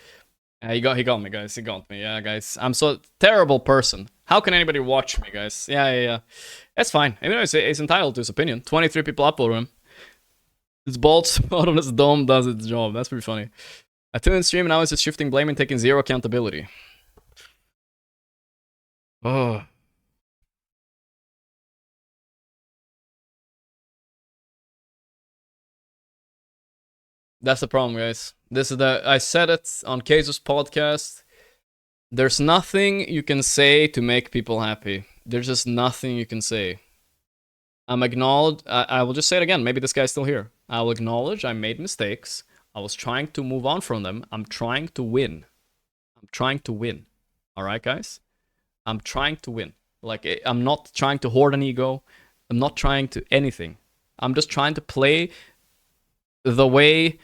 He got me, guys. He got me. Yeah, guys. I'm so terrible person. How can anybody watch me, guys? Yeah. That's fine. I mean, he's entitled to his opinion. 23 people upvoted him. This bald spot on his dome does its job. That's pretty funny. I tuned in stream and now it's just shifting blame and taking zero accountability. Oh. That's the problem, guys. This is I said it on Kazu's podcast. There's nothing you can say to make people happy. There's just nothing you can say. I'm acknowledged. I will just say it again. Maybe this guy's still here. I will acknowledge I made mistakes. I was trying to move on from them. I'm trying to win. I'm trying to win. All right, guys? I'm trying to win. Like, I'm not trying to hoard an ego. I'm not trying to anything. I'm just trying to play the way,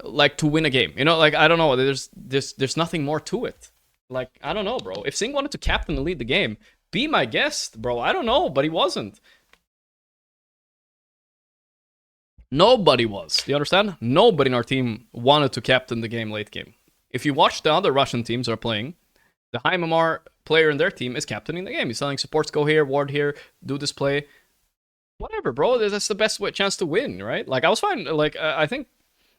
like, to win a game. You know, like, I don't know. There's nothing more to it. Like, I don't know, bro. If Singh wanted to captain and lead the game, be my guest, bro. I don't know, but he wasn't. Nobody was. Do you understand? Nobody in our team wanted to captain the game late game. If you watch the other Russian teams are playing, the high MMR player in their team is captaining the game. He's telling supports go here, ward here, do this play. Whatever, bro. That's the best chance to win, right? Like, I was fine. Like, I think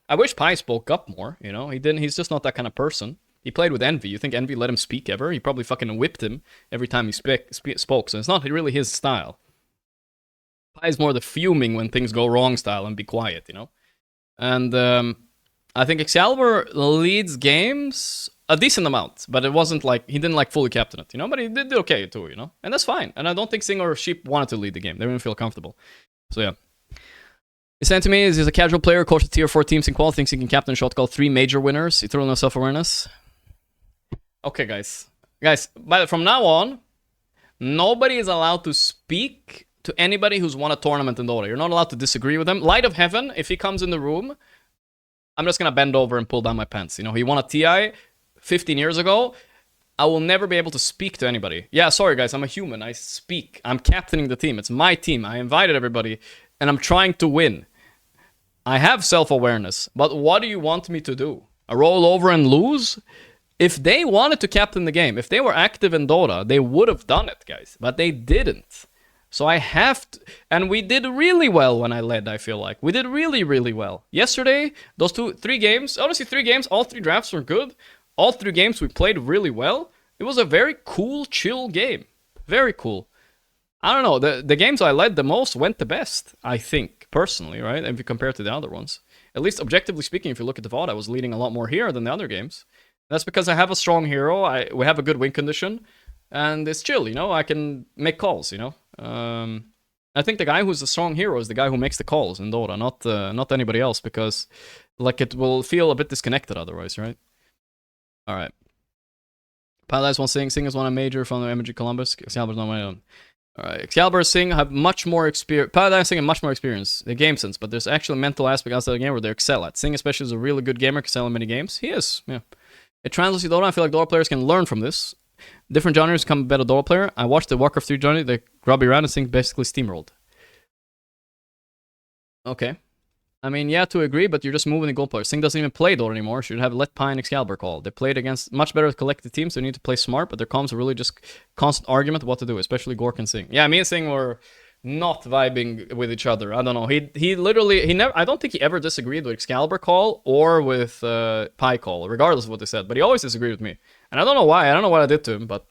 I wish Pi spoke up more, you know? He didn't. He's just not that kind of person. He played with Envy. You think Envy let him speak ever? He probably fucking whipped him every time he spoke. So it's not really his style. Pi is more the fuming when things go wrong style and be quiet, you know? And I think Excalibur leads games a decent amount, but it wasn't like, he didn't like fully captain it, you know? But he did okay too, you know? And that's fine. And I don't think Sing or Sheep wanted to lead the game. They didn't feel comfortable. So yeah. He sent to me is he's a casual player, coached tier 4 teams in qual, thinks he can captain shot call 3 major winners. He threw no self-awareness. Okay, guys. Guys, from now on, nobody is allowed to speak to anybody who's won a tournament in Dota. You're not allowed to disagree with him. Light of Heaven, if he comes in the room, I'm just gonna bend over and pull down my pants. You know, he won a TI 15 years ago. I will never be able to speak to anybody. Yeah, sorry guys, I'm a human. I speak. I'm captaining the team. It's my team. I invited everybody, and I'm trying to win. I have self-awareness, but what do you want me to do? A roll over and lose? If they wanted to captain the game, if they were active in Dota, they would have done it, guys. But they didn't. So I have to, and we did really well when I led, I feel like. We did really, really well. Yesterday, those 3 games, honestly 3 games, all 3 drafts were good. All 3 games we played really well. It was a very cool, chill game. Very cool. I don't know, the games I led the most went the best, I think, personally, right? If you compare to the other ones. At least objectively speaking, if you look at the VOD, I was leading a lot more here than the other games. That's because I have a strong hero, we have a good win condition, and it's chill, you know? I can make calls, you know? I think the guy who's a strong hero is the guy who makes the calls in Dota, not anybody else, because like it will feel a bit disconnected otherwise, right? Alright. Paradise wants Sing is one a major from the MG Columbus. Excalibur's not my own. Alright, Excalibur and Sing have much more experience. Paradise Sing have much more experience. The game sense, but there's actually a mental aspect outside the game where they excel at. Sing especially is a really good gamer, excel in many games. He is, yeah. It translates to Dota. I feel like Dota players can learn from this. Different genres become a better Dota player. I watched the Warcraft 3 genre, the grubby round, and Sing basically steamrolled. Okay. I mean, yeah, to agree, but you're just moving the goal player. Sing doesn't even play Dota anymore. Should have let Pi and Excalibur call. They played against much better collected teams, so they need to play smart, but their comms are really just constant argument of what to do, especially Gorgc and Sing. Yeah, me and Sing were not vibing with each other. I don't know. He literally, I don't think he ever disagreed with Excalibur call or with Pi call, regardless of what they said, but he always disagreed with me. And I don't know why. I don't know what I did to him, but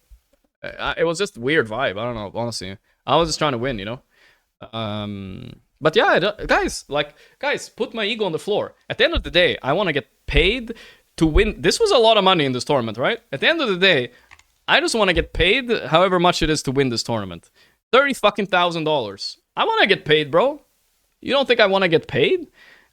it was just a weird vibe. I don't know, honestly. I was just trying to win, you know? But yeah, guys, put my ego on the floor. At the end of the day, I want to get paid to win. This was a lot of money in this tournament, right? At the end of the day, I just want to get paid however much it is to win this tournament. $30,000. I want to get paid, bro. You don't think I want to get paid?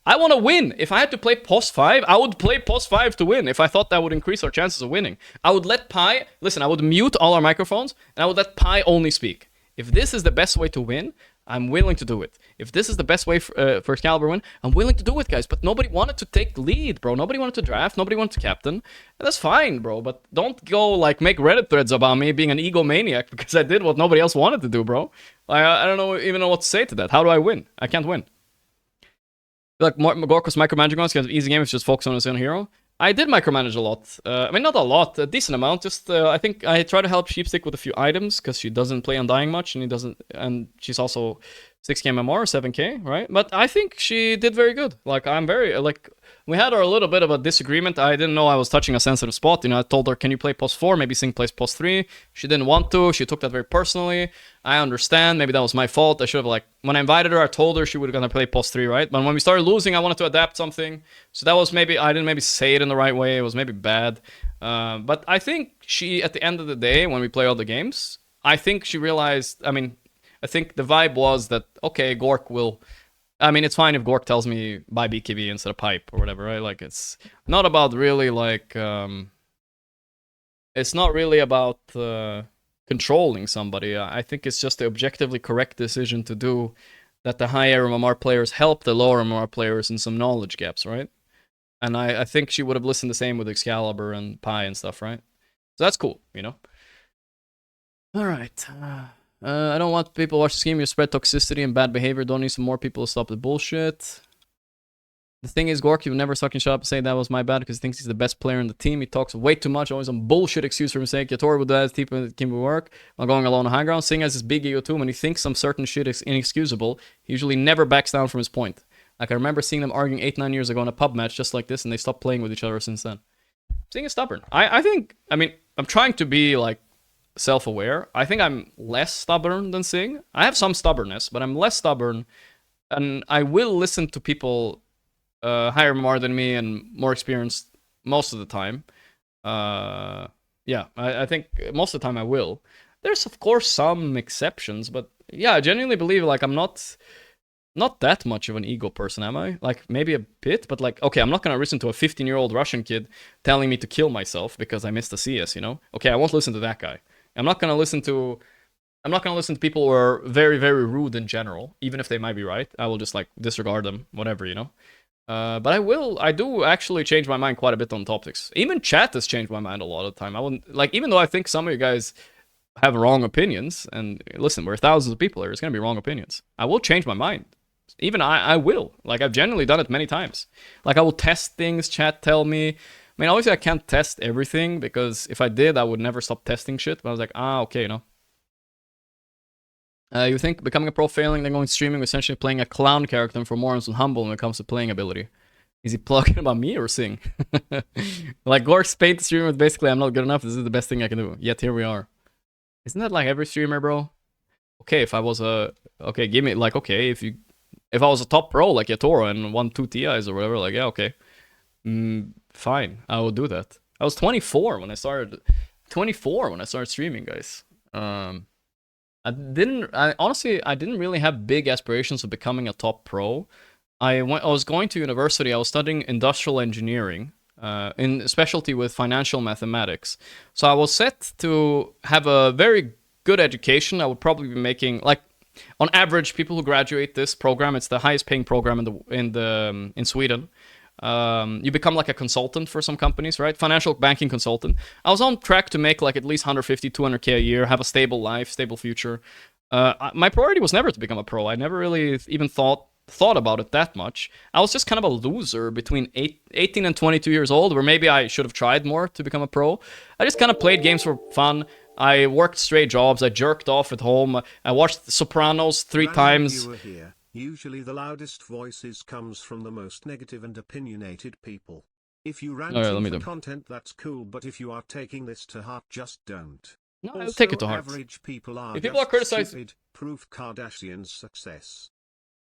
I want to win. If I had to play POS 5, I would play POS 5 to win if I thought that would increase our chances of winning. I would let Pi, listen, I would mute all our microphones, and I would let Pi only speak. If this is the best way to win, I'm willing to do it. If this is the best way for Excalibur win, I'm willing to do it, guys. But nobody wanted to take lead, bro. Nobody wanted to draft. Nobody wanted to captain. And that's fine, bro. But don't go, like, make Reddit threads about me being an egomaniac because I did what nobody else wanted to do, bro. I don't even know what to say to that. How do I win? I can't win. Like, Gorgc was micromanaging us because easy game is just focus on his own hero. I did micromanage a lot. I mean, not a lot, a decent amount. Just, I think I try to help Sheepstick with a few items because she doesn't play Undying much, and and she's also 6k MMR, 7k, right? But I think she did very good. Like, I'm very, like, we had a little bit of a disagreement. I didn't know I was touching a sensitive spot. You know, I told her, can you play post 4? Maybe Sing plays post 3. She didn't want to. She took that very personally. I understand. Maybe that was my fault. I should have, like, when I invited her, I told her she was going to play post 3, right? But when we started losing, I wanted to adapt something. So that was maybe, I didn't maybe say it in the right way. It was maybe bad. But I think she, at the end of the day, when we play all the games, I think she realized, I mean, I think the vibe was that, okay, Gorgc will... I mean, it's fine if Gorgc tells me buy BKB instead of pipe or whatever, right? Like, it's not about really, like... it's not really about controlling somebody. I think it's just the objectively correct decision to do that the higher MMR players help the lower MMR players in some knowledge gaps, right? And I think she would have listened the same with Excalibur and Pi and stuff, right? So that's cool, you know? Alright. I don't want people to watch the game. You spread toxicity and bad behavior. Don't need some more people to stop the bullshit. The thing is, Gorgc, you would never fucking shut up and say that was my bad because he thinks he's the best player in the team. He talks way too much, always some bullshit excuse for mistake. Yator would do that team would work. While going alone on high ground, Sing has this big ego too. When he thinks some certain shit is inexcusable, he usually never backs down from his point. Like, I remember seeing them arguing 8-9 years ago in a pub match just like this, and they stopped playing with each other since then. Sing is stubborn. I think, I mean, I'm trying to be, like, self-aware. I think I'm less stubborn than Sing. I have some stubbornness, but I'm less stubborn, and I will listen to people higher more than me and more experienced most of the time. Yeah, I think most of the time I will. There's of course some exceptions, but yeah, I genuinely believe like I'm not that much of an ego person, am I? Like, maybe a bit, but like, okay, I'm not gonna listen to a 15-year-old Russian kid telling me to kill myself because I missed a CS, you know? Okay, I won't listen to that guy. I'm not gonna listen to people who are very, very rude in general, even if they might be right. I will just like disregard them, whatever, you know? But I do actually change my mind quite a bit on topics. Even chat has changed my mind a lot of the time. I wouldn't, like, even though I think some of you guys have wrong opinions, and listen, we're thousands of people here, it's gonna be wrong opinions. I will change my mind. Even I will. Like, I've genuinely done it many times. Like, I will test things, chat tell me. I mean, obviously I can't test everything, because if I did, I would never stop testing shit. But I was like, okay, you know. You think becoming a pro failing, then going streaming, essentially playing a clown character for more and humble when it comes to playing ability. Is he plugging about me or Sing? Like, Gorgc's paint streamer with basically, I'm not good enough, this is the best thing I can do. Yet here we are. Isn't that like every streamer, bro? Okay, if I was a... Okay, give me, like, okay, if I was a top pro like Yatoro and won 2 TIs or whatever, like, yeah, okay. Fine, I will do that. I was 24 when I started... 24 when I started streaming, guys. Honestly, I didn't really have big aspirations of becoming a top pro. I was going to university, I was studying industrial engineering, in specialty with financial mathematics. So I was set to have a very good education. I would probably be making, like, on average, people who graduate this program, it's the highest paying program in Sweden. You become like a consultant for some companies, right? Financial banking consultant. I was on track to make like at least 150, 200k a year, have a stable life, stable future. My priority was never to become a pro. I never really even thought about it that much. I was just kind of a loser between 18 and 22 years old, where maybe I should have tried more to become a pro. I just kind of played games for fun. I worked straight jobs. I jerked off at home. I watched Sopranos 3 times. Usually the loudest voices comes from the most negative and opinionated people. If you rant for content, that's cool, but if you are taking this to heart, just don't. No, I'll take it to heart. Average people are if people are criticizing, proof Kardashian's success.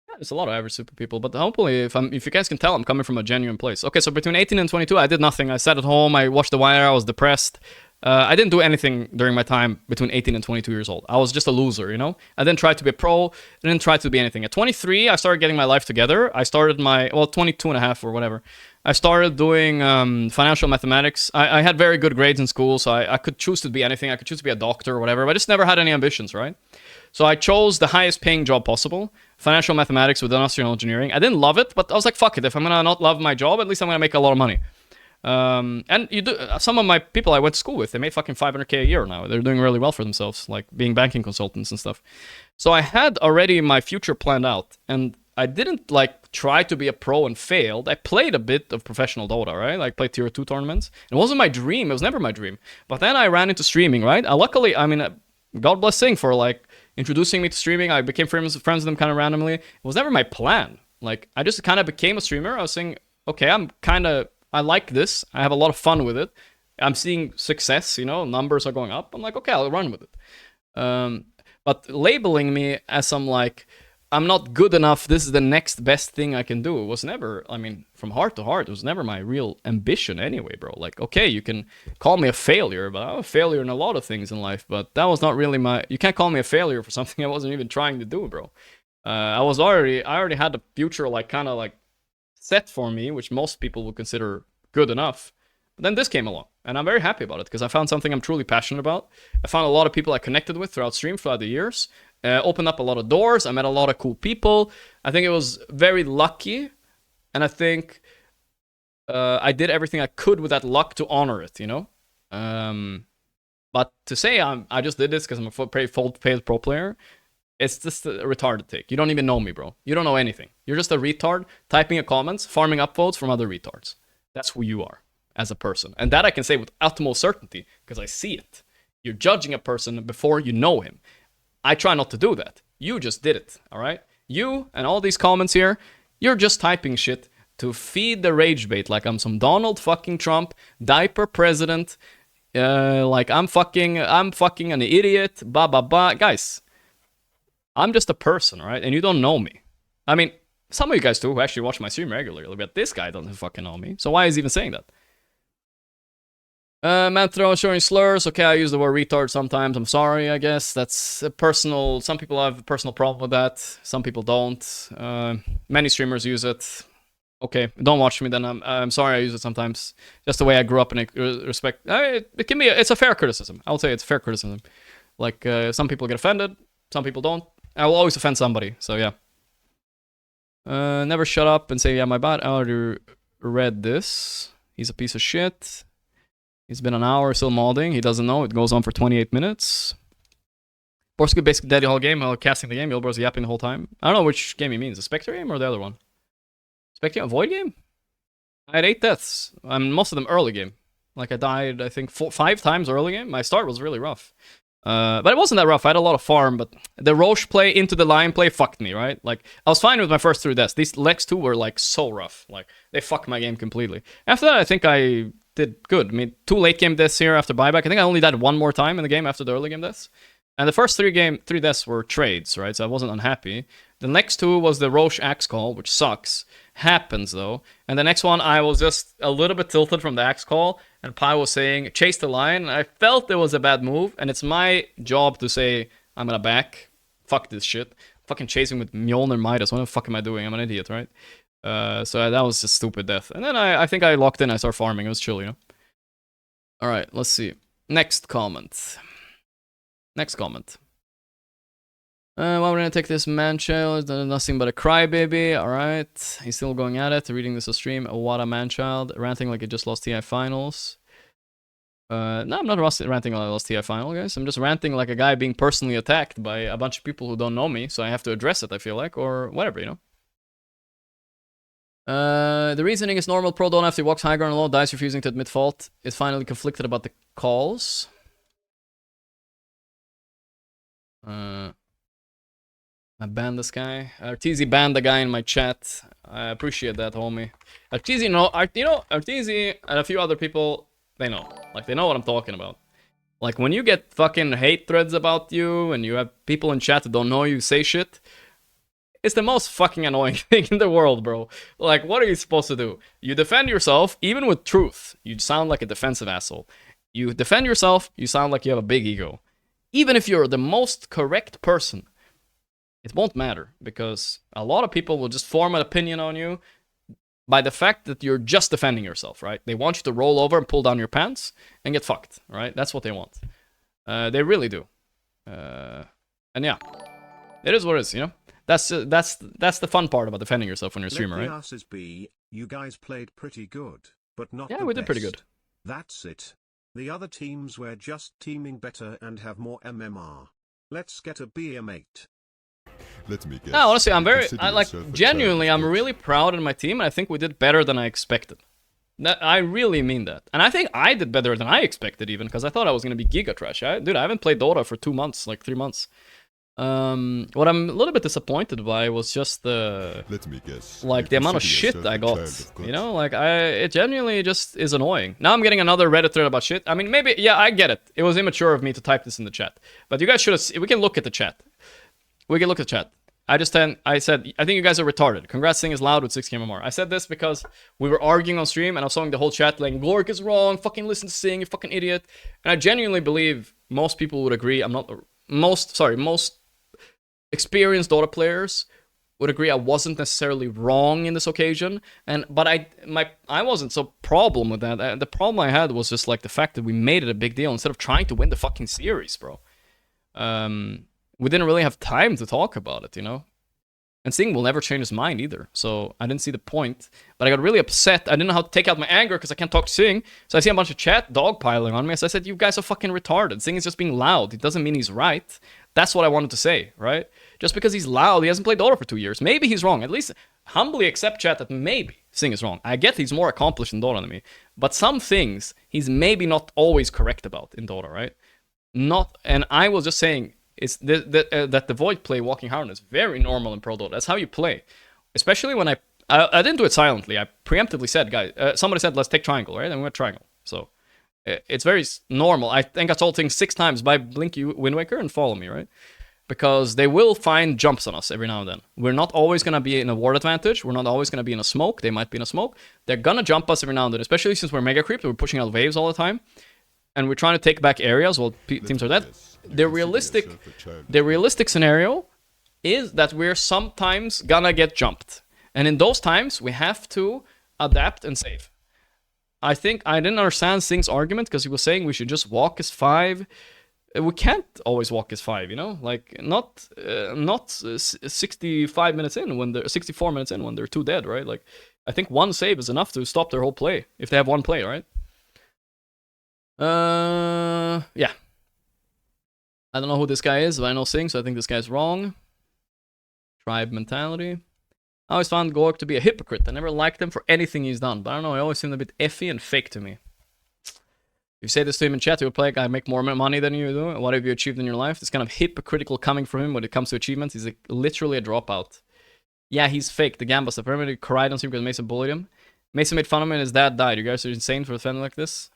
Yeah, there's a lot of average super people, but hopefully, if you guys can tell, I'm coming from a genuine place. Okay, so between 18 and 22, I did nothing. I sat at home. I watched The Wire. I was depressed. I didn't do anything during my time between 18 and 22 years old. I was just a loser, you know? I didn't try to be a pro. I didn't try to be anything. At 23, I started getting my life together. I started 22 and a half or whatever. I started doing financial mathematics. I had very good grades in school, so I could choose to be anything. I could choose to be a doctor or whatever, but I just never had any ambitions, right? So I chose the highest paying job possible, financial mathematics with industrial engineering. I didn't love it, but I was like, fuck it. If I'm gonna not love my job, at least I'm gonna make a lot of money. And some of my people I went to school with, they made fucking 500k a year now. They're doing really well for themselves, like being banking consultants and stuff. So I had already my future planned out, and I didn't like try to be a pro and failed. I played a bit of professional Dota, right? Like played tier 2 tournaments. It wasn't my dream. It was never my dream. But then I ran into streaming, right? Luckily, I mean, God bless Sing for like introducing me to streaming. I became friends with them kind of randomly. It was never my plan. Like, I just kind of became a streamer. I was saying, okay, I like this. I have a lot of fun with it. I'm seeing success, you know, numbers are going up. I'm like, okay, I'll run with it. But labeling me as some like, I'm not good enough, this is the next best thing I can do, it was never, I mean, from heart to heart, it was never my real ambition anyway, bro. Like, okay, you can call me a failure, but I'm a failure in a lot of things in life, but that was not really you can't call me a failure for something I wasn't even trying to do, bro. I already had the future, like, kind of like set for me, which most people would consider good enough. But then this came along, and I'm very happy about it, because I found something I'm truly passionate about. I found a lot of people I connected with throughout stream, throughout the years. Opened up a lot of doors. I met a lot of cool people. I think it was very lucky, and I think I did everything I could with that luck to honor it, you know? But to say I just did this because I'm a paid pro player, it's just a retarded take. You don't even know me, bro. You don't know anything. You're just a retard typing in comments, farming upvotes from other retards. That's who you are as a person. And that I can say with utmost certainty, because I see it. You're judging a person before you know him. I try not to do that. You just did it, alright? You and all these comments here, you're just typing shit to feed the rage bait like I'm some Donald fucking Trump, diaper president, like I'm fucking an idiot, blah blah blah. Guys, I'm just a person, alright? And you don't know me. I mean, some of you guys do who actually watch my stream regularly, but this guy doesn't fucking know me. So why is he even saying that? Manthro showing slurs. Okay, I use the word retard sometimes. I'm sorry, I guess. That's a personal... Some people have a personal problem with that. Some people don't. Many streamers use it. Okay, don't watch me then. I'm sorry I use it sometimes. Just the way I grew up in respect... It can be... It's a fair criticism. I would say it's fair criticism. Like, some people get offended. Some people don't. I will always offend somebody, so yeah. Never shut up and say, yeah, my bad. I already read this. He's a piece of shit. He's been an hour still modding. He doesn't know. It goes on for 28 minutes. Gorgc basically dead the whole game while casting the game. Yellowbro's yapping the whole time. I don't know which game he means. The Spectre game or the other one? Spectre? A Void game? I had 8 deaths. Most of them early game. Like I died, I think, 5 times early game. My start was really rough. But it wasn't that rough. I had a lot of farm, but the Roche play into the Lion play fucked me, right? Like, I was fine with my first 3 deaths. These next 2 were, like, so rough. Like, they fucked my game completely. After that, I think I did good. I mean, 2 late game deaths here after buyback. I think I only died 1 more time in the game after the early game deaths. And the first 3 deaths were trades, right? So I wasn't unhappy. The next 2 was the Roche axe call, which sucks. Happens, though. And the next one, I was just a little bit tilted from the axe call. And Pi was saying, chase the lion. I felt it was a bad move. And it's my job to say, I'm gonna back. Fuck this shit. Fucking chasing with Mjolnir Midas. What the fuck am I doing? I'm an idiot, right? So that was just stupid death. And then I think I locked in. I started farming. It was chill, you know? Alright, let's see. Next comment. Well, we're gonna take this man-child. Nothing but a crybaby. Alright. He's still going at it. Reading this on stream. What a man-child. Ranting like he just lost TI finals. No, I'm not ranting like I lost TI final, guys. I'm just ranting like a guy being personally attacked by a bunch of people who don't know me. So I have to address it, I feel like. Or whatever, you know? The reasoning is normal. Pro don't have to walks high ground low, dies refusing to admit fault. Is finally conflicted about the calls. I banned this guy. Arteezy banned the guy in my chat. I appreciate that, homie. Arteezy, Arteezy and a few other people, they know. Like, they know what I'm talking about. Like, when you get fucking hate threads about you and you have people in chat that don't know you say shit, it's the most fucking annoying thing in the world, bro. Like, what are you supposed to do? You defend yourself, even with truth. You sound like a defensive asshole. You defend yourself, you sound like you have a big ego. Even if you're the most correct person, it won't matter, because a lot of people will just form an opinion on you by the fact that you're just defending yourself, right? They want you to roll over and pull down your pants and get fucked, right? That's what they want. They really do. And yeah, it is what it is, you know? That's the fun part about defending yourself when you're a streamer, right? Let the asses be. You guys played pretty good, but not yeah, the we did best. pretty good. That's it. The other teams were just teaming better and have more MMR. Let's get a beer, mate. Let me guess. No, honestly, genuinely, I'm really proud of my team, and I think we did better than I expected. I really mean that. And I think I did better than I expected, even, because I thought I was going to be giga trash. Dude, I haven't played Dota for 2 months, like 3 months. What I'm a little bit disappointed by was just the Let me guess. like the amount of shit I got. You know, like it genuinely just is annoying. Now I'm getting another Reddit thread about shit. I mean, maybe yeah, I get it. It was immature of me to type this in the chat, but you guys should have. We can look at the chat. We can look at the chat. I said, I think you guys are retarded. Congrats, Sing is loud with 6 or more. I said this because we were arguing on stream and I was showing the whole chat like, Gorgc is wrong, fucking listen to Sing, you fucking idiot. And I genuinely believe most people would agree. Most experienced Dota players would agree I wasn't necessarily wrong in this occasion. But I wasn't so problem with that. The problem I had was just like the fact that we made it a big deal instead of trying to win the fucking series, bro. We didn't really have time to talk about it, you know? And Sing will never change his mind either, so I didn't see the point. But I got really upset. I didn't know how to take out my anger because I can't talk to Sing. So I see a bunch of chat dogpiling on me. So I said, you guys are fucking retarded. Sing is just being loud. It doesn't mean he's right. That's what I wanted to say, right? Just because he's loud, he hasn't played Dota for 2 years. Maybe he's wrong. At least humbly accept, chat, that maybe Sing is wrong. I get he's more accomplished in Dota than me. But some things he's maybe not always correct about in Dota, right? And I was just saying, it's that the void play walking hard is very normal in Pro Dota. That's how you play. Especially when I didn't do it silently. I preemptively said, guys, somebody said, let's take triangle, right? And we went triangle. So it's very normal. I think I told things 6 times by Blink you, Wind Waker, and follow me, right? Because they will find jumps on us every now and then. We're not always going to be in a ward advantage. We're not always going to be in a smoke. They might be in a smoke. They're going to jump us every now and then, especially since we're mega creep. We're pushing out waves all the time. And we're trying to take back areas while teams are dead. The realistic scenario is that we're sometimes gonna get jumped. And in those times, we have to adapt and save. I think I didn't understand Sing's argument because he was saying we should just walk as 5. We can't always walk as 5, you know? Like, not 65 minutes in when they're 64 minutes in when they're 2 dead, right? Like, I think 1 save is enough to stop their whole play if they have 1 play, right? Yeah. I don't know who this guy is, but I know Sing, so I think this guy's wrong. Tribe mentality. I always found Gorgc to be a hypocrite. I never liked him for anything he's done, but I don't know, he always seemed a bit iffy and fake to me. If you say this to him in chat, he would play like, I make more money than you do. What have you achieved in your life? This kind of hypocritical coming from him when it comes to achievements. He's literally a dropout. Yeah, he's fake. The Gambas apparently cried on stream because Mason bullied him. Mason made fun of him and his dad died. You guys are insane for defending like this.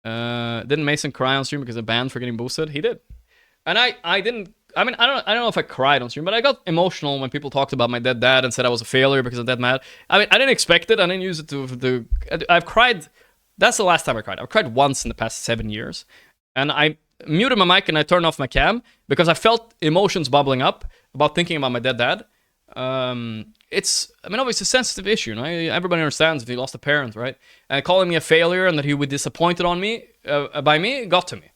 Didn't Mason cry on stream because of banned for getting boosted? He did. And I didn't. I mean, I don't know if I cried on stream, but I got emotional when people talked about my dead dad and said I was a failure because I'm dead mad. I mean, I didn't expect it. I didn't use it to. I've cried. That's the last time I cried. I've cried once in the past 7 years, and I muted my mic and I turned off my cam because I felt emotions bubbling up about thinking about my dead dad. It's, I mean, obviously a sensitive issue, you know? Everybody understands if he lost a parent, right? And calling me a failure and that he would be disappointed on me, by me, got to me.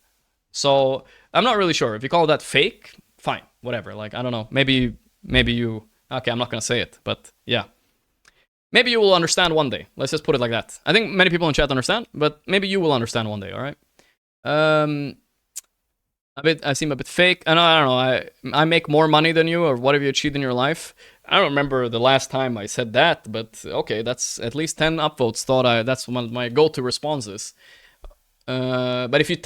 So, I'm not really sure. If you call that fake, fine, whatever. Like, I don't know. Maybe you, okay, I'm not gonna say it, but yeah. Maybe you will understand one day. Let's just put it like that. I think many people in chat understand, but maybe you will understand one day, alright? I seem a bit fake. I don't know. I make more money than you, or what have you achieved in your life? I don't remember the last time I said that, but okay, that's at least 10 upvotes. That's one of my go-to responses. But if you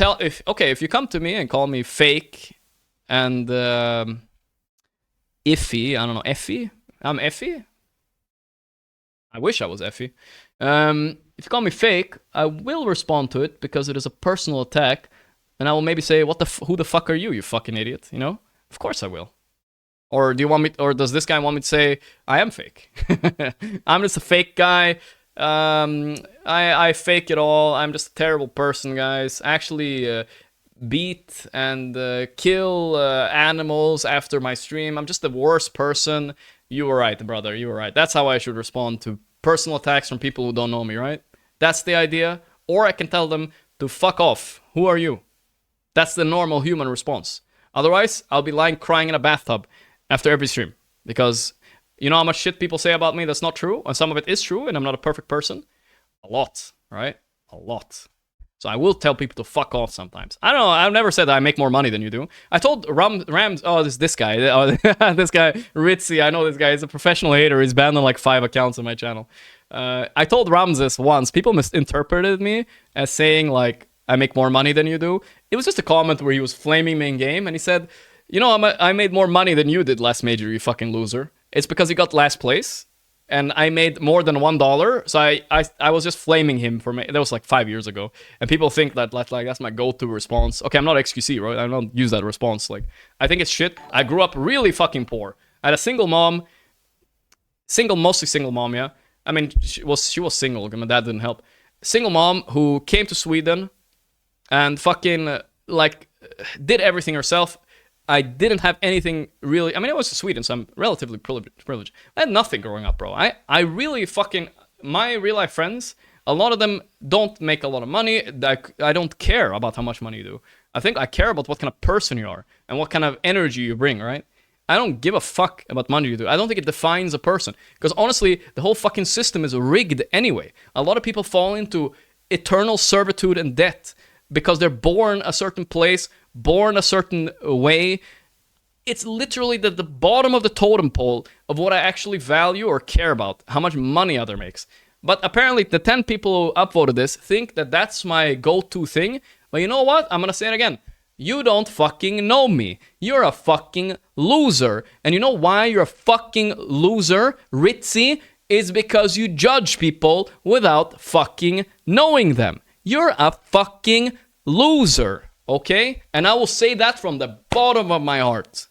come to me and call me fake and iffy, I don't know, effy? I'm effy? I wish I was effy. If you call me fake, I will respond to it because it is a personal attack. And I will maybe say, who the fuck are you, you fucking idiot, you know? Of course I will. Or do you want me, or does this guy want me to say, I am fake? I'm just a fake guy. I fake it all. I'm just a terrible person, guys. Actually, beat and kill animals after my stream. I'm just the worst person. You were right, brother. You were right. That's how I should respond to personal attacks from people who don't know me, right? That's the idea. Or I can tell them to fuck off. Who are you? That's the normal human response. Otherwise, I'll be lying crying in a bathtub after every stream. Because you know how much shit people say about me that's not true? And some of it is true, and I'm not a perfect person? A lot, right? A lot. So I will tell people to fuck off sometimes. I don't know, I've never said that I make more money than you do. I told Rams, oh, this guy. This guy, Ritzy, I know this guy. He's a professional hater. He's banned on like 5 accounts on my channel. I told Rams this once. People misinterpreted me as saying like, I make more money than you do. It was just a comment where he was flaming me in game, and he said, You know, I made more money than you did last major, you fucking loser. It's because you got last place, and I made more than $1. So I was just flaming him for me. That was like 5 years ago, and people think that like that's my go-to response. Okay, I'm not XQC, right? I don't use that response. Like, I think it's shit. I grew up really fucking poor. I had a single mom, mostly single mom, yeah. I mean, she was single. My dad didn't help. Single mom who came to Sweden and fucking like did everything herself. I didn't have anything really. I mean, I was in Sweden, so I'm relatively privileged. I had nothing growing up, bro. I really fucking, my real life friends, a lot of them don't make a lot of money. I don't care about how much money you do. I think I care about what kind of person you are and what kind of energy you bring, right? I don't give a fuck about money you do. I don't think it defines a person. Because honestly, the whole fucking system is rigged anyway. A lot of people fall into eternal servitude and debt because they're born a certain place, born a certain way. It's literally the bottom of the totem pole of what I actually value or care about, how much money other makes. But apparently the 10 people who upvoted this think that that's my go-to thing. But you know what? I'm gonna say it again. You don't fucking know me. You're a fucking loser. And you know why you're a fucking loser, Ritzy? Is because you judge people without fucking knowing them. You're a fucking loser, okay? And I will say that from the bottom of my heart.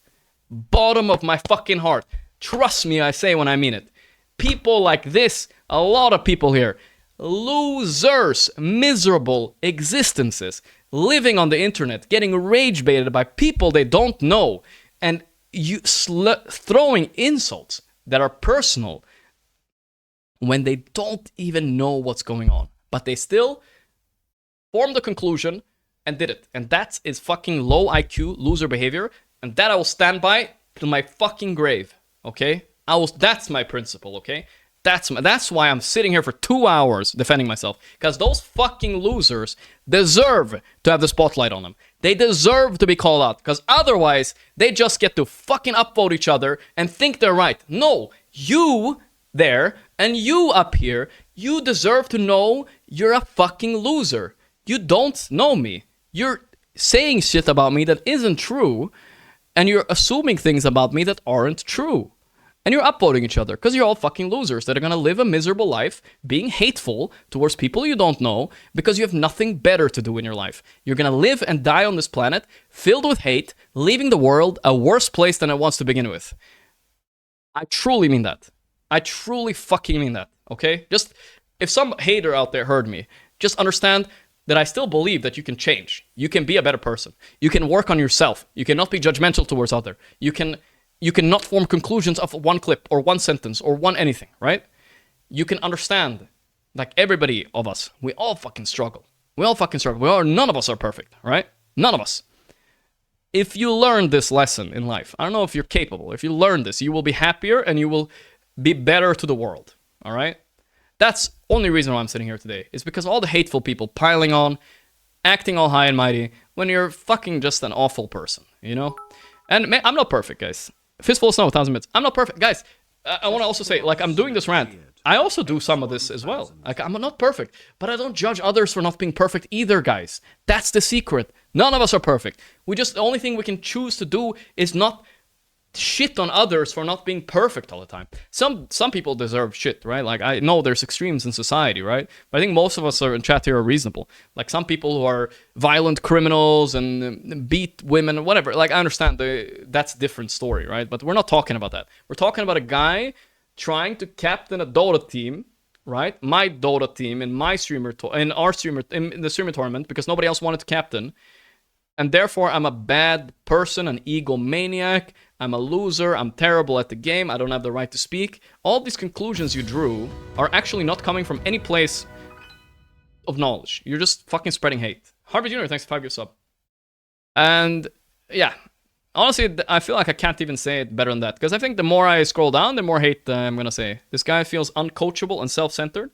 Bottom of my fucking heart. Trust me, I say when I mean it. People like this, a lot of people here, losers, miserable existences, living on the internet, getting rage baited by people they don't know, and you throwing insults that are personal when they don't even know what's going on. But they still formed a conclusion and did it. And that is fucking low IQ loser behavior. And that I will stand by to my fucking grave. Okay? That's my principle, okay? That's why I'm sitting here for 2 hours defending myself. Because those fucking losers deserve to have the spotlight on them. They deserve to be called out. Because otherwise, they just get to fucking upvote each other and think they're right. No, you there and you up here, you deserve to know you're a fucking loser. You don't know me. You're saying shit about me that isn't true. And you're assuming things about me that aren't true. And you're upvoting each other because you're all fucking losers that are gonna live a miserable life being hateful towards people you don't know because you have nothing better to do in your life. You're gonna live and die on this planet filled with hate, leaving the world a worse place than it was to begin with. I truly mean that. I truly fucking mean that, okay? Just, if some hater out there heard me, just understand that I still believe that you can change. You can be a better person. You can work on yourself. You cannot be judgmental towards other. You cannot form conclusions of one clip or one sentence or one anything, right? You can understand, like everybody of us, we all fucking struggle. None of us are perfect, right? None of us. If you learn this lesson in life, I don't know if you're capable. If you learn this, you will be happier and you will be better to the world, all right? That's only reason why I'm sitting here today. Is because all the hateful people piling on, acting all high and mighty, when you're fucking just an awful person, you know? And man, I'm not perfect, guys. Fistful of Snow, 1,000 bits. I'm not perfect. Guys, I want to also say, like, I'm doing this rant. I also do some of this as well. Like, I'm not perfect. But I don't judge others for not being perfect either, guys. That's the secret. None of us are perfect. The only thing we can choose to do is not shit on others for not being perfect all the time. Some people deserve shit, right? Like, I know there's extremes in society, right? But I think most of us are in chat here are reasonable. Like, some people who are violent criminals and beat women, whatever. Like, I understand that's a different story, right? But we're not talking about that. We're talking about a guy trying to captain a Dota team, right? My Dota team in the streamer tournament because nobody else wanted to captain. And therefore, I'm a bad person, an egomaniac, I'm a loser, I'm terrible at the game, I don't have the right to speak. All these conclusions you drew are actually not coming from any place of knowledge. You're just fucking spreading hate. Harvey Jr., thanks for 5 years sub. And yeah, honestly, I feel like I can't even say it better than that. Because I think the more I scroll down, the more hate I'm gonna say. This guy feels uncoachable and self-centered.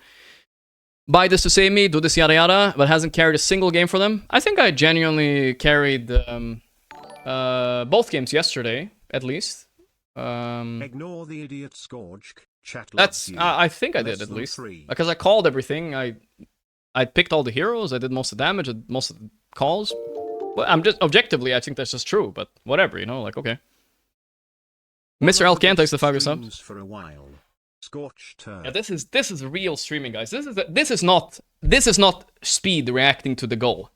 Buy this to save me, do this yada yada, but hasn't carried a single game for them. I think I genuinely carried both games yesterday, at least. Ignore the idiot Gorgc. Chat that's I think I did at least because I called everything. I picked all the heroes. I did most of the damage, most of the calls. Well, I'm just objectively, I think that's just true, but whatever, you know, like, okay. Mr. Alcan, thanks to 5 years subs. For a while. Scorched turd. Yeah, this is real streaming, guys. This is not speed reacting to the goal.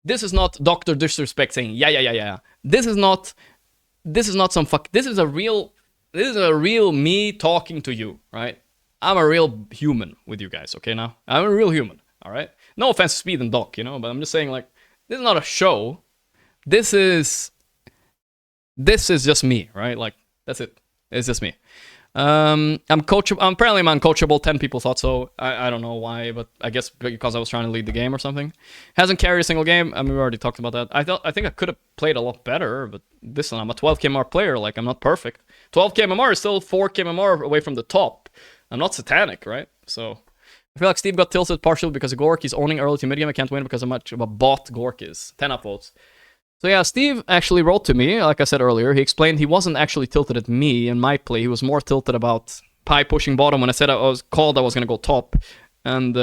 This is not Dr. Disrespect saying yeah. This is not some fuck. This is a real me talking to you, right? I'm a real human with you guys, okay? Now I'm a real human, all right? No offense to Speed and Doc, you know, but I'm just saying, like, this is not a show. This is just me, right? Like, that's it. It's just me. I'm coachable. Apparently I'm uncoachable. 10 people thought so. I don't know why, but I guess because I was trying to lead the game or something. Hasn't carried a single game. I mean, we already talked about that. I think I could have played a lot better, but this one, I'm a 12k MMR player. Like, I'm not perfect. 12k MMR is still 4k MMR away from the top. I'm not satanic, right? So I feel like Steve got tilted partially because of Gorgc. He's owning early to mid game. I can't win because of much of a bot Gorgc is. 10 upvotes. So yeah, Steve actually wrote to me, like I said earlier. He explained he wasn't actually tilted at me in my play. He was more tilted about Pi pushing bottom when I said I was going to go top. And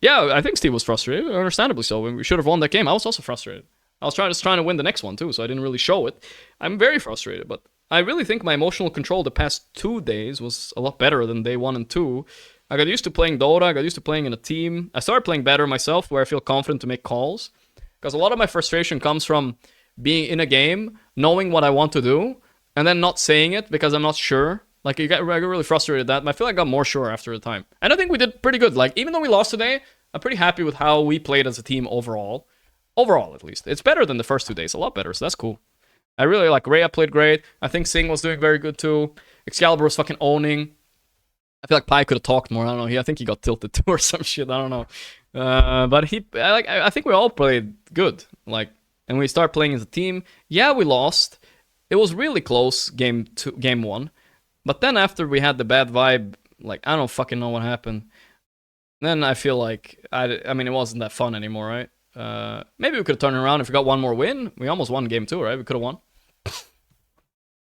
yeah, I think Steve was frustrated, understandably so. We should have won that game. I was also frustrated. I was trying to win the next one too, so I didn't really show it. I'm very frustrated, but I really think my emotional control the past 2 days was a lot better than day 1 and 2. I got used to playing Dota, I got used to playing in a team. I started playing better myself, where I feel confident to make calls. Because a lot of my frustration comes from being in a game, knowing what I want to do, and then not saying it because I'm not sure. Like, I get really frustrated at that, but I feel like I got more sure after the time. And I think we did pretty good. Like, even though we lost today, I'm pretty happy with how we played as a team overall. Overall, at least. It's better than the first 2 days, a lot better, so that's cool. I really like Rhea played great. I think Sing was doing very good too. Excalibur was fucking owning. I feel like Pi could have talked more. I don't know. I think he got tilted too or some shit. I don't know. But I think we all played good. Like, and we start playing as a team. Yeah, we lost. It was really close game 1. But then after we had the bad vibe, like, I don't fucking know what happened. Then I feel like I mean, it wasn't that fun anymore, right? Maybe we could have turned around if we got one more win. We almost won game 2, right? We could have won.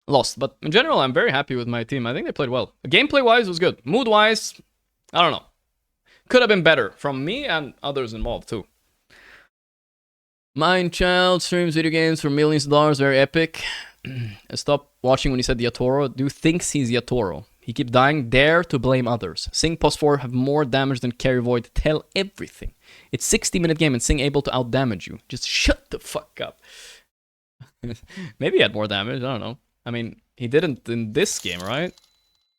Lost, but in general, I'm very happy with my team. I think they played well. Gameplay-wise, it was good. Mood-wise, I don't know. Could have been better from me and others involved, too. Mindchild streams video games for millions of dollars. Very epic. I stopped watching when he said Yatoro. Do thinks he's Yatoro. He keep dying. Dare to blame others. Sing +4 have more damage than Carry Void. Tell everything. It's 60-minute game and Sing able to outdamage you. Just shut the fuck up. Maybe he had more damage. I don't know. I mean, he didn't in this game, right?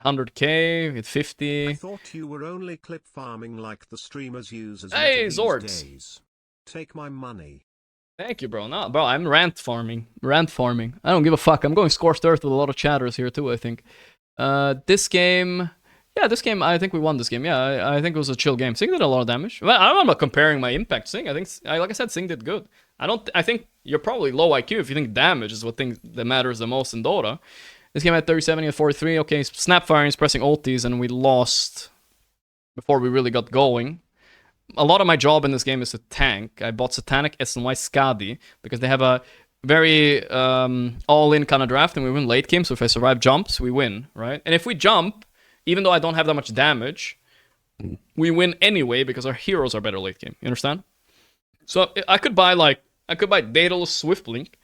100k with 50. I thought you were only clip farming like the streamers use as hey, these Zords. Days. Take my money. Thank you, bro. No, bro, I'm rant farming. Rant farming. I don't give a fuck. I'm going scorched earth with a lot of chatters here too, I think. This game... Yeah, this game, I think we won this game. Yeah, I think it was a chill game. Sing did a lot of damage. Well, I'm not comparing my impact to Sing. I think, like I said, Sing did good. I think you're probably low IQ if you think damage is what that matters the most in Dota. This game had 37 and 43. Okay, Snapfire is pressing ultis, and we lost before we really got going. A lot of my job in this game is to tank. I bought Satanic, SNY, Skadi, because they have a very all-in kind of draft, and we win late game, so if I survive jumps, we win, right? And if we jump, even though I don't have that much damage, we win anyway because our heroes are better late game. You understand? So I could buy Daedalus Swiftblink,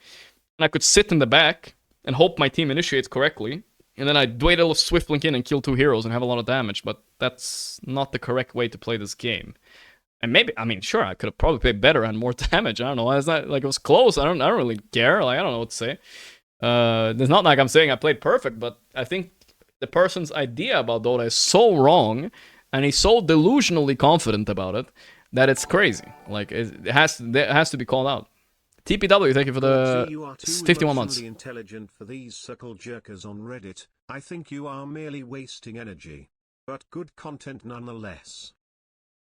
and I could sit in the back and hope my team initiates correctly, and then I Daedalus Swiftblink in and kill 2 heroes and have a lot of damage, but that's not the correct way to play this game. And maybe, I mean, sure, I could have probably played better and more damage. I don't know. It's not like it was close. I don't really care. Like, I don't know what to say. It's not like I'm saying I played perfect, but I think the person's idea about Dota is so wrong, and he's so delusionally confident about it that it's crazy. Like, it has to be called out. TPW, thank you for the 51 months. Intelligent for these circle jerkers on Reddit. I think you are merely wasting energy, but good content nonetheless.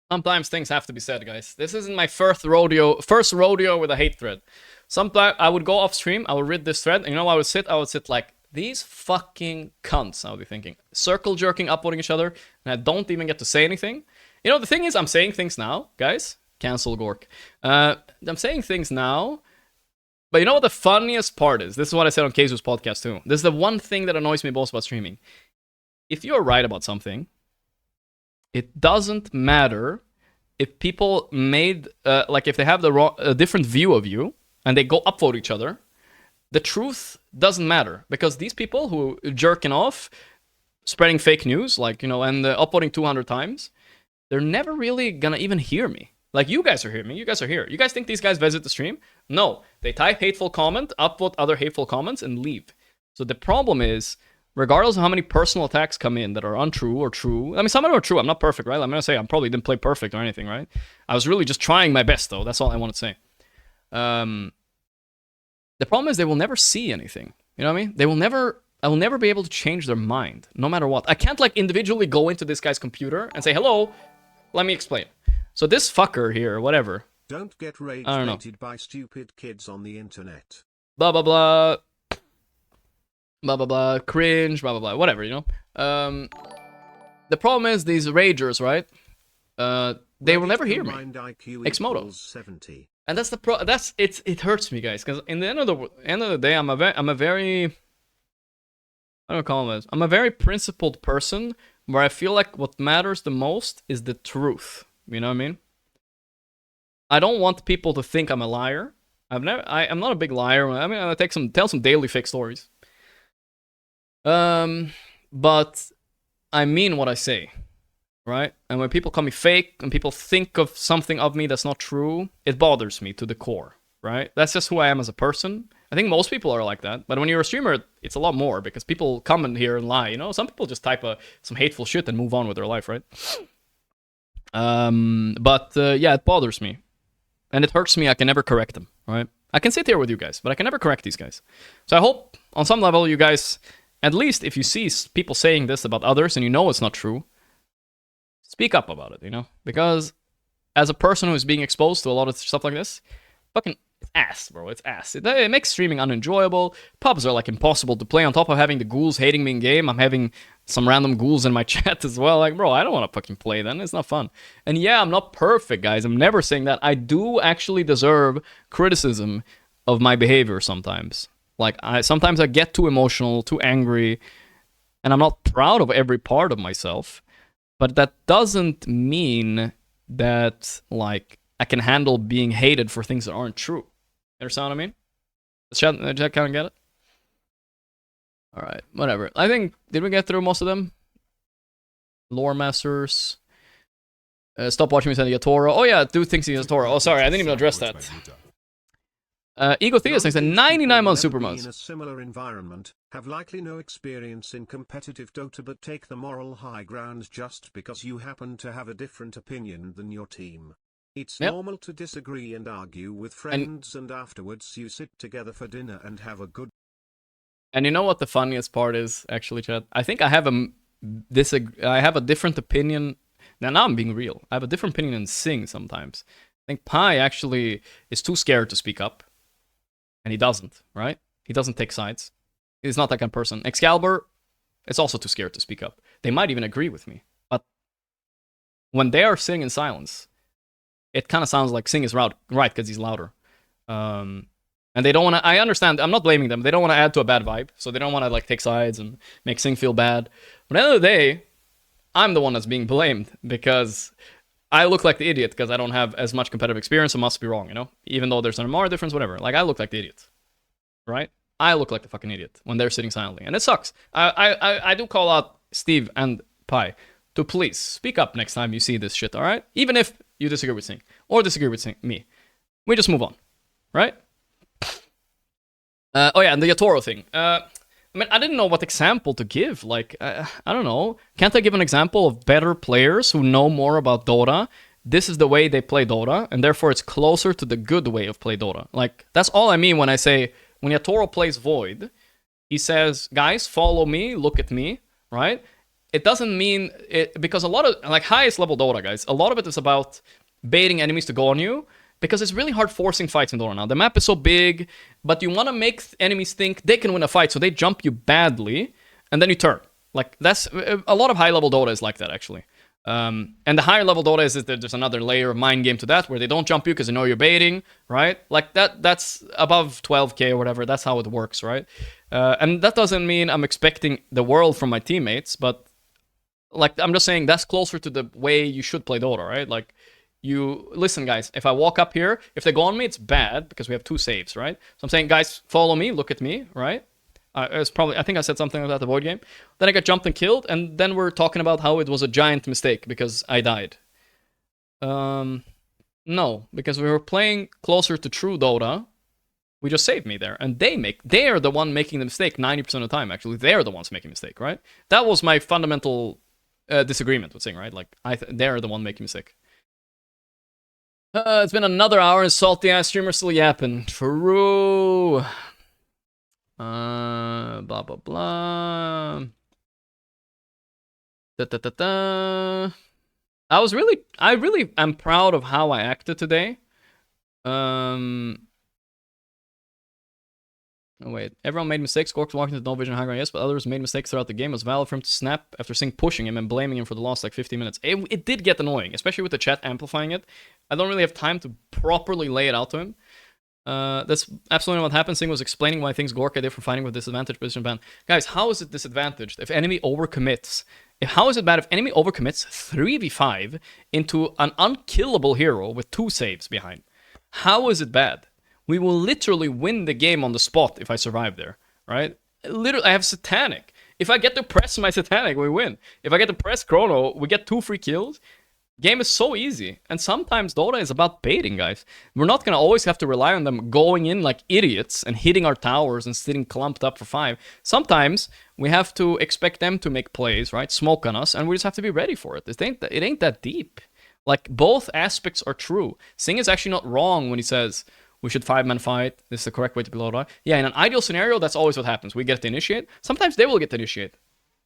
Sometimes things have to be said, guys. This isn't my first rodeo with a hate thread. Sometimes I would go off stream, I would read this thread, and you know what I would sit like, these fucking cunts, I would be thinking. Circle jerking, upvoting each other, and I don't even get to say anything. You know, the thing is, I'm saying things now, guys. Cancel Gorgc. I'm saying things now, but you know what the funniest part is? This is what I said on Keizu's podcast too. This is the one thing that annoys me most about streaming. If you're right about something, it doesn't matter if people made, like, if they have a different view of you and they go upvote each other, the truth doesn't matter, because these people who jerking off, spreading fake news, like, you know, and upvoting 200 times, they're never really gonna even hear me. Like, you guys are hearing me. You guys are here. You guys think these guys visit the stream? No. They type hateful comment, upvote other hateful comments, and leave. So the problem is, regardless of how many personal attacks come in that are untrue or true, I mean, some of them are true. I'm not perfect, right? I'm gonna say I probably didn't play perfect or anything, right? I was really just trying my best, though. That's all I want to say. The problem is they will never see anything. You know what I mean? I will never be able to change their mind, no matter what. I can't, like, individually go into this guy's computer and say, hello, let me explain. So this fucker here, whatever. Don't get rage-baited by stupid kids on the internet. Blah, blah, blah. Blah, blah, blah. Cringe, blah, blah, blah. Whatever, you know? The problem is these ragers, right? They will never hear me. Xmodo. And that's the it hurts me, guys, because in the end of the day, I'm a very, I don't call this. I'm a very principled person, where I feel like what matters the most is the truth. You know what I mean? I don't want people to think I'm a liar. I'm not a big liar. I mean, I tell some daily fake stories. But I mean what I say, right? And when people call me fake and people think of something of me that's not true, it bothers me to the core, right? That's just who I am as a person. I think most people are like that. But when you're a streamer, it's a lot more, because people come in here and lie, you know? Some people just type some hateful shit and move on with their life, right? Yeah, it bothers me. And it hurts me. I can never correct them, right? I can sit here with you guys, but I can never correct these guys. So I hope, on some level, you guys, at least if you see people saying this about others and you know it's not true, speak up about it, you know? Because as a person who's being exposed to a lot of stuff like this, fucking it's ass, bro. It's ass. It makes streaming unenjoyable. Pubs are, like, impossible to play. On top of having the ghouls hating me in game, I'm having some random ghouls in my chat as well. Like, bro, I don't want to fucking play then. It's not fun. And yeah, I'm not perfect, guys. I'm never saying that. I do actually deserve criticism of my behavior sometimes. Like, sometimes I get too emotional, too angry, and I'm not proud of every part of myself. But that doesn't mean that, like, I can handle being hated for things that aren't true. You understand what I mean? Did I kind of get it? Alright, whatever. I think, did we get through most of them? Lore Masters. Stop watching me send a Toro. Oh yeah, do things against Toro. Oh, sorry, I didn't even address that. Ego Theus thanks to 99 months super mods. In a similar environment, have likely no experience in competitive Dota, but take the moral high ground just because you happen to have a different opinion than your team. It's normal to disagree and argue with friends, and afterwards you sit together for dinner and have a good. And you know what the funniest part is, actually, Chad? I think I have a different opinion. Now I'm being real. I have a different opinion than Sing sometimes. I think Pi actually is too scared to speak up. And he doesn't, right? He doesn't take sides. He's not that kind of person. Excalibur is also too scared to speak up. They might even agree with me. But when they are sitting in silence, it kind of sounds like Sing is right because he's louder. And they don't want to. I understand. I'm not blaming them. They don't want to add to a bad vibe, so they don't want to, like, take sides and make Sing feel bad. But at the end of the day, I'm the one that's being blamed because I look like the idiot because I don't have as much competitive experience. I must be wrong, you know. Even though there's an MR difference, whatever. Like, I look like the idiot, right? I look like the fucking idiot when they're sitting silently, and it sucks. I do call out Steve and Pi to please speak up next time you see this shit. All right, even if you disagree with Sing or disagree with me, we just move on, right? Oh yeah, and the Yatoro thing. I mean, I didn't know what example to give. Like, I don't know. Can't I give an example of better players who know more about Dota? This is the way they play Dota, and therefore it's closer to the good way of play Dota. Like, that's all I mean when I say, when Yatoro plays Void, he says, guys, follow me, look at me, right? It doesn't mean it, because a lot of, like, highest level Dota, guys, a lot of it is about baiting enemies to go on you, because it's really hard forcing fights in Dota now. The map is so big, but you want to make enemies think they can win a fight, so they jump you badly, and then you turn. Like, that's a lot of high-level Dota is like that, actually. And the higher level Dota is that there's another layer of mind game to that, where they don't jump you because they know you're baiting, right? Like, that's above 12k or whatever. That's how it works, right? And that doesn't mean I'm expecting the world from my teammates, but, like, I'm just saying that's closer to the way you should play Dota, right? Like, You listen, guys. If I walk up here, if they go on me, it's bad because we have 2 saves, right? So I'm saying, guys, follow me, look at me, right? It's probably, I think I said something about the void game. Then I got jumped and killed, and then we're talking about how it was a giant mistake because I died. No, because we were playing closer to true Dota. We just saved me there, and they're the one making the mistake 90% of the time. Actually, they're the ones making the mistake, right? That was my fundamental disagreement with Sing, right? Like they're the one making mistake. It's been another hour and salty ass streamer still yapping. True. Blah blah blah. Da da da da. I really am proud of how I acted today. Oh wait, everyone made mistakes. Gorgc walked into no vision high ground, yes, but others made mistakes throughout the game. It was valid for him to snap after Sing pushing him and blaming him for the lost like 15 minutes. It did get annoying, especially with the chat amplifying it. I don't really have time to properly lay it out to him. That's absolutely what happened. Sing was explaining why things Gorgc did for fighting with disadvantage position ban. Guys, how is it disadvantaged if enemy overcommits? How is it bad if enemy overcommits 3v5 into an unkillable hero with 2 saves behind? How is it bad? We will literally win the game on the spot if I survive there, right? Literally, I have Satanic. If I get to press my Satanic, we win. If I get to press Chrono, we get 2 free kills. Game is so easy. And sometimes Dota is about baiting, guys. We're not going to always have to rely on them going in like idiots and hitting our towers and sitting clumped up for 5. Sometimes we have to expect them to make plays, right? Smoke on us, and we just have to be ready for it. It ain't that deep. Like, both aspects are true. Sing is actually not wrong when he says we should 5-man fight. This is the correct way to play Dota. Yeah, in an ideal scenario, that's always what happens. We get to initiate. Sometimes they will get to initiate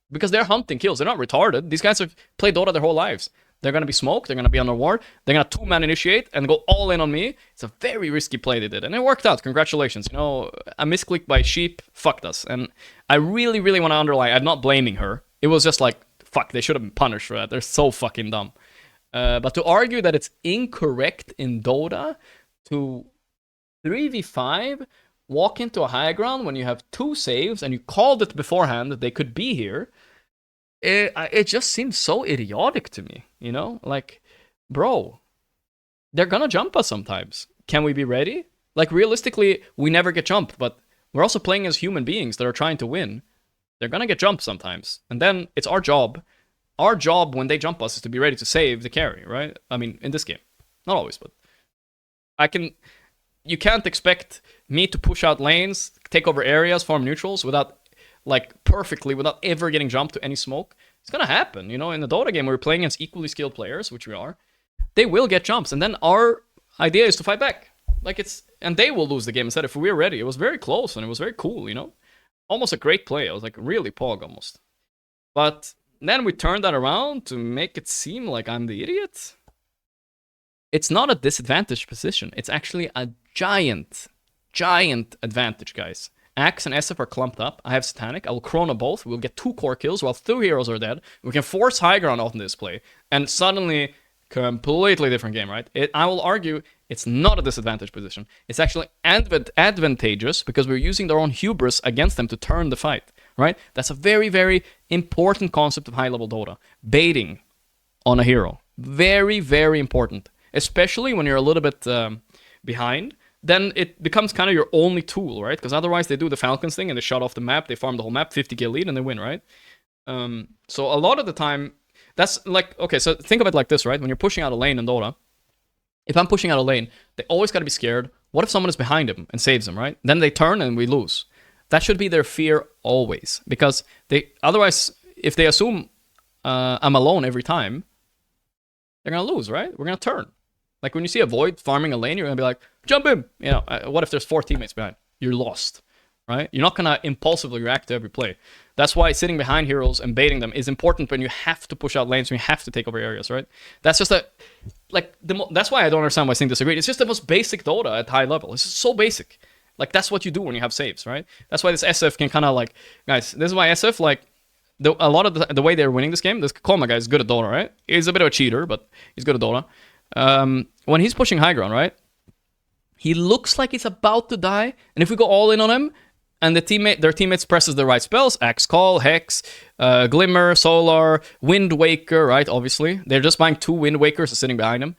because they're hunting kills. They're not retarded. These guys have played Dota their whole lives. They're going to be smoked. They're going to be on a ward. They're going to 2-man initiate and go all in on me. It's a very risky play they did. And it worked out. Congratulations. You know, a misclick by Sheep fucked us. And I really, really want to underline, I'm not blaming her. It was just like, fuck, they should have been punished for that. They're so fucking dumb. But to argue that it's incorrect in Dota to 3v5, walk into a high ground when you have 2 saves and you called it beforehand that they could be here, it just seems so idiotic to me, you know? Like, bro, they're gonna jump us sometimes. Can we be ready? Like, realistically, we never get jumped, but we're also playing as human beings that are trying to win. They're gonna get jumped sometimes. And then it's our job. Our job when they jump us is to be ready to save the carry, right? I mean, in this game. Not always, but you can't expect me to push out lanes, take over areas, farm neutrals without, like, perfectly, without ever getting jumped to any smoke. It's gonna happen, you know? In the Dota game, we're playing against equally skilled players, which we are. They will get jumps, and then our idea is to fight back. Like, and they will lose the game instead if we're ready. It was very close, and it was very cool, you know? Almost a great play. I was, like, really pog almost. But then we turned that around to make it seem like I'm the idiot. It's not a disadvantaged position. It's actually a giant advantage, guys. Axe and SF are clumped up. I have Satanic. I will Chrono both. We'll get 2 core kills while 2 heroes are dead. We can force high ground out in this play. And suddenly, completely different game, right? I will argue it's not a disadvantaged position. It's actually advantageous because we're using their own hubris against them to turn the fight, right? That's a very, very important concept of high-level Dota. Baiting on a hero. Very, very important. Especially when you're a little bit behind, then it becomes kind of your only tool, right? Because otherwise they do the Falcons thing and they shut off the map, they farm the whole map, 50k lead, and they win, right? So a lot of the time, that's like, okay, so think of it like this, right? When you're pushing out a lane in Dota, if I'm pushing out a lane, they always got to be scared. What if someone is behind him and saves them, right? Then they turn and we lose. That should be their fear always. Because otherwise, if they assume I'm alone every time, they're going to lose, right? We're going to turn. Like, when you see a Void farming a lane, you're going to be like, jump in! You know, what if there's 4 teammates behind? You're lost, right? You're not going to impulsively react to every play. That's why sitting behind heroes and baiting them is important when you have to push out lanes, when you have to take over areas, right? That's just that's why I don't understand why Sing disagreed. It's just the most basic Dota at high level. It's just so basic. Like, that's what you do when you have saves, right? That's why this SF can kind of, like, guys, this is why SF, like, a lot of the way they're winning this game, this Koma guy is good at Dota, right? He's a bit of a cheater, but he's good at Dota. When he's pushing high ground, right? He looks like he's about to die, and if we go all in on him, and their teammates presses the right spells, Axe Call, Hex, Glimmer, Solar, Wind Waker, right? Obviously, they're just buying 2 Wind Wakers and sitting behind him.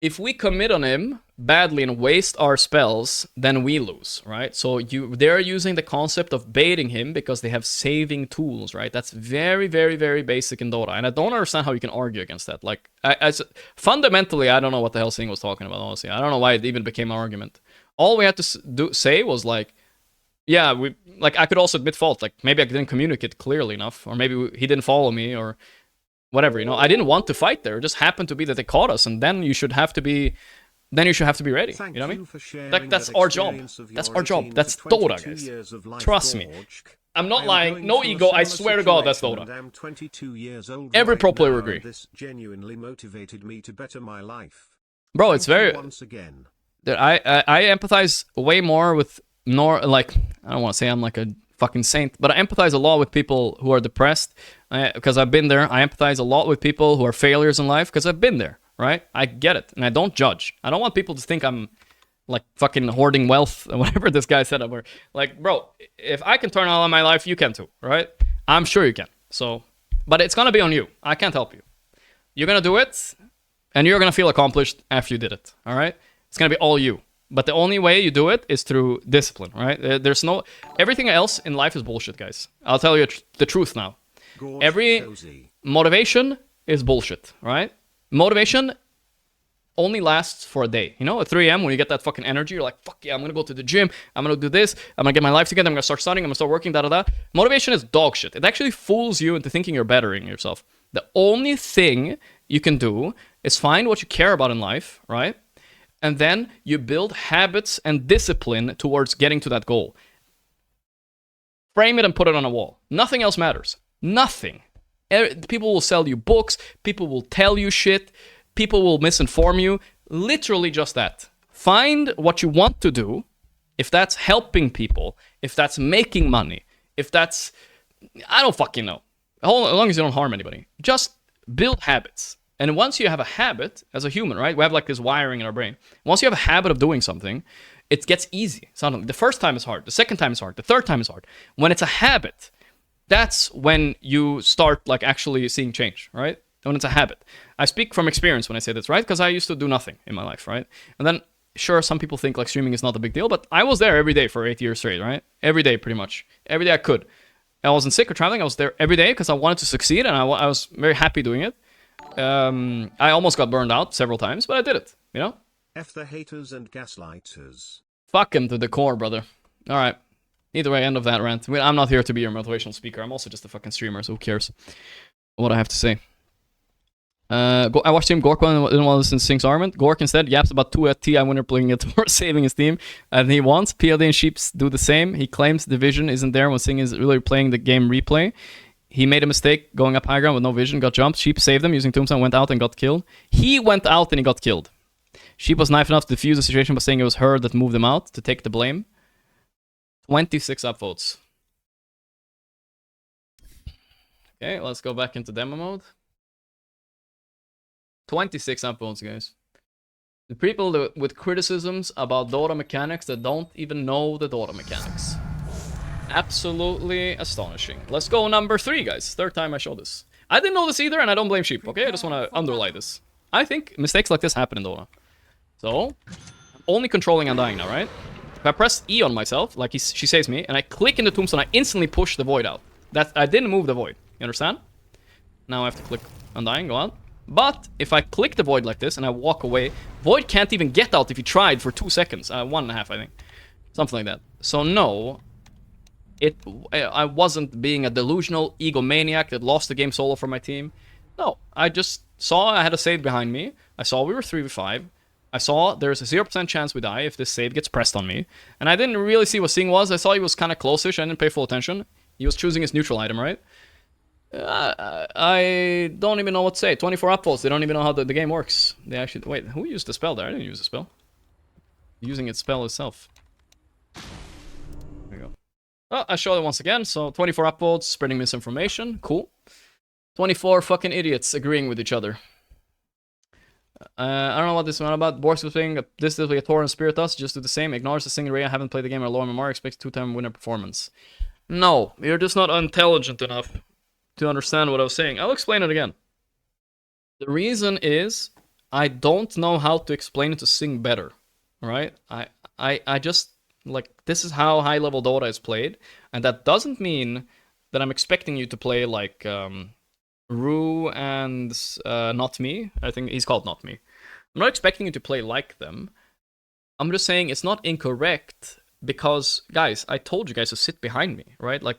if we commit on him badly and waste our spells, then we lose, right? So they're using the concept of baiting him because they have saving tools, right? That's very, very, very basic in Dota, and I don't understand how you can argue against that. Like, fundamentally, I don't know what the hell Singh was talking about, honestly. I don't know why it even became an argument. All we had to say was like, yeah, I could also admit fault. Like, maybe I didn't communicate clearly enough, or maybe he didn't follow me, or whatever, you know. I didn't want to fight there. It just happened to be that they caught us, and then you should have to be ready. You know what I mean? That's our job. That's our job. That's Dota, guys. Trust me. I'm not lying. No ego. I swear to God, that's Dota. Every pro player will agree. This genuinely motivated me to better my life. Bro, it's very... Once again. I empathize way more with... like, I don't want to say I'm like a fucking saint, but I empathize a lot with people who are depressed because I've been there. I empathize a lot with people who are failures in life because I've been there, right? I get it, and I don't judge. I don't want people to think I'm like fucking hoarding wealth or whatever this guy said. Like, bro, if I can turn on my life, you can too, right? I'm sure you can. So, but it's gonna be on you. I can't help you. You're gonna do it, and you're gonna feel accomplished after you did it, all right? It's gonna be all you. But the only way you do it is through discipline, right? There's no... Everything else in life is bullshit, guys. I'll tell you the truth now. Every motivation is bullshit, right? Motivation only lasts for a day. You know, at 3 a.m. when you get that fucking energy, you're like, fuck yeah, I'm going to go to the gym. I'm going to do this. I'm going to get my life together. I'm going to start studying. I'm going to start working, da-da-da. Motivation is dog shit. It actually fools you into thinking you're bettering yourself. The only thing you can do is find what you care about in life, right? And then you build habits and discipline towards getting to that goal. Frame it and put it on a wall. Nothing else matters. Nothing. People will sell you books. People will tell you shit. People will misinform you. Literally just that. Find what you want to do. If that's helping people, if that's making money, if that's... I don't fucking know. As long as you don't harm anybody. Just build habits. And once you have a habit, as a human, right? We have like this wiring in our brain. Once you have a habit of doing something, it gets easy. Suddenly, the first time is hard. The second time is hard. The third time is hard. When it's a habit, that's when you start like actually seeing change, right? When it's a habit. I speak from experience when I say this, right? Because I used to do nothing in my life, right? And then, sure, some people think like streaming is not a big deal, but I was there every day for 8 years straight, right? Every day, pretty much. Every day I could. I wasn't sick or traveling. I was there every day because I wanted to succeed, and I was very happy doing it. I almost got burned out several times, but I did it, you know? F the haters and gaslighters. Fuck him to the core, brother. Alright. Either way, end of that rant. I'm not here to be your motivational speaker. I'm also just a fucking streamer, so who cares what I have to say. I watched him, Gorgc didn't want to listen to Singh's argument. Gorgc instead yaps about 2 at TI winner playing it for saving his team, and he wants. PLD and Sheeps do the same. He claims the vision isn't there when Singh is really playing the game replay. He made a mistake going up high ground with no vision, got jumped. Sheep saved him using tombstone, went out and got killed. He went out and he got killed. Sheep was knife enough to defuse the situation by saying it was her that moved him out to take the blame. 26 upvotes. Okay, let's go back into demo mode. 26 upvotes, guys. The people with criticisms about Dota mechanics that don't even know the Dota mechanics. Absolutely astonishing. Let's go number 3, guys. Third time I show this. I didn't know this either, and I don't blame Sheep, okay? I just want to underline this. I think mistakes like this happen in Dota. So, I'm only controlling Undying now, right? If I press E on myself, like she saves me, and I click in the tombstone, I instantly push the void out. I didn't move the void. You understand? Now I have to click Undying, go out. But if I click the void like this and I walk away, void can't even get out if he tried for 2 seconds. 1.5, I think. Something like that. So no, I wasn't being a delusional egomaniac that lost the game solo for my team. No, I just saw I had a save behind me. I saw we were 3v5. I saw there's a 0% chance we die if this save gets pressed on me. And I didn't really see what Singh was. I saw he was kind of close-ish. I didn't pay full attention. He was choosing his neutral item, right? I don't even know what to say. 24 upvotes. They don't even know how the game works. They actually... Wait, who used the spell there? I didn't use the spell. Using its spell itself. There we go. Oh, I showed it once again. So 24 upvotes, spreading misinformation. Cool. 24 fucking idiots agreeing with each other. I don't know what this is about. Borx was playing this with a Tor and Spiritus. Just do the same. Ignores the single ray. I haven't played the game or low MMR. Expects 2-time winner performance. No, you're just not intelligent enough to understand what I was saying. I'll explain it again. The reason is I don't know how to explain it to Sing better, right? I just, like, this is how high-level Dota is played, and that doesn't mean that I'm expecting you to play like Rue and Not Me. I think he's called Not Me. I'm not expecting you to play like them. I'm just saying it's not incorrect because, guys, I told you guys to sit behind me, right? Like,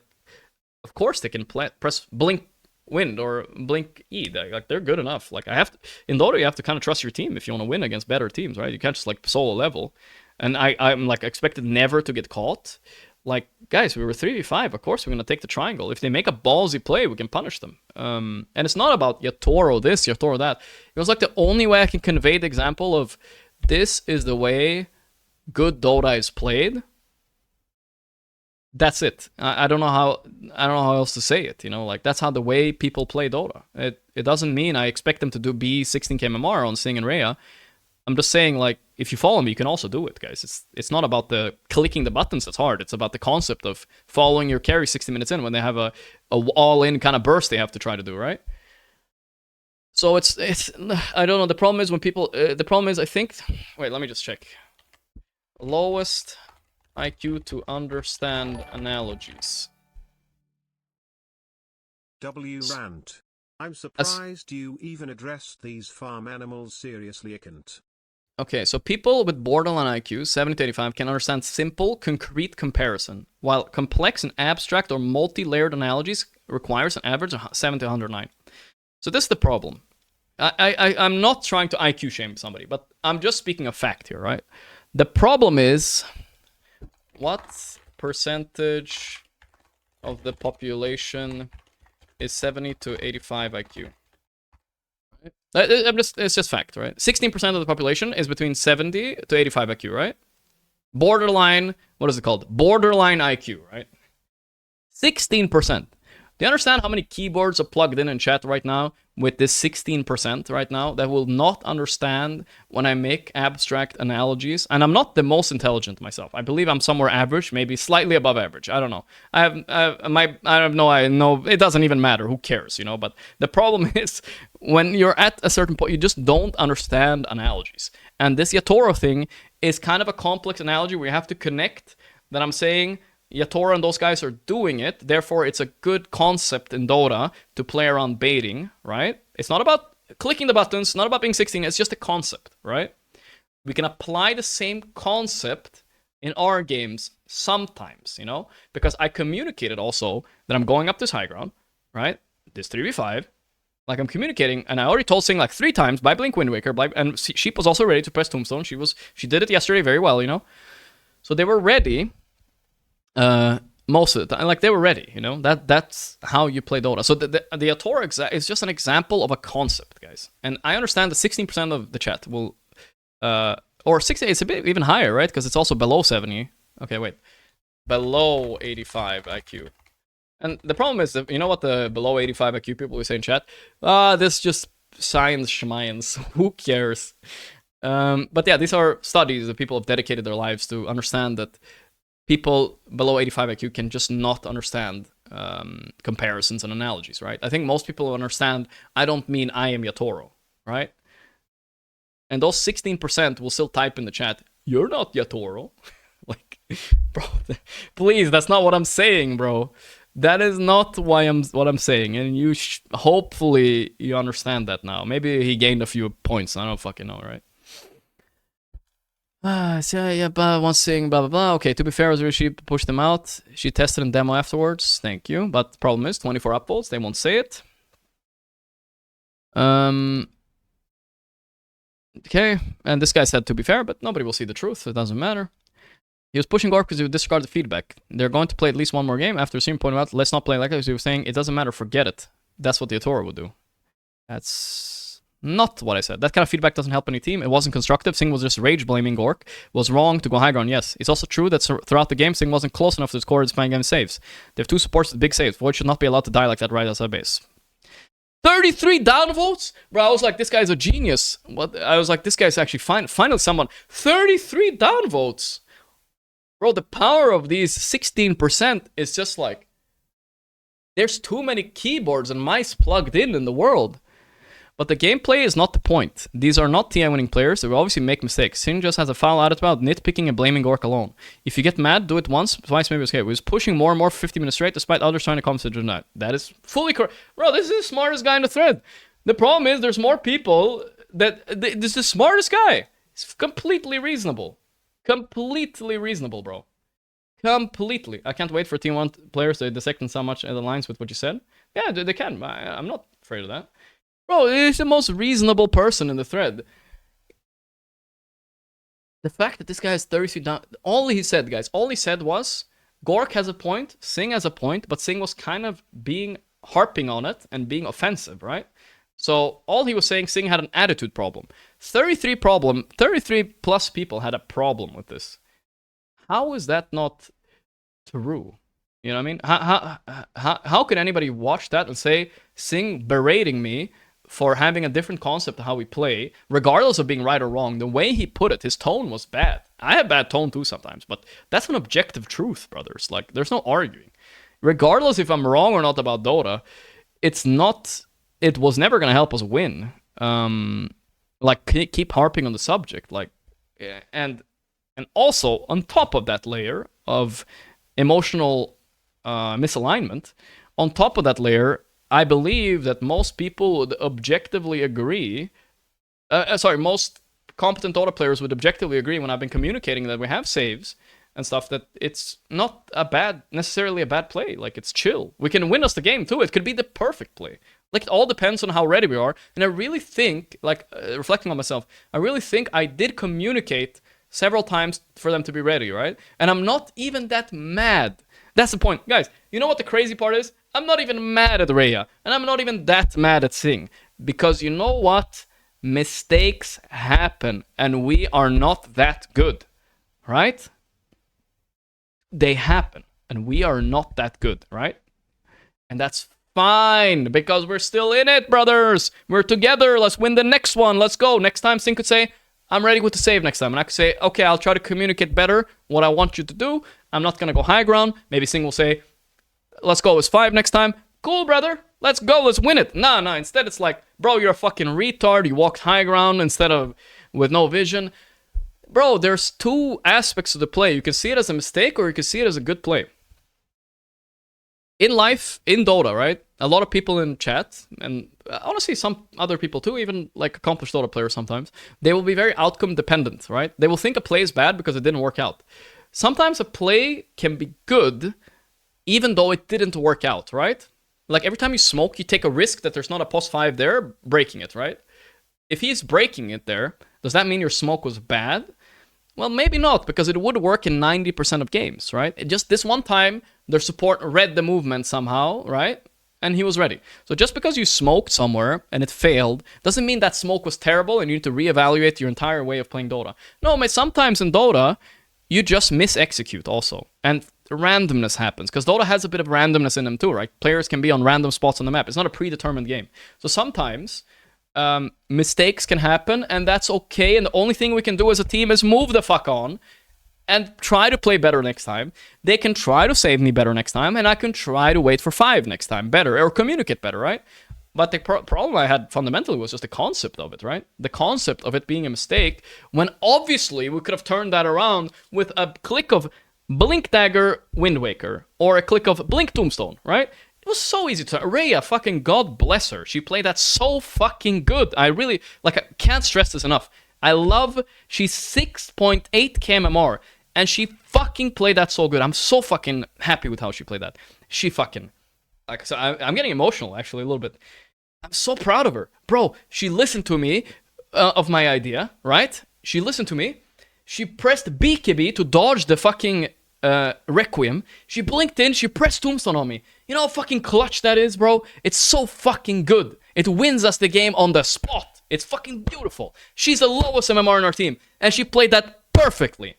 of course they can press blink wind or blink E. Like, they're good enough. Like, I have to, in Dota, you have to kind of trust your team if you want to win against better teams, right? You can't just like solo level. And I'm like expected never to get caught. Like, guys, we were 3v5. Of course, we're going to take the triangle. If they make a ballsy play, we can punish them. And it's not about Yatoro this, Yatoro that. It was like the only way I can convey the example of this is the way good Dota is played. That's it. I don't know how else to say it. You know, like that's how the way people play Dota. It doesn't mean I expect them to do B16 KMR on Sing and Rhea. I'm just saying, like, if you follow me, you can also do it, guys. It's not about the clicking the buttons that's hard. It's about the concept of following your carry 60 minutes in when they have a all-in kind of burst they have to try to do, right? So it's I don't know. The problem is when people I think, wait, let me just check. Lowest IQ to understand analogies. RANT. I'm surprised you even addressed these farm animals seriously, Ikant. Okay, so people with borderline IQ, 70 to 85, can understand simple, concrete comparison, while complex and abstract or multi-layered analogies requires an average of 70 to 109. So this is the problem. I'm not trying to IQ shame somebody, but I'm just speaking of fact here, right? The problem is, what percentage of the population is 70 to 85 IQ? It's just fact, right? 16% of the population is between 70 to 85 IQ, right? Borderline, what is it called? Borderline IQ, right? 16%. Do you understand how many keyboards are plugged in chat right now with this 16% right now that will not understand when I make abstract analogies? And I'm not the most intelligent myself. I believe I'm somewhere average, maybe slightly above average. I don't know. I know it doesn't even matter. Who cares, you know? But the problem is when you're at a certain point, you just don't understand analogies. And this Yatoro thing is kind of a complex analogy where you have to connect that I'm saying Yatoro and those guys are doing it, therefore it's a good concept in Dota to play around baiting, right? It's not about clicking the buttons, not about being 16, it's just a concept, right? We can apply the same concept in our games sometimes, you know? Because I communicated also that I'm going up this high ground, right? This 3v5. Like, I'm communicating, and I already told Sing like 3 times by Blink Wind Waker, and Sheep was also ready to press Tombstone. She did it yesterday very well, you know? So they were ready. Most of the time, like, they were ready, you know. That's how you play Dota. So the Yatoro is just an example of a concept, guys. And I understand that 16% of the chat will, or 60. It's a bit even higher, right? Because it's also below 70. Okay, wait, below 85 IQ. And the problem is that, you know what the below 85 IQ people will say in chat? This just science schmience. Who cares? But yeah, these are studies that people have dedicated their lives to understand that people below 85 IQ can just not understand comparisons and analogies, right? I think most people understand, I don't mean I am Yatoro, right? And those 16% will still type in the chat, you're not Yatoro. Like, bro, please, that's not what I'm saying, bro. That is not what I'm saying, and you hopefully you understand that now. Maybe he gained a few points, I don't fucking know, right? One saying blah blah blah. Okay, to be fair, she pushed them out. She tested in demo afterwards. Thank you. But the problem is 24 upvotes. They won't say it. Okay, and this guy said to be fair, but nobody will see the truth. It doesn't matter. He was pushing Gorgc because he would disregard the feedback. They're going to play at least one more game. After Sim pointed out, let's not play like that. He was saying it doesn't matter. Forget it. That's what the Yatoro would do. That's not what I said. That kind of feedback doesn't help any team. It wasn't constructive. Sing was just rage blaming Gorgc. Was wrong to go high ground, yes. It's also true that throughout the game, Sing wasn't close enough to score his fine game saves. They have 2 supports with big saves. Void should not be allowed to die like that right outside base. 33 downvotes? Bro, I was like, this guy's a genius. What? I was like, this guy's actually finally someone. 33 downvotes! Bro, the power of these 16% is just like, there's too many keyboards and mice plugged in the world. But the gameplay is not the point. These are not TI winning players. They will obviously make mistakes. Sing just has a foul attitude about nitpicking and blaming Gorgc alone. If you get mad, do it once, twice, maybe it's okay. He was pushing more and more for 50 minutes straight despite others trying to compensate or not. That is fully correct. Bro, this is the smartest guy in the thread. The problem is there's more people that... This is the smartest guy. It's completely reasonable. Completely reasonable, bro. Completely. I can't wait for Team 1 players to dissect in so much in the lines with what you said. Yeah, they can. I'm not afraid of that. Bro, he's the most reasonable person in the thread. The fact that this guy has 33 down... All he said, guys, all he said was, Gorgc has a point, Sing has a point, but Sing was kind of harping on it and being offensive, right? So all he was saying, Sing had an attitude problem. 33 plus people had a problem with this. How is that not true? You know what I mean? How can anybody watch that and say, Sing berating me for having a different concept of how we play, regardless of being right or wrong? The way he put it, his tone was bad. I have bad tone too sometimes, but that's an objective truth, brothers. Like, there's no arguing. Regardless if I'm wrong or not about Dota, it was never going to help us win. Like, keep harping on the subject. Like, and also, on top of that layer of emotional misalignment, on top of that layer, I believe that most people would objectively agree, most competent Dota players would objectively agree when I've been communicating that we have saves and stuff, that it's not necessarily a bad play. Like, it's chill. We can win us the game too. It could be the perfect play. Like, it all depends on how ready we are. And I really think, like, reflecting on myself, I really think I did communicate several times for them to be ready, right? And I'm not even that mad. That's the point. Guys, you know what the crazy part is? I'm not even mad at Rhea. And I'm not even that mad at Sing. Because you know what? Mistakes happen. And we are not that good. Right? They happen. And we are not that good. Right? And that's fine. Because we're still in it, brothers. We're together. Let's win the next one. Let's go. Next time, Sing could say, I'm ready with the save next time. And I could say, okay, I'll try to communicate better what I want you to do. I'm not going to go high ground. Maybe Sing will say, let's go as 5 next time. Cool, brother. Let's go. Let's win it. Nah. Instead, it's like, bro, you're a fucking retard. You walked high ground instead of with no vision. Bro, there's two aspects of the play. You can see it as a mistake or you can see it as a good play. In life, in Dota, right? A lot of people in chat, and honestly some other people too, even like accomplished Dota players sometimes, they will be very outcome dependent, right? They will think a play is bad because it didn't work out. Sometimes a play can be good even though it didn't work out, right? Like every time you smoke, you take a risk that there's not a +5 there, breaking it, right? If he's breaking it there, does that mean your smoke was bad? Well, maybe not, because it would work in 90% of games, right? Just this one time, their support read the movement somehow, right? And he was ready. So just because you smoked somewhere and it failed, doesn't mean that smoke was terrible and you need to reevaluate your entire way of playing Dota. No, mate, sometimes in Dota, you just mis-execute also. And randomness happens, because Dota has a bit of randomness in them too, right? Players can be on random spots on the map. It's not a predetermined game. So sometimes mistakes can happen, and that's okay. And the only thing we can do as a team is move the fuck on and try to play better next time. They can try to save me better next time, and I can try to wait for 5 next time better, or communicate better, right? But the problem I had fundamentally was just the concept of it, right? The concept of it being a mistake, when obviously we could have turned that around with a click of Blink Dagger Wind Waker, or a click of Blink Tombstone, right? It was so easy to... Rhea, fucking God bless her. She played that so fucking good. I really... Like, I can't stress this enough. I love... She's 6.8 KMMR, and she fucking played that so good. I'm so fucking happy with how she played that. She fucking... Like, so I'm getting emotional, actually, a little bit. I'm so proud of her. Bro, she listened to me of my idea, right? She listened to me. She pressed BKB to dodge the fucking Requiem. She blinked in, she pressed Tombstone on me. You know how fucking clutch that is, bro? It's so fucking good. It wins us the game on the spot. It's fucking beautiful. She's the lowest MMR in our team, and she played that perfectly.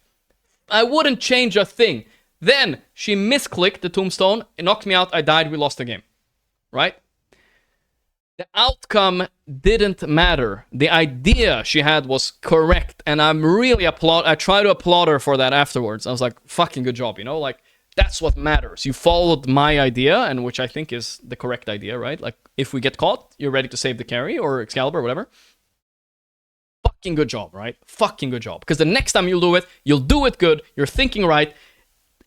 I wouldn't change a thing. Then she misclicked the Tombstone, it knocked me out, I died, we lost the game. Right? The outcome didn't matter. The idea she had was correct, and I try to applaud her for that afterwards. I was like, fucking good job, you know? Like, That's what matters. You followed my idea, and which I think is the correct idea, right? Like, if we get caught, you're ready to save the carry or Excalibur or whatever. Fucking good job, right? Fucking good job. Because the next time you'll do it good, you're thinking right.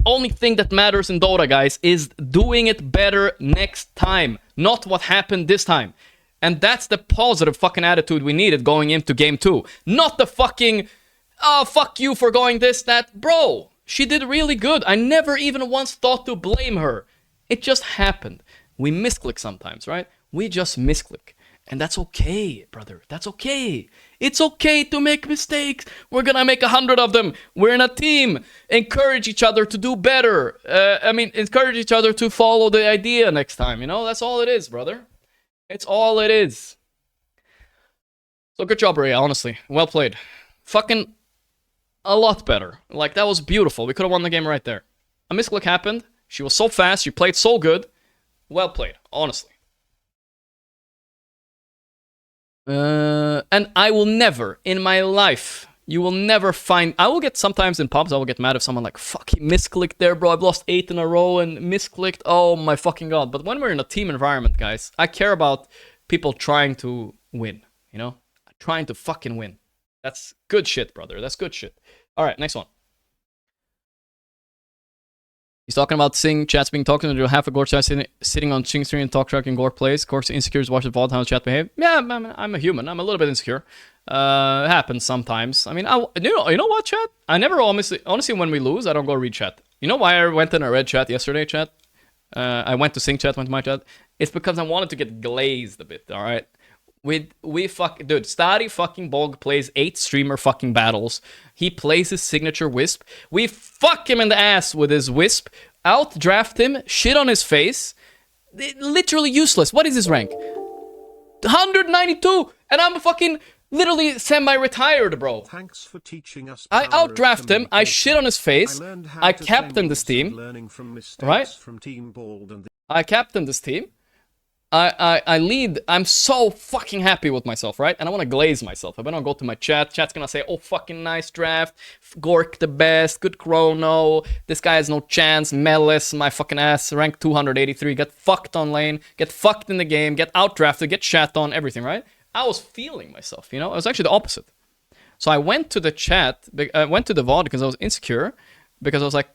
Only thing that matters in Dota, guys, is doing it better next time, not what happened this time. And that's the positive fucking attitude we needed going into game 2. Not the fucking, oh, fuck you for going this, that. Bro, she did really good. I never even once thought to blame her. It just happened. We misclick sometimes, right? We just misclick. And that's okay, brother. That's okay. It's okay to make mistakes. We're gonna make 100 of them. We're in a team. Encourage each other to do better. Encourage each other to follow the idea next time. You know, that's all it is, brother. It's all it is. So good job, Ray, honestly. Well played. Fucking a lot better. Like, that was beautiful. We could have won the game right there. A misclick happened. She was so fast. She played so good. Well played, honestly. And I will never, in my life, you will never find... I will get sometimes in pubs, I will get mad if someone like, fuck, he misclicked there, bro. I've lost 8 in a row and misclicked. Oh my fucking god. But when we're in a team environment, guys, I care about people trying to win, you know? Trying to fucking win. That's good shit, brother. That's good shit. Alright, next one. He's talking about Sing, chat's being talked to half a Gorgc sitting on Ching stream and talk track and Gorgc plays. Gorgc insecure to watch the VOD, how chat behave. Yeah, I'm a human. I'm a little bit insecure. It happens sometimes. I mean, you know what, chat? I never honestly, when we lose, I don't go read chat. You know why I went in a red chat yesterday, chat? I went to Sing chat, went to my chat. It's because I wanted to get glazed a bit, alright? Dude, Stari fucking Bog plays 8 streamer fucking battles. He plays his signature Wisp. We fuck him in the ass with his Wisp. Outdraft him, shit on his face. Literally useless. What is his rank? 192! And I'm fucking literally semi-retired, bro. Thanks for teaching us. I outdraft him, I shit on his face. I captain this team. Right? I captain this team. I lead. I'm so fucking happy with myself, right? And I want to glaze myself. I better not go to my chat. Chat's gonna say, oh, fucking nice draft. Gorgc the best. Good chrono. This guy has no chance. Melis, my fucking ass. Rank 283. Get fucked on lane. Get fucked in the game. Get outdrafted. Get shat on. Everything, right? I was feeling myself, you know? It was actually the opposite. So I went to the chat. I went to the VOD because I was insecure. Because I was like...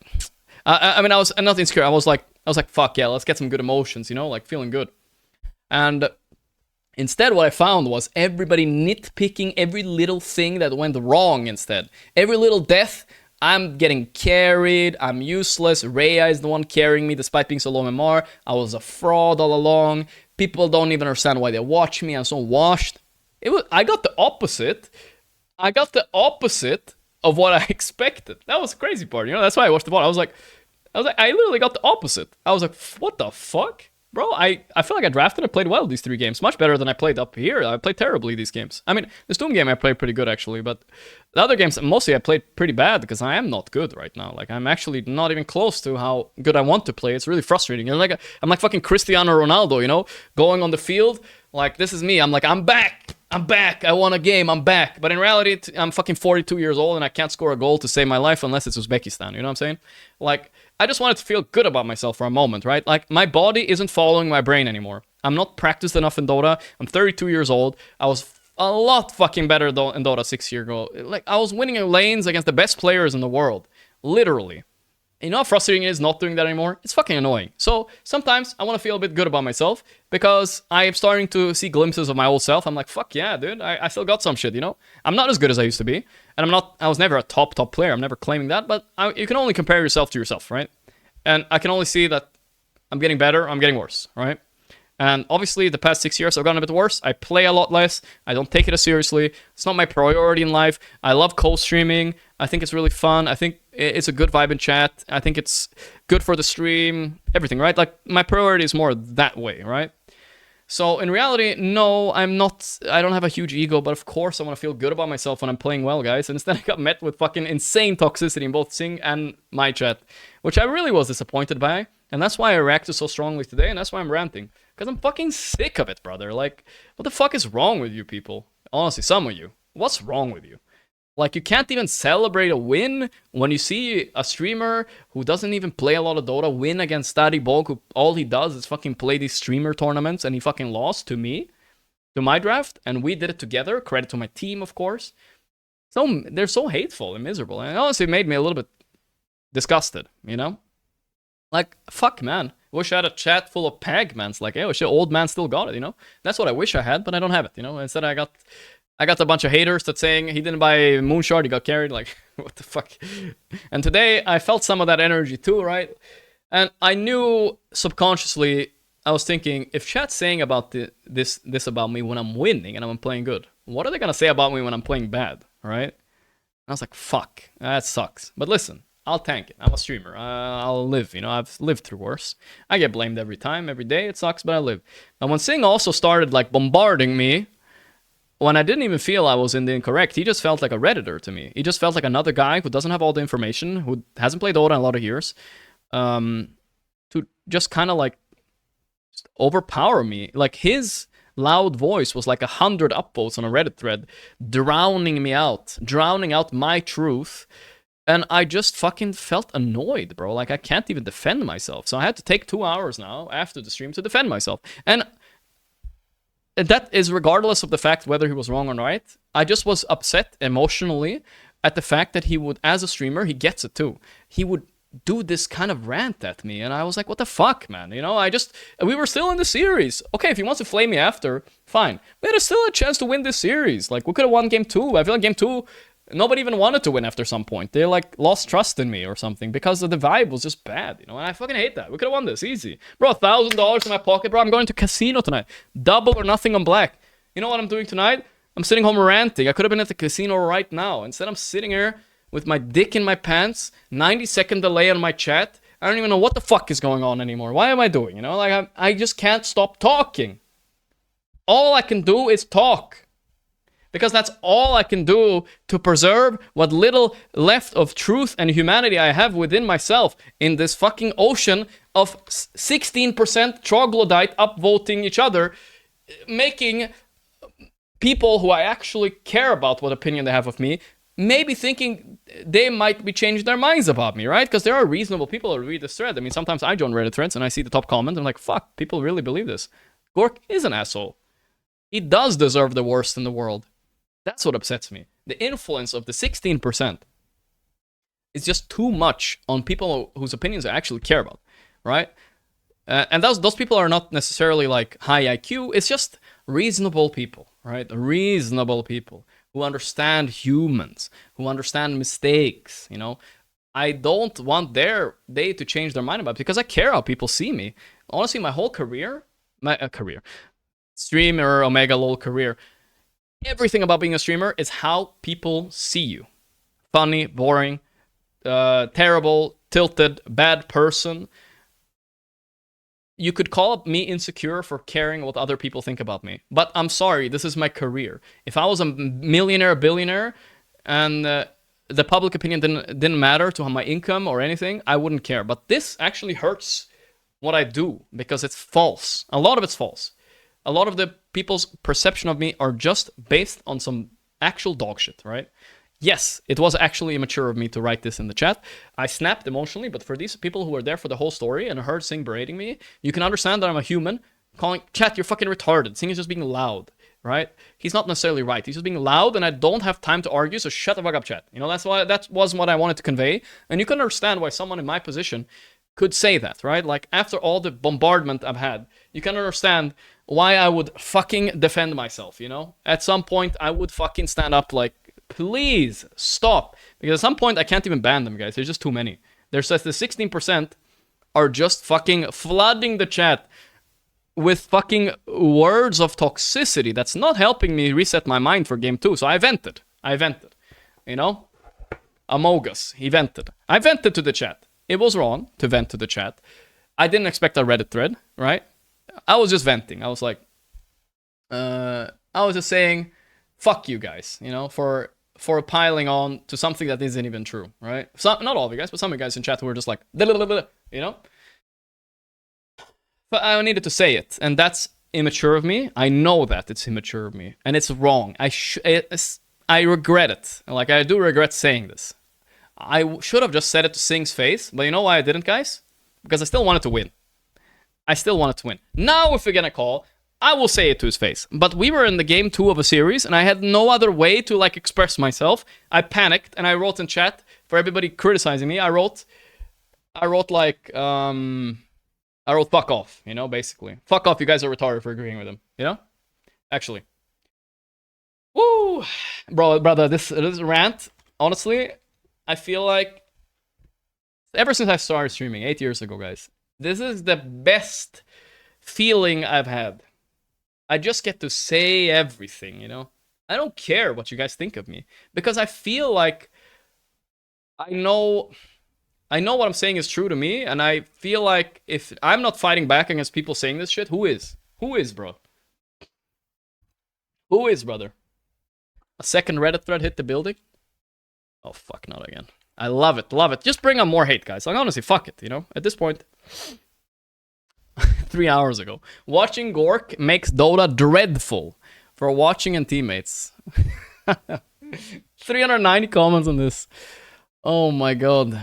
I was not insecure. I was like, fuck yeah, let's get some good emotions, you know? Like, feeling good. And instead, what I found was everybody nitpicking every little thing that went wrong instead. Every little death, I'm getting carried, I'm useless, Rhea is the one carrying me despite being so low MMR, I was a fraud all along, people don't even understand why they watch me, I'm so washed. I got the opposite. I got the opposite of what I expected. That was the crazy part, you know? That's why I watched the VOD. I was like, I literally got the opposite. I was like, what the fuck? Bro, I feel like I drafted and played well these 3 games. Much better than I played up here. I played terribly these games. I mean, the Doom game I played pretty good, actually. But the other games, mostly I played pretty bad because I am not good right now. Like, I'm actually not even close to how good I want to play. It's really frustrating. I'm like fucking Cristiano Ronaldo, you know? Going on the field, like, this is me. I'm like, I'm back. I'm back. I won a game. I'm back. But in reality, I'm fucking 42 years old and I can't score a goal to save my life unless it's Uzbekistan. You know what I'm saying? Like, I just wanted to feel good about myself for a moment, right? Like, my body isn't following my brain anymore. I'm not practiced enough in Dota. I'm 32 years old. I was a lot fucking better in Dota 6 years ago. Like, I was winning in lanes against the best players in the world. Literally. You know how frustrating it is not doing that anymore? It's fucking annoying. So, sometimes I want to feel a bit good about myself because I am starting to see glimpses of my old self. I'm like, fuck yeah, dude. I still got some shit, you know? I'm not as good as I used to be. And I was never a top player. I'm never claiming that. But you can only compare yourself to yourself, right? And I can only see that I'm getting better, I'm getting worse, right? And obviously, the past 6 years, I've gotten a bit worse. I play a lot less. I don't take it as seriously. It's not my priority in life. I love co-streaming. I think it's really fun. I think it's a good vibe in chat. I think it's good for the stream. Everything, right? Like, my priority is more that way, right? So, in reality, no, I don't have a huge ego, but of course I want to feel good about myself when I'm playing well, guys. And instead I got met with fucking insane toxicity in both Sing and my chat, which I really was disappointed by. And that's why I reacted so strongly today, and that's why I'm ranting. Because I'm fucking sick of it, brother. Like, what the fuck is wrong with you people? Honestly, some of you. What's wrong with you? Like, you can't even celebrate a win when you see a streamer who doesn't even play a lot of Dota win against Steady Bulk, who all he does is fucking play these streamer tournaments, and he fucking lost to me, to my draft, and we did it together. Credit to my team, of course. So they're so hateful and miserable, and honestly, it made me a little bit disgusted, you know? Like, fuck, man. Wish I had a chat full of pagmans. Like, hey, shit, old man still got it, you know? That's what I wish I had, but I don't have it, you know? Instead, I got a bunch of haters that saying he didn't buy Moonshard, he got carried. Like, what the fuck? And today, I felt some of that energy too, right? And I knew subconsciously, I was thinking, if chat's saying about this about me when I'm winning and I'm playing good, what are they gonna say about me when I'm playing bad, right? And I was like, fuck, that sucks. But listen, I'll tank it. I'm a streamer. I'll live, you know, I've lived through worse. I get blamed every time, every day. It sucks, but I live. And when Singh also started, like, bombarding me, when I didn't even feel I was in the incorrect, he just felt like a Redditor to me. He just felt like another guy who doesn't have all the information, who hasn't played Dota in a lot of years, to just kind of, like, just overpower me. Like, his loud voice was like 100 upvotes on a Reddit thread, drowning me out, drowning out my truth. And I just fucking felt annoyed, bro. Like, I can't even defend myself. So I had to take 2 hours now after the stream to defend myself. And that is regardless of the fact whether he was wrong or right. I just was upset emotionally at the fact that he would, as a streamer, he gets it too. He would do this kind of rant at me. And I was like, what the fuck, man? You know, we were still in the series. Okay, if he wants to flame me after, fine. We had still a chance to win this series. Like, we could have won game 2. I feel like game 2... nobody even wanted to win after some point. They, like, lost trust in me or something because the vibe was just bad, you know? And I fucking hate that. We could have won this, easy. Bro, $1,000 in my pocket, bro. I'm going to casino tonight. Double or nothing on black. You know what I'm doing tonight? I'm sitting home ranting. I could have been at the casino right now. Instead, I'm sitting here with my dick in my pants, 90-second delay on my chat. I don't even know what the fuck is going on anymore. Why am I doing, you know? Like, I just can't stop talking. All I can do is talk. Because that's all I can do to preserve what little left of truth and humanity I have within myself in this fucking ocean of 16% troglodyte upvoting each other, making people who I actually care about what opinion they have of me, maybe thinking they might be changing their minds about me, right? Because there are reasonable people who read this thread. I mean, sometimes I join Reddit threads and I see the top comment and I'm like, fuck, people really believe this. Gorgc is an asshole. He does deserve the worst in the world. That's what upsets me. The influence of the 16% is just too much on people whose opinions I actually care about, right? And those people are not necessarily like high IQ. It's just reasonable people, right? Reasonable people who understand humans, who understand mistakes, you know? I don't want they to change their mind about it because I care how people see me. Honestly, my whole career, streamer, Omega LOL career, everything about being a streamer is how people see you. Funny, boring, terrible, tilted, bad person. You could call me insecure for caring what other people think about me. But I'm sorry, this is my career. If I was a millionaire, billionaire, and the public opinion didn't matter to my income or anything, I wouldn't care. But this actually hurts what I do because it's false. A lot of it's false. A lot of the people's perception of me are just based on some actual dog shit, right? Yes, it was actually immature of me to write this in the chat. I snapped emotionally, but for these people who were there for the whole story and heard Singh berating me, you can understand that I'm a human calling, chat, you're fucking retarded. Singh is just being loud, right? He's not necessarily right. He's just being loud and I don't have time to argue, so shut the fuck up, chat. You know, that was what I wanted to convey. And you can understand why someone in my position could say that, right? Like, after all the bombardment I've had, you can understand why I would fucking defend myself, you know? At some point, I would fucking stand up like, please, stop. Because at some point, I can't even ban them, guys. There's just too many. There's the 16% are just fucking flooding the chat with fucking words of toxicity that's not helping me reset my mind for game 2. So I vented. You know? Amogus, he vented. I vented to the chat. It was wrong to vent to the chat. I didn't expect a Reddit thread, right? I was just venting. I was like, I was just saying, fuck you guys, you know, for piling on to something that isn't even true, right? Not all of you guys, but some of you guys in chat who were just like, you know? But I needed to say it, and that's immature of me. I know that it's immature of me, and it's wrong. I regret it. Like, I do regret saying this. I should have just said it to Sing's face, but you know why I didn't, guys? Because I still wanted to win. I still wanted to win. Now, if we're gonna call, I will say it to his face. But we were in the game 2 of a series, and I had no other way to, like, express myself. I panicked, and I wrote in chat, for everybody criticizing me, I wrote like, I wrote fuck off, you know, basically. Fuck off, you guys are retarded for agreeing with him, you know? Actually. Woo! Brother, this rant, honestly, I feel like, ever since I started streaming 8 years ago, guys, this is the best feeling I've had. I just get to say everything, you know? I don't care what you guys think of me, because I feel like I know what I'm saying is true to me, and I feel like if I'm not fighting back against people saying this shit, who is? Who is, bro? Who is, brother? A second Reddit thread hit the building? Oh, fuck, not again. I love it, love it. Just bring on more hate, guys. Like, honestly, fuck it, you know? At this point... 3 hours ago. Watching Gorgc makes Dota dreadful for watching and teammates. 390 comments on this. Oh my god.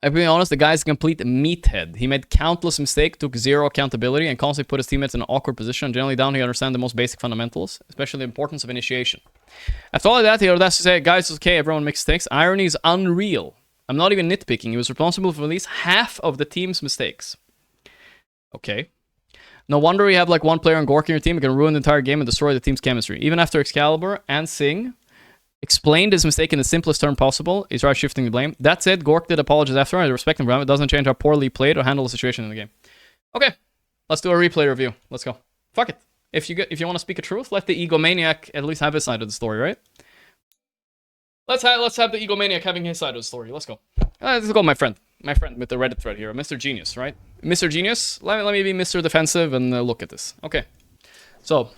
I'll be honest, the guy's a complete meathead. He made countless mistakes, took zero accountability, and constantly put his teammates in an awkward position. Generally down, he understands the most basic fundamentals, especially the importance of initiation. After all of that, he had to say, guys, it's okay, everyone makes mistakes. Irony is unreal. I'm not even nitpicking. He was responsible for at least half of the team's mistakes. Okay. No wonder you have like one player on Gorgc in your team who can ruin the entire game and destroy the team's chemistry. Even after Excalibur and Sing explained his mistake in the simplest term possible, he started shifting the blame. That said, Gorgc did apologize after, and I respect him for it. Doesn't change how poorly he played or handled the situation in the game. Okay, let's do a replay review. Let's go. Fuck it. If you want to speak a truth, let the egomaniac at least have his side of the story, right? Let's have the egomaniac having his side of the story. Let's go. Let's go, my friend. My friend with the Reddit thread here, Mr. Genius, right? Mr. Genius, let me be Mr. Defensive and look at this. Okay, so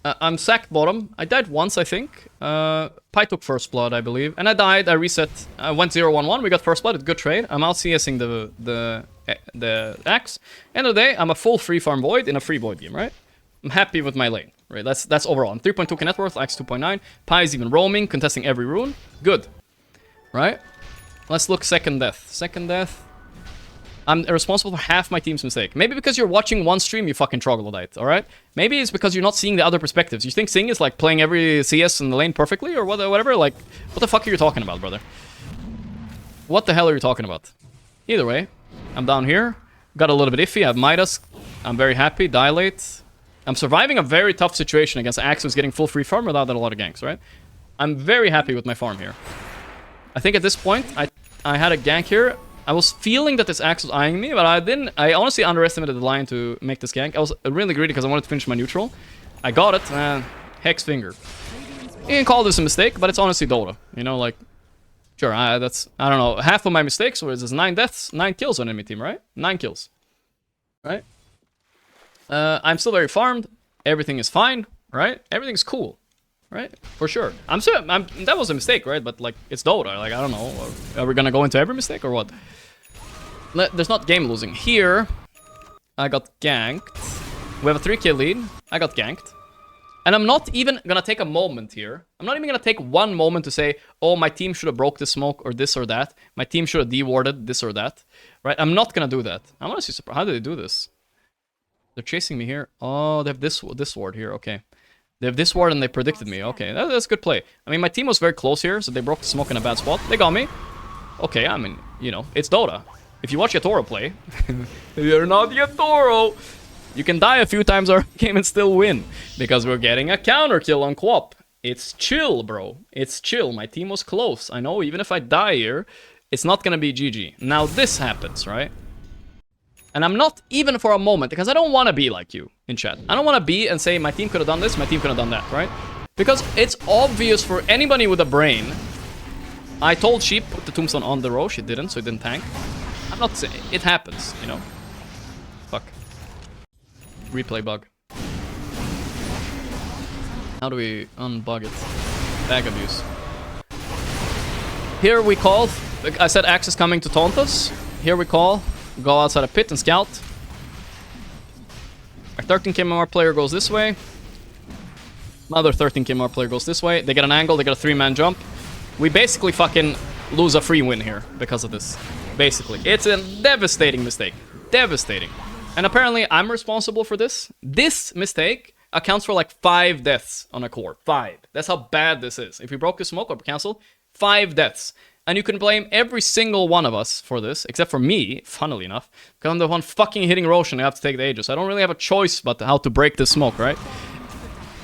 I'm sacked bottom. I died once, I think. Pi took first blood, I believe, and I died. I reset. I went 0-1-1. We got first blood. It's good trade. I'm out CSing the axe. End of the day, I'm a full free farm void in a free void game, right? I'm happy with my lane, right? That's overall. I'm 3.2k net worth, axe 2.9. Pi is even roaming, contesting every rune. Good, right? Let's look second death. Second death. I'm responsible for half my team's mistake. Maybe because you're watching one stream, you fucking troglodyte, alright? Maybe it's because you're not seeing the other perspectives. You think Sing is like playing every CS in the lane perfectly or whatever? Like, what the fuck are you talking about, brother? What the hell are you talking about? Either way, I'm down here. Got a little bit iffy. I have Midas. I'm very happy. Dilate. I'm surviving a very tough situation against Axe who's getting full free farm without a lot of ganks, right? I'm very happy with my farm here. I think at this point, I had a gank here. I was feeling that this Axe was eyeing me, but I didn't. I honestly underestimated the line to make this gank. I was really greedy because I wanted to finish my neutral. I got it, and Hex Finger. You can call this a mistake, but it's honestly Dota. You know, like, sure, that's, I don't know, half of my mistakes, or is this 9 deaths, 9 kills on enemy team, right? 9 kills, right? I'm still very farmed. Everything is fine, right? Everything's cool. Right? For sure. That was a mistake, right? But, like, it's Dota. Like, I don't know. Are we gonna go into every mistake or what? There's not game losing. Here, I got ganked. We have a 3k lead. I got ganked. And I'm not even gonna take a moment here. I'm not even gonna take one moment to say, oh, my team should have broke this smoke or this or that. My team should have dewarded this or that. Right? I'm not gonna do that. I'm honestly surprised. How did they do this? They're chasing me here. Oh, they have this ward here. Okay. They have this ward and they predicted me. Okay, that's good play. I mean, my team was very close here, so they broke the smoke in a bad spot. They got me. Okay, I mean, you know, it's Dota. If you watch Yatoro play, you're not Yatoro. You can die a few times our game and still win. Because we're getting a counter kill on Quap. It's chill, bro. It's chill. My team was close. I know, even if I die here, it's not gonna be GG. Now this happens, right? And I'm not even for a moment, because I don't want to be like you in chat. I don't want to be and say, my team could have done this, my team could have done that, right? Because it's obvious for anybody with a brain. I told Sheep, put the tombstone on the row. She didn't, so it didn't tank. I'm not saying, it happens, you know? Fuck. Replay bug. How do we unbug it? Bag abuse. Here we call, I said Axe is coming to taunt us. Here we call. Go outside a pit and scout. Our 13k MMR player goes this way. Another 13k more player goes this way. They get an angle, they get a 3-man jump. We basically fucking lose a free win here because of this. Basically. It's a devastating mistake. Devastating. And apparently I'm responsible for this. This mistake accounts for like 5 deaths on a core. 5. That's how bad this is. If we broke the smoke or cancel, 5 deaths. And you can blame every single one of us for this, except for me, funnily enough. Because I'm the one fucking hitting Roshan, I have to take the Aegis. I don't really have a choice but how to break the smoke, right?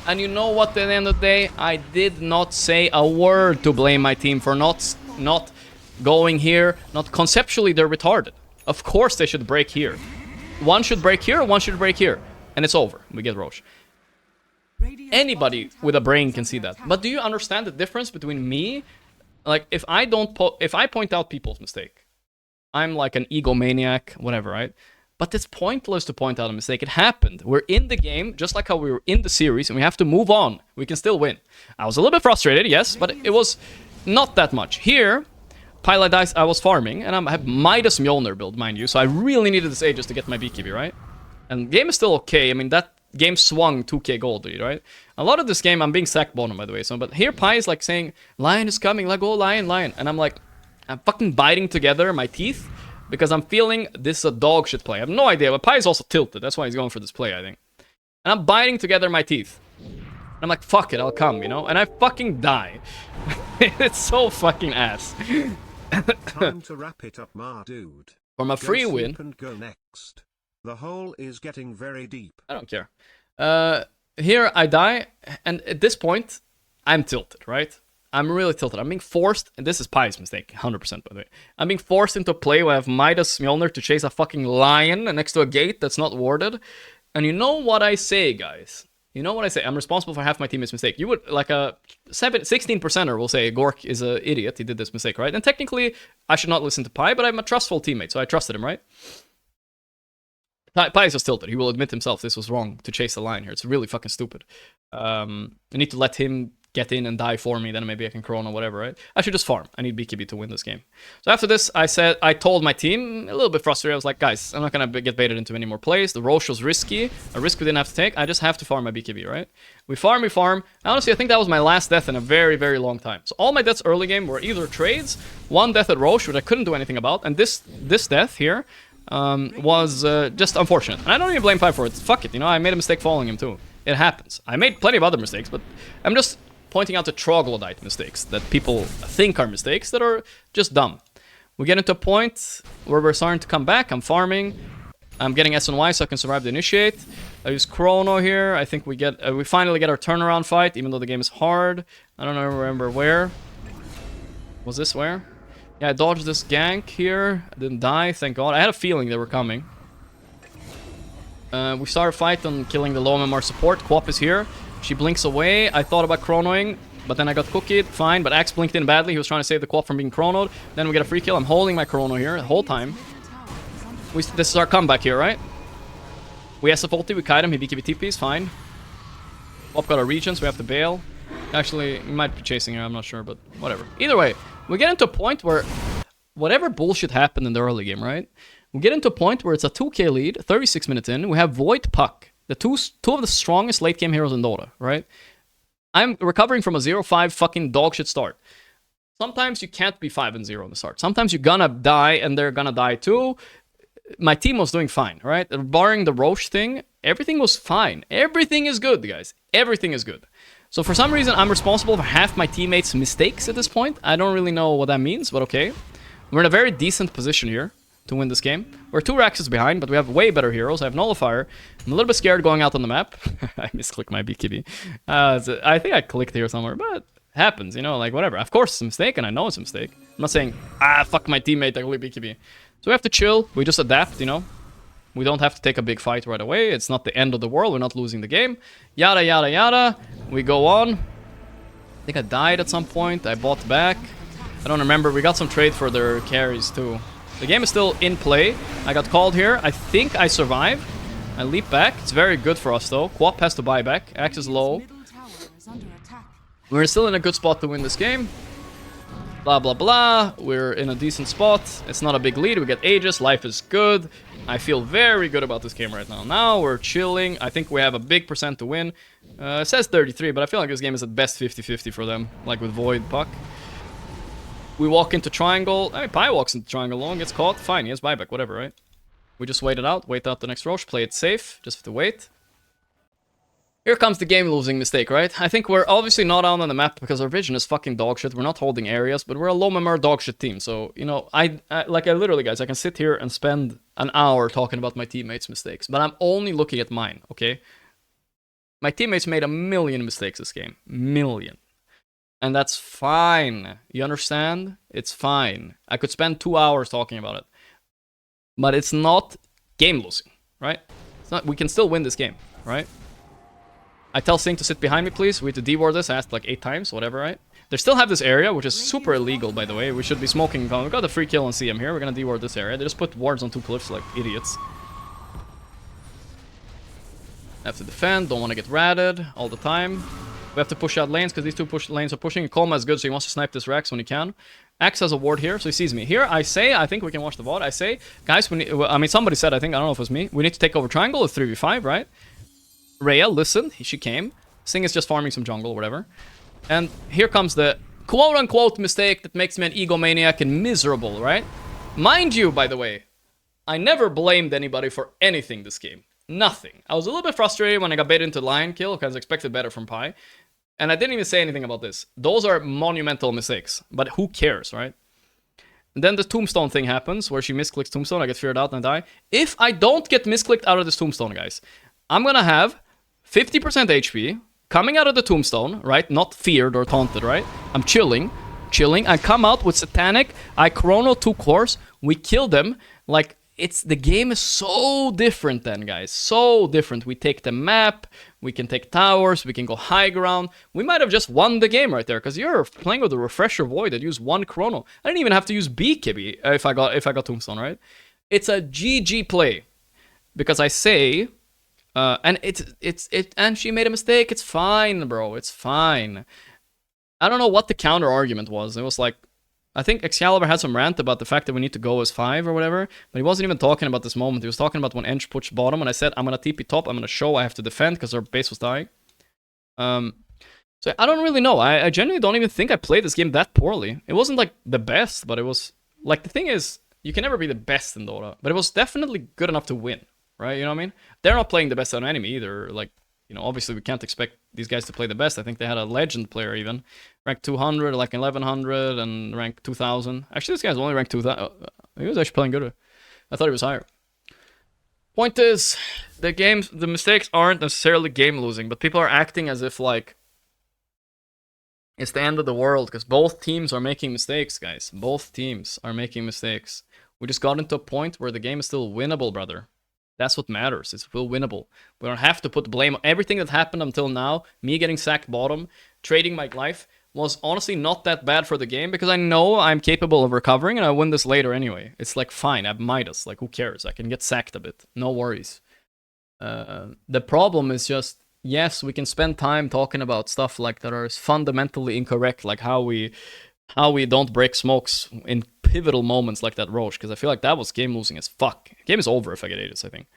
And you know what, at the end of the day, I did not say a word to blame my team for not going here. Not conceptually, they're retarded. Of course they should break here. One should break here, one should break here. And it's over. We get Roche. Anybody with a brain can see that. But do you understand the difference between me? Like, if I point out people's mistake, I'm like an egomaniac, whatever, right? But it's pointless to point out a mistake. It happened. We're in the game, just like how we were in the series, and we have to move on. We can still win. I was a little bit frustrated, yes, but it was not that much. Here, Pilot Dice, I was farming, and I have Midas Mjolnir build, mind you, so I really needed this Aegis to get my BKB, right? And the game is still okay. I mean, that game swung 2k gold, right? A lot of this game, I'm being sack bottom, by the way. So, but here Pi is like saying, Lion is coming, let go, Lion, Lion. And I'm like, I'm fucking biting together my teeth because I'm feeling this is a dog shit play. I have no idea, but Pi is also tilted. That's why he's going for this play, I think. And I'm biting together my teeth. And I'm like, fuck it, I'll come, you know? And I fucking die. It's so fucking ass. Time to wrap it up, my dude. From a free win. And go next. The hole is getting very deep. I don't care. Here I die, and at this point, I'm tilted, right? I'm really tilted. I'm being forced, and this is Pi's mistake, 100% by the way. I'm being forced into a play where I have Midas Mjolnir to chase a fucking lion next to a gate that's not warded. And you know what I say, guys? You know what I say? I'm responsible for half my teammate's mistake. You would, like a 16%er will say Gorgc is an idiot, he did this mistake, right? And technically, I should not listen to Pi, but I'm a trustful teammate, so I trusted him, right? Pi is just tilted. He will admit himself this was wrong to chase the line here. It's really fucking stupid. I need to let him get in and die for me, then maybe I can Chrono, whatever, right? I should just farm. I need BKB to win this game. So after this, I told my team, a little bit frustrated, I was like, guys, I'm not gonna get baited into any more plays. The Roche was risky, a risk we didn't have to take. I just have to farm my BKB, right? We farm. Honestly, I think that was my last death in a very, very long time. So all my deaths early game were either trades, one death at Roche, which I couldn't do anything about, and this death here, was just unfortunate. And I don't even blame Pi for it. Fuck it, you know, I made a mistake following him too. It happens. I made plenty of other mistakes, but I'm just pointing out the troglodyte mistakes that people think are mistakes that are just dumb. We get into a point where we're starting to come back. I'm farming. I'm getting SNY so I can survive the initiate. I use Chrono here. I think we finally get our turnaround fight, even though the game is hard. I don't remember where. Was this where? Yeah, I dodged this gank here. I didn't die, thank God. I had a feeling they were coming. We started a fight on killing the low MMR support. Quap is here. She blinks away. I thought about chronoing, but then I got cookied. Fine, but Axe blinked in badly. He was trying to save the Quap from being chronoed. Then we get a free kill. I'm holding my chrono here the whole time. This is our comeback here, right? We SF ulti, we kite him. He BKB TPs, fine. Quap got a regen, so we have to bail. Actually, he might be chasing her, I'm not sure, but whatever. Either way, we get into a point where whatever bullshit happened in the early game, right? We get into a point where it's a 2k lead, 36 minutes in. We have Void Puck, the two of the strongest late game heroes in Dota, right? I'm recovering from a 0-5 fucking dogshit start. Sometimes you can't be 5-0 in the start. Sometimes you're gonna die and they're gonna die too. My team was doing fine, right? Barring the Roche thing, everything was fine. Everything is good, guys. Everything is good. So for some reason, I'm responsible for half my teammates' mistakes at this point. I don't really know what that means, but okay. We're in a very decent position here to win this game. We're 2 Raxes behind, but we have way better heroes. I have Nullifier. I'm a little bit scared going out on the map. I misclicked my BKB. I think I clicked here somewhere, but it happens, you know, like whatever. Of course it's a mistake, and I know it's a mistake. I'm not saying, fuck my teammate, I clicked BKB. So we have to chill. We just adapt, you know. We don't have to take a big fight right away. It's not the end of the world. We're not losing the game. Yada, yada, yada. We go on. I think I died at some point. I bought back. I don't remember. We got some trade for their carries too. The game is still in play. I got called here. I think I survived. I leap back. It's very good for us though. Quap has to buy back. Axe is low. We're still in a good spot to win this game. Blah, blah, blah. We're in a decent spot. It's not a big lead. We get Aegis. Life is good. I feel very good about this game right now. Now we're chilling. I think we have a big percent to win. It says 33, but I feel like this game is at best 50-50 for them, like with Void, Puck. We walk into triangle. I mean, Pi walks into triangle alone, gets caught. Fine, he has buyback, whatever, right? We just wait it out. Wait out the next Roche. Play it safe. Just have to wait. Here comes the game-losing mistake, right? I think we're obviously not out on the map because our vision is fucking dogshit. We're not holding areas, but we're a low-member dogshit team. So, you know, I literally, guys, I can sit here and spend an hour talking about my teammates' mistakes, but I'm only looking at mine, okay? My teammates made a million mistakes this game. Million. And that's fine. You understand? It's fine. I could spend 2 hours talking about it. But it's not game-losing, right? It's not. We can still win this game, right? I tell Sing to sit behind me, please. We have to deward this. I asked like 8 times, whatever, right? They still have this area, which is super illegal, by the way. We should be smoking. We got a free kill on CM here. We're gonna deward this area. They just put wards on 2 cliffs like idiots. Have to defend. Don't want to get ratted all the time. We have to push out lanes because these 2 lanes are pushing. Kolma is good, so he wants to snipe this Rex when he can. Axe has a ward here, so he sees me. Here, I say, I think we can watch the VOD. I say, guys, I mean, somebody said, I think, I don't know if it was me. We need to take over triangle at 3v5, right? Rhea, listen, she came. Sing is just farming some jungle or whatever. And here comes the quote-unquote mistake that makes me an egomaniac and miserable, right? Mind you, by the way, I never blamed anybody for anything this game. Nothing. I was a little bit frustrated when I got baited into Lion Kill because I expected better from Pi. And I didn't even say anything about this. Those are monumental mistakes. But who cares, right? And then the tombstone thing happens where she misclicks tombstone. I get feared out and I die. If I don't get misclicked out of this tombstone, guys, I'm gonna have 50% HP coming out of the tombstone, right? Not feared or taunted, right? I'm chilling. I come out with Satanic. I chrono 2 cores. We kill them. Like, the game is so different then, guys. So different. We take the map. We can take towers. We can go high ground. We might have just won the game right there because you're playing with a refresher void that used 1 chrono. I didn't even have to use B Kibby if I got tombstone, right? It's a GG play because I say. And and she made a mistake. It's fine, bro. It's fine. I don't know what the counter argument was. It was like, I think Excalibur had some rant about the fact that we need to go as 5 or whatever, but he wasn't even talking about this moment. He was talking about when Ench pushed bottom, and I said, I'm gonna TP top. I'm gonna show I have to defend because our base was dying. So I don't really know. I genuinely don't even think I played this game that poorly. It wasn't like the best, but it was like, the thing is, you can never be the best in Dota, but it was definitely good enough to win. Right, you know what I mean? They're not playing the best on enemy either. Like, you know, obviously we can't expect these guys to play the best. I think they had a legend player even. Ranked 200, like 1100, and ranked 2000. Actually, this guy's only ranked 2000. He was actually playing good. I thought he was higher. Point is, the mistakes aren't necessarily game losing, but people are acting as if, like, it's the end of the world, because both teams are making mistakes, guys. Both teams are making mistakes. We just got into a point where the game is still winnable, brother. That's what matters. It's still winnable. We don't have to put blame on everything that happened until now. Me getting sacked bottom, trading my life, was honestly not that bad for the game because I know I'm capable of recovering and I win this later anyway. It's like, fine, I'm Midas. Like, who cares? I can get sacked a bit. No worries. The problem is just, yes, we can spend time talking about stuff like that are fundamentally incorrect, like how we don't break smokes in pivotal moments like that Roche, because I feel like that was game losing as fuck. Game is over if I get Aegis, I think.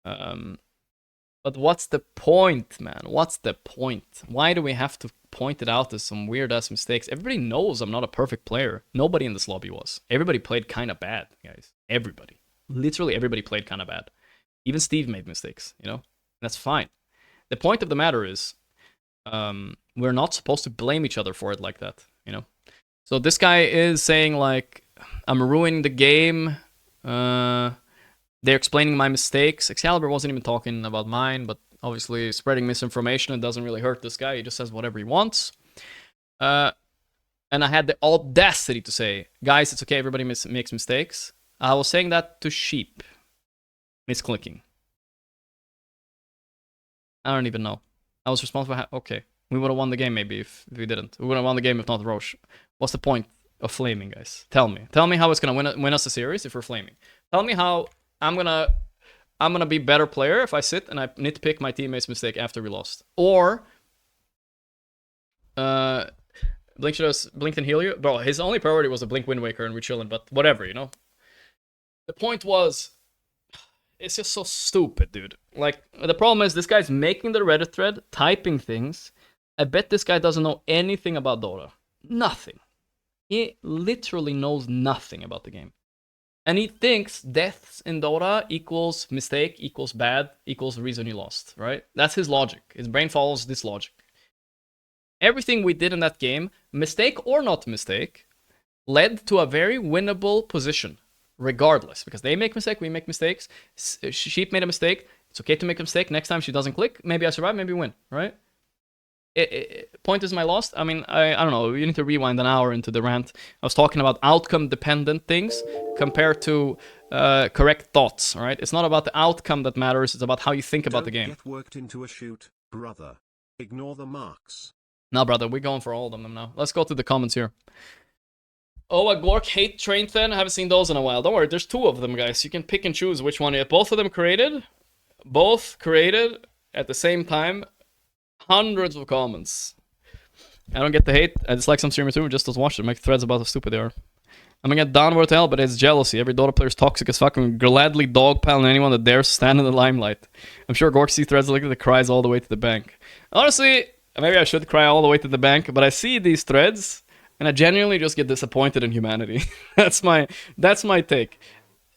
But what's the point, man? What's the point? Why do we have to point it out as some weird ass mistakes? Everybody knows I'm not a perfect player. Nobody in this lobby was. Everybody played kind of bad, guys. Everybody. Literally everybody played kind of bad. Even Steve made mistakes, you know? That's fine. The point of the matter is, we're not supposed to blame each other for it like that, you know? So this guy is saying, like, I'm ruining the game. They're explaining my mistakes. Excalibur wasn't even talking about mine, but obviously spreading misinformation, it doesn't really hurt this guy. He just says whatever he wants. And I had the audacity to say, guys, it's okay, everybody makes mistakes. I was saying that to Sheep. Misclicking. I don't even know. I was responsible. Okay. We would have won the game maybe if we didn't. We would have won the game if not Roche. What's the point of flaming, guys? Tell me. Tell me how it's gonna win us a series if we're flaming. Tell me how I'm gonna be better player if I sit and I nitpick my teammate's mistake after we lost. Or Blink should have blinked and heal you. Bro, his only priority was to blink Wind Waker and we chillin', but whatever, you know? The point was, it's just so stupid, dude. Like, the problem is this guy's making the Reddit thread, typing things. I bet this guy doesn't know anything about Dota. Nothing. He literally knows nothing about the game. And he thinks deaths in Dota equals mistake, equals bad, equals the reason you lost, right? That's his logic. His brain follows this logic. Everything we did in that game, mistake or not mistake, led to a very winnable position, regardless. Because they make mistakes, we make mistakes. Sheep made a mistake. It's okay to make a mistake. Next time she doesn't click, maybe I survive, maybe win, right? Point is my lost. I mean, I don't know. You need to rewind an hour into the rant. I was talking about outcome-dependent things compared to correct thoughts, right? It's not about the outcome that matters. It's about how you think about the game. Get worked into a shoot, brother. Ignore the marks. No, brother, we're going for all of them now. Let's go to the comments here. Oh, a Gorgc hate train then? I haven't seen those in a while. Don't worry, there's 2 of them, guys. You can pick and choose which one. Both of them created. Both created at the same time. Hundreds of comments. I don't get the hate. I dislike some streamers too. Just don't watch them. Make threads about how stupid they are. I'm gonna get downward to hell, but it's jealousy. Every Dota player's toxic as fuck and gladly dogpiling anyone that dares stand in the limelight. I'm sure Gorgc sees threads like that cries all the way to the bank. Honestly, maybe I should cry all the way to the bank, but I see these threads and I genuinely just get disappointed in humanity. That's my take.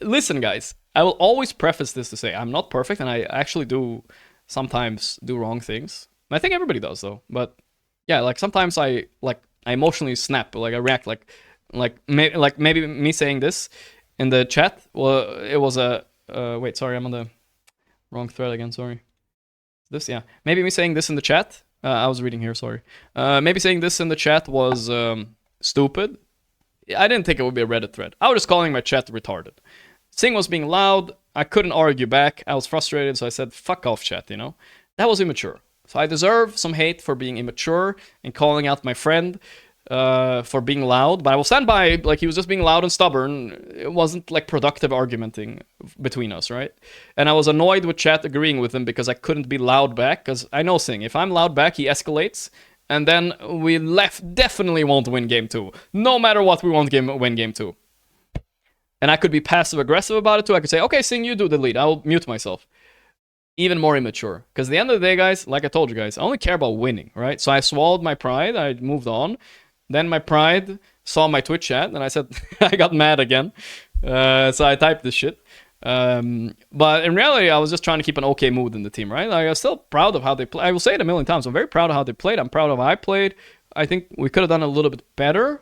Listen, guys, I will always preface this to say I'm not perfect and I actually do sometimes do wrong things. I think everybody does though, but yeah, like sometimes I emotionally snap, like I react, like maybe me saying this in the chat. Well, it was a wait, sorry, I'm on the wrong thread again. Sorry, this, yeah, maybe me saying this in the chat. I was reading here, sorry. Maybe saying this in the chat was stupid. I didn't think it would be a Reddit thread. I was just calling my chat retarded. Sing was being loud. I couldn't argue back. I was frustrated, so I said, "Fuck off, chat." You know, that was immature. So I deserve some hate for being immature and calling out my friend for being loud. But I will stand by, like, he was just being loud and stubborn. It wasn't, like, productive argumenting between us, right? And I was annoyed with chat agreeing with him because I couldn't be loud back. Because I know Sing, if I'm loud back, he escalates. And then we definitely won't win game 2. No matter what, we won't win game 2. And I could be passive-aggressive about it, too. I could say, okay, Sing, you do the lead. I'll mute myself. Even more immature. Because at the end of the day, guys, like I told you guys, I only care about winning, right? So I swallowed my pride, I moved on. Then my pride saw my Twitch chat, and I said, I got mad again. So I typed this shit. But in reality, I was just trying to keep an okay mood in the team, right? Like, I was still proud of how they play. I will say it a million times. I'm very proud of how they played. I'm proud of how I played. I think we could have done a little bit better.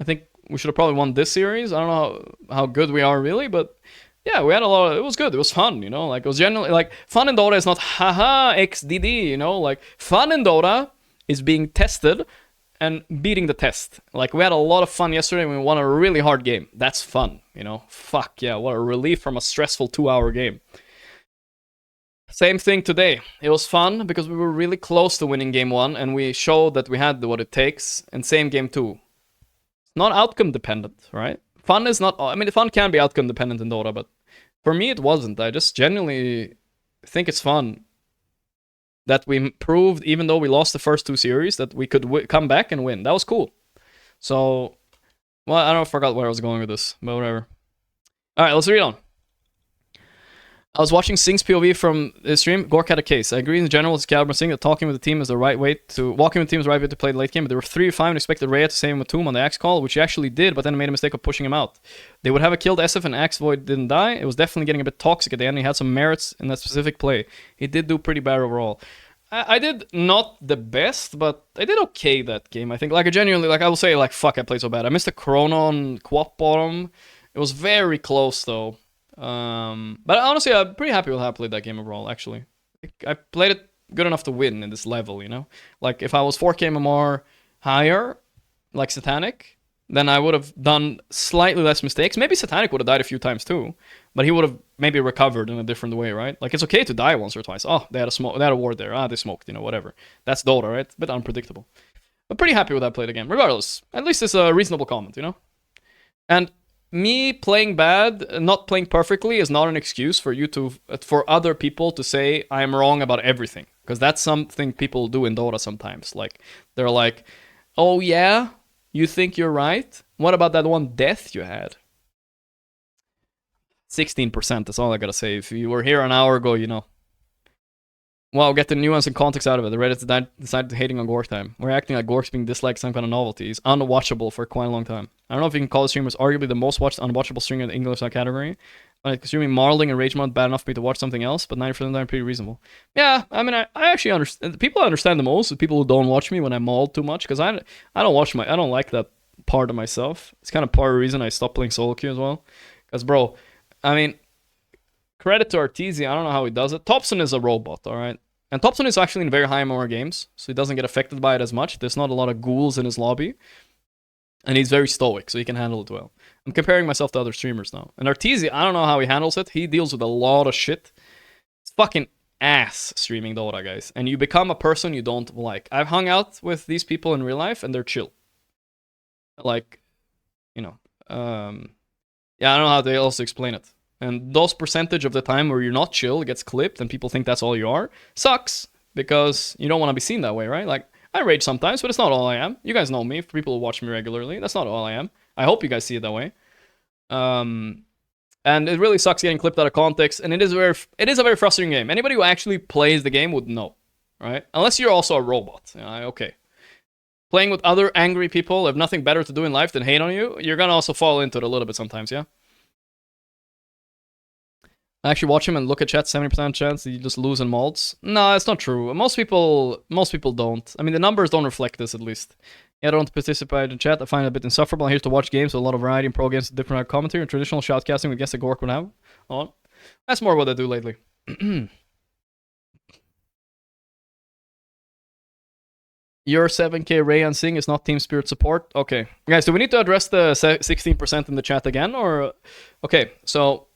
I think we should have probably won this series. I don't know how good we are really, but yeah, we had a lot of, it was good. It was fun, you know? Like, it was generally, like, fun in Dota is not haha XDD, you know? Like, fun in Dota is being tested and beating the test. Like, we had a lot of fun yesterday and we won a really hard game. That's fun, you know? Fuck yeah, what a relief from a stressful 2-hour game. Same thing today. It was fun because we were really close to winning game 1 and we showed that we had what it takes. And same game 2. It's not outcome dependent, right? Fun is not, I mean, fun can be outcome dependent in Dota, but for me it wasn't. I just genuinely think it's fun that we proved, even though we lost the first 2 series, that we could come back and win. That was cool. So, well, I don't know, I forgot where I was going with this, but whatever. Alright, let's read on. I was watching Sing's POV from the stream. Gorgc had a case. I agree in general with Caliber Sing that talking with the team is the right way to walking with the team is the right way to play the late game. But there were 3-5 and expected Rhea to save him with Tomb on the Axe call, which he actually did, but then made a mistake of pushing him out. They would have a killed SF and Axe Void didn't die. It was definitely getting a bit toxic at the end. He had some merits in that specific play. He did do pretty bad overall. I did not the best, but I did okay that game. I think, like, I genuinely, like, I will say, like, fuck, I played so bad. I missed a chrono on Quap bottom. It was very close though. But honestly, I'm pretty happy with how I played that game overall, actually. I played it good enough to win in this level, you know? Like, if I was 4k MMR higher, like Satanic, then I would have done slightly less mistakes. Maybe Satanic would have died a few times too, but he would have maybe recovered in a different way, right? Like, it's okay to die once or twice. Oh, they had a ward there. Ah, they smoked, you know, whatever. That's Dota, right? A bit unpredictable. But pretty happy with how I played the game. Regardless, at least it's a reasonable comment, you know? And me playing bad, not playing perfectly, is not an excuse for you to, for other people to say I am wrong about everything, because that's something people do in Dota sometimes. Like, they're like, Oh yeah? You think you're right? What about that one death you had? 16%, that's all I gotta say. If you were here an hour ago, you know. Well, get the nuance and context out of it. The Reddit decided hating on Gorgc time. We're acting like Gorgc's being disliked some kind of novelty. He's unwatchable for quite a long time. I don't know if you can call the streamer arguably the most watched unwatchable streamer in the English category. Like, streaming Marling and Rage Mode bad enough for me to watch something else, but 90% of the time pretty reasonable. Yeah, I mean, I actually understand. People understand the most, the people who don't watch me when I maul too much, because I don't like that part of myself. It's kind of part of the reason I stopped playing solo queue as well. Because, bro, I mean, credit to Arteezy, I don't know how he does it. Thompson is a robot, alright? And Thompson is actually in very high MMR games, so he doesn't get affected by it as much. There's not a lot of ghouls in his lobby. And he's very stoic, so he can handle it well. I'm comparing myself to other streamers now. And Arteezy, I don't know how he handles it. He deals with a lot of shit. It's fucking ass streaming Dota, guys. And you become a person you don't like. I've hung out with these people in real life, and they're chill. Like, you know. Yeah, I don't know how to also explain it. And those percentage of the time where you're not chill, it gets clipped, and people think that's all you are, sucks. Because you don't want to be seen that way, right? Like, I rage sometimes, but it's not all I am. You guys know me, for people who watch me regularly. That's not all I am. I hope you guys see it that way. And it really sucks getting clipped out of context, and it is a very frustrating game. Anybody who actually plays the game would know, right? Unless you're also a robot. You know, okay. Playing with other angry people, have nothing better to do in life than hate on you, you're gonna also fall into it a little bit sometimes, yeah? I actually watch him and look at chat, 70% chance that you just lose in molds. No, it's not true. Most people don't. I mean, the numbers don't reflect this, at least. Yeah, I don't participate in chat. I find it a bit insufferable. I'm here to watch games with a lot of variety and pro games with different commentary and traditional shoutcasting with guess a Gorgc would have. Oh, that's more what I do lately. Your 7k Ray and Sing is not Team Spirit support. Okay. Guys, do we need to address the 16% in the chat again? Or okay, so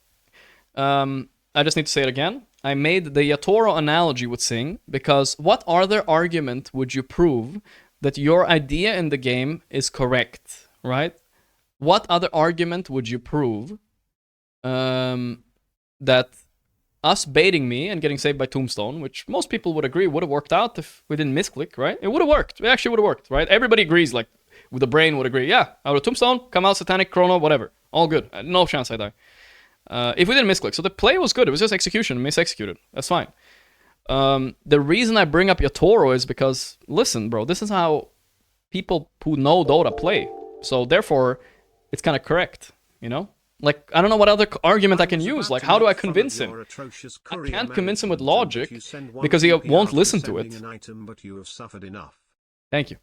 I just need to say it again. I made the Yatoro analogy with Sing because what other argument would you prove that your idea in the game is correct, right? What other argument would you prove that us baiting me and getting saved by Tombstone, which most people would agree would have worked out if we didn't misclick, right? It would have worked. It actually would have worked, right? Everybody agrees, like, with the brain would agree. Yeah, out of Tombstone, come out, Satanic, Chrono, whatever. All good. No chance I die. If we didn't misclick. So the play was good. It was just execution. Misexecuted. That's fine. The reason I bring up Yatoro is because, listen, bro, this is how people who know Dota play. So therefore, it's kind of correct, you know? Like, I don't know what other argument I can use. Like, how do I convince him? I can't convince him with logic because he won't listen to it. Thank you.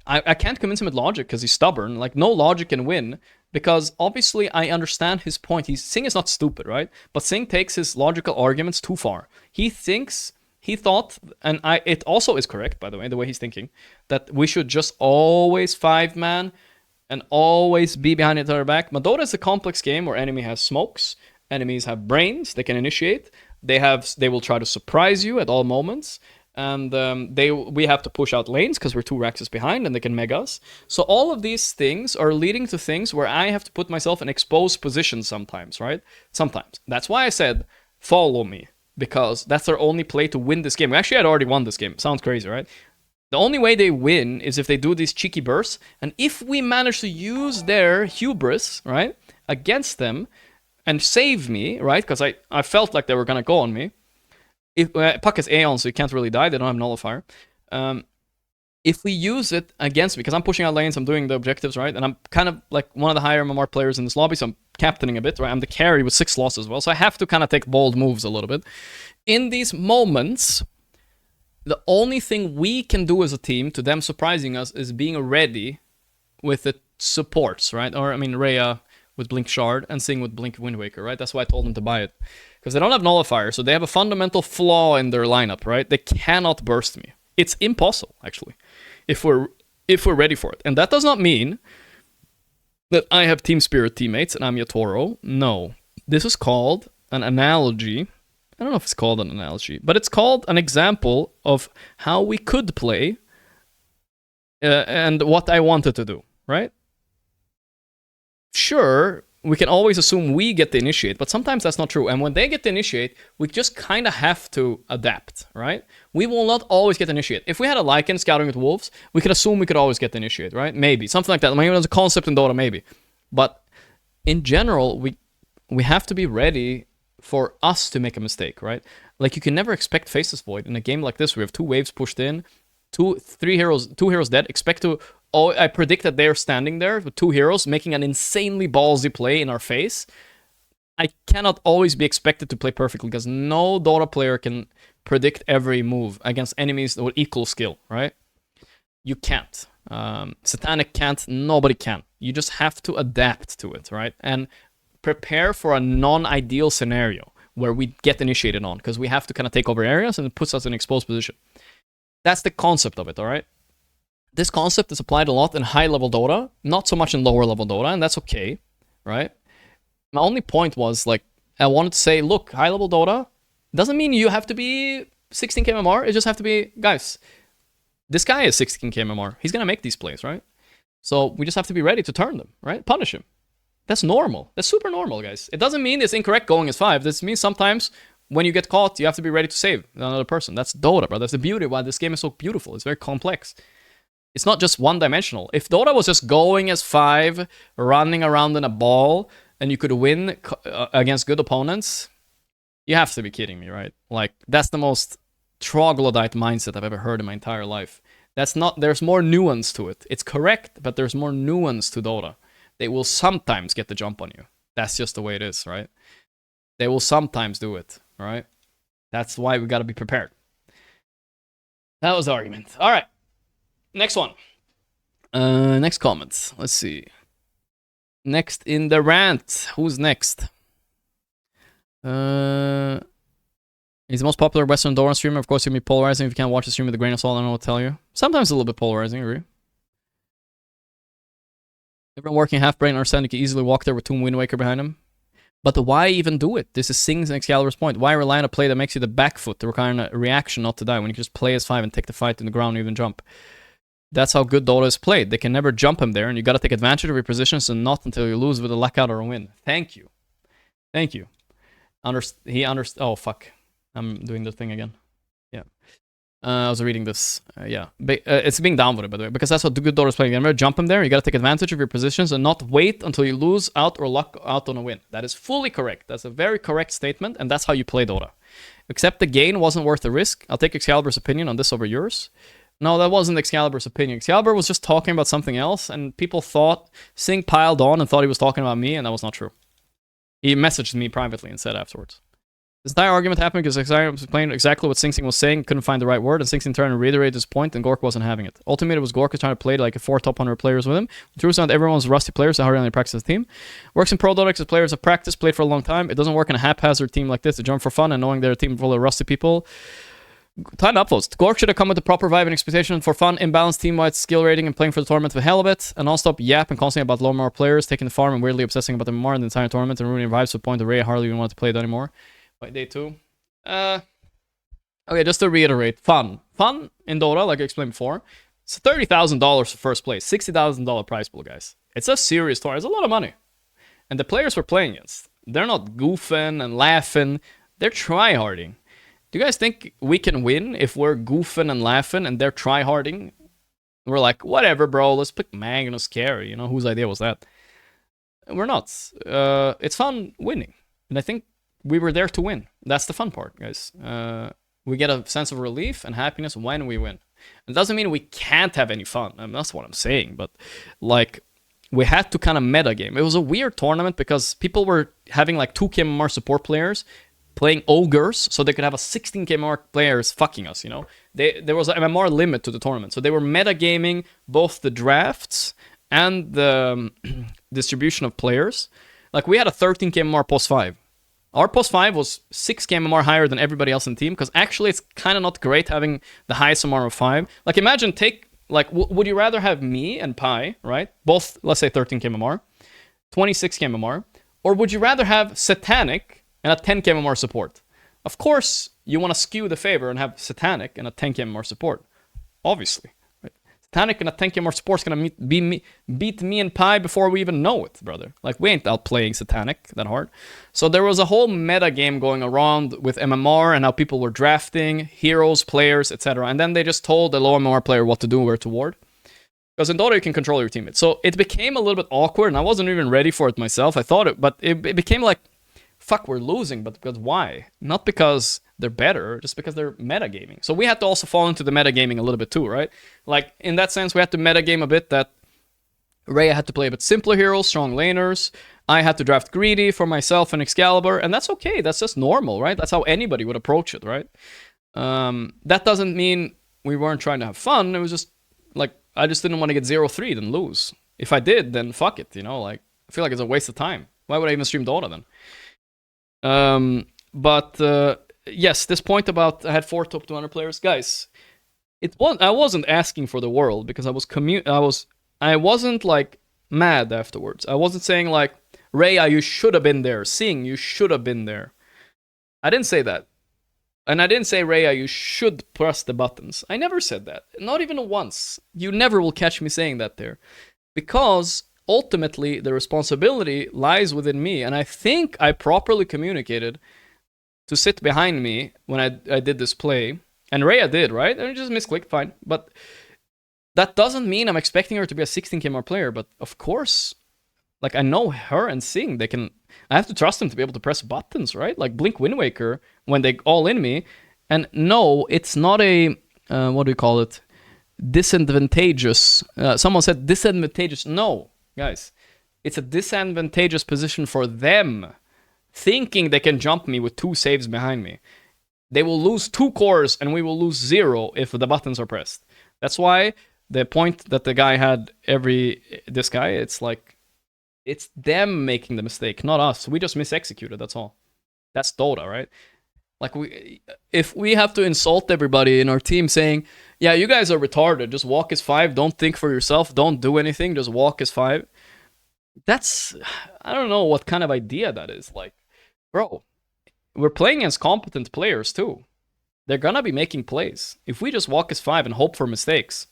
I can't convince him with logic because he's stubborn. Like, no logic can win. Because obviously I understand his point. Sing is not stupid, right? But Sing takes his logical arguments too far. He thought, and it also is correct, by the way he's thinking, that we should just always 5-man and always be behind each other back. But Dota is a complex game where enemy has smokes, enemies have brains, they can initiate, they will try to surprise you at all moments. And we have to push out lanes because we're 2 Raxes behind and they can meg us. So all of these things are leading to things where I have to put myself in exposed positions sometimes, right? Sometimes. That's why I said, follow me. Because that's their only play to win this game. We actually had already won this game. Sounds crazy, right? The only way they win is if they do these cheeky bursts. And if we manage to use their hubris, right, against them and save me, right? Because I felt like they were going to go on me. Puck is Aeon, so you can't really die. They don't have Nullifier. If we use it against me, because I'm pushing out lanes, I'm doing the objectives, right? And I'm kind of like one of the higher MMR players in this lobby, so I'm captaining a bit, right? I'm the carry with 6 losses as well, so I have to kind of take bold moves a little bit. In these moments, the only thing we can do as a team to them surprising us is being ready with the supports, right? Or, I mean, Rhea with Blink Shard and Sing with Blink Wind Waker, right? That's why I told them to buy it. Because they don't have Nullifier, so they have a fundamental flaw in their lineup, right? They cannot burst me. It's impossible, actually, if we're ready for it. And that does not mean that I have Team Spirit teammates and I'm Yatoro. No. This is called an analogy. I don't know if it's called an analogy, but it's called an example of how we could play and what I wanted to do, right? Sure, we can always assume we get the initiate, but sometimes that's not true. And when they get the initiate, we just kind of have to adapt, right? We will not always get the initiate. If we had a Lycan scouting with wolves, we could assume we could always get the initiate, right? Maybe something like that. Maybe there's a concept in Dota, maybe. But in general, we have to be ready for us to make a mistake, right? Like, you can never expect Faceless Void in a game like this. We have 2 waves pushed in, 2 heroes dead. Expect to. Oh, I predict that they're standing there with 2 heroes making an insanely ballsy play in our face. I cannot always be expected to play perfectly because no Dota player can predict every move against enemies with equal skill, right? You can't. Satanic can't. Nobody can. You just have to adapt to it, right? And prepare for a non-ideal scenario where we get initiated on, because we have to kind of take over areas and it puts us in an exposed position. That's the concept of it, all right? This concept is applied a lot in high-level Dota, not so much in lower-level Dota, and that's okay, right? My only point was, like, I wanted to say, look, high-level Dota doesn't mean you have to be 16k MMR. It just have to be, guys, this guy is 16k MMR. He's going to make these plays, right? So we just have to be ready to turn them, right? Punish him. That's normal. That's super normal, guys. It doesn't mean it's incorrect going as 5. This means sometimes when you get caught, you have to be ready to save another person. That's Dota, bro. That's the beauty why this game is so beautiful. It's very complex. It's not just one-dimensional. If Dota was just going as 5, running around in a ball, and you could win against good opponents, you have to be kidding me, right? Like, that's the most troglodyte mindset I've ever heard in my entire life. That's not. There's more nuance to it. It's correct, but there's more nuance to Dota. They will sometimes get the jump on you. That's just the way it is, right? They will sometimes do it, right? That's why we gotta be prepared. That was the argument. All right. Next one. Next comments. Let's see. Next in the rant. Who's next? He's the most popular Western Dora streamer. Of course, he'll be polarizing. If you can't watch the stream with a grain of salt, I don't know what to tell you. Sometimes a little bit polarizing, I agree. Everyone working half-brain understand you can easily walk there with Tomb Wind Waker behind him. But why even do it? This is Sing's and Excalibur's point. Why rely on a play that makes you the back foot to require a reaction not to die when you can just play as 5 and take the fight in the ground and even jump? That's how good Dota is played. They can never jump him there, and you gotta take advantage of your positions and not until you lose with a lockout or a win. Thank you. Thank you. Oh, fuck. I'm doing the thing again. Yeah. I was reading this. Yeah. It's being downvoted, by the way, because that's what good Dota is playing. You never jump him there. You gotta take advantage of your positions and not wait until you lose out or lock out on a win. That is fully correct. That's a very correct statement, and that's how you play Dota. Except the gain wasn't worth the risk. I'll take Excalibur's opinion on this over yours. No, that wasn't Excalibur's opinion. Excalibur was just talking about something else, and people thought, Sing piled on and thought he was talking about me, and that was not true. He messaged me privately and said afterwards. This entire argument happened because Excalibur was explaining exactly what Sing Sing was saying, couldn't find the right word, and Sing Sing tried to reiterate his point, and Gorgc wasn't having it. Ultimately, it was Gorgc trying to play like 4 top 100 players with him. The truth is not everyone's rusty players, so hardly only practice as a team. Works in Pro Dota because players have practiced, played for a long time. It doesn't work in a haphazard team like this. They join for fun, and knowing they're a team full of rusty people. Time to upvotes. Gorgc should have come with the proper vibe and expectation for fun, imbalanced team-wide skill rating, and playing for the tournament for the hell of it. And non-stop yap and constantly about low more players, taking the farm and weirdly obsessing about them more in the entire tournament and ruining vibes to the point that Ray hardly even wanted to play it anymore. By day 2. Okay, just to reiterate, fun in Dota, like I explained before. It's $30,000 for first place, $60,000 prize pool, guys. It's a serious tournament. It's a lot of money, and the players we're playing against, they're not goofing and laughing. They're tryharding. Do you guys think we can win if we're goofing and laughing and they're tryharding? We're like, whatever, bro. Let's pick Magnus Carey. You know whose idea was that? We're not. It's fun winning, and I think we were there to win. That's the fun part, guys. We get a sense of relief and happiness when we win. It doesn't mean we can't have any fun. I mean, that's what I'm saying. But, like, we had to kind of meta game. It was a weird tournament because people were having, like, 2k MMR support players playing ogres so they could have a 16k MMR players fucking us, you know? There was an MMR limit to the tournament. So they were meta-gaming both the drafts and the distribution of players. Like, we had a 13k MMR post 5. Our post 5 was 6k MMR higher than everybody else in the team, because actually it's kind of not great having the highest MMR of 5. Like, imagine would you rather have me and Pi, right? Both, let's say 13k MMR, 26k MMR, or would you rather have Satanic and a 10k MMR support? Of course, you want to skew the favor and have Satanic and a 10k MMR support. Obviously. Right? Titanic in a 10k more sports gonna beat me and Pi before we even know it, brother. Like, we ain't outplaying Satanic that hard. So there was a whole meta game going around with MMR and how people were drafting heroes, players, etc. And then they just told the low MMR player what to do, where to ward. Because in Dota you can control your teammates. So it became a little bit awkward, and I wasn't even ready for it myself. I thought it, but it became like, fuck, we're losing, but because why? Not because they're better, just because they're metagaming. So we had to also fall into the metagaming a little bit too, right? Like, in that sense, we had to metagame a bit that Rhea had to play a bit simpler heroes, strong laners. I had to draft greedy for myself and Excalibur, and that's okay. That's just normal, right? That's how anybody would approach it, right? That doesn't mean we weren't trying to have fun. It was just, like, I just didn't want to get 0-3 and lose. If I did, then fuck it, you know? Like, I feel like it's a waste of time. Why would I even stream Dota then? Yes, this point about I had 4 top 200 players, guys. I wasn't asking for the world because I wasn't like mad afterwards. I wasn't saying like, Rhea, you should have been there. Sing, you should have been there. I didn't say that. And I didn't say, Rhea, you should press the buttons. I never said that. Not even once. You never will catch me saying that there. Because ultimately, the responsibility lies within me. And I think I properly communicated to sit behind me when I did this play. And Rhea did, right? And I just misclicked, fine. But that doesn't mean I'm expecting her to be a 16k more player. But of course, like, I know her and Sing, they can... I have to trust them to be able to press buttons, right? Like Blink Wind Waker, when they all in me. And no, it's not a... what do we call it? Disadvantageous. Someone said disadvantageous. No, guys. It's a disadvantageous position for them, thinking they can jump me with 2 saves behind me. They will lose 2 cores and we will lose 0 if the buttons are pressed. That's why the point that the guy had this guy, it's like, it's them making the mistake, not us. We just misexecuted, that's all. That's Dota, right? Like, if we have to insult everybody in our team saying, yeah, you guys are retarded, just walk as 5, don't think for yourself, don't do anything, just walk as 5. That's, I don't know what kind of idea that is. Like, bro, we're playing as competent players too. They're gonna be making plays. If we just walk as 5 and hope for mistakes,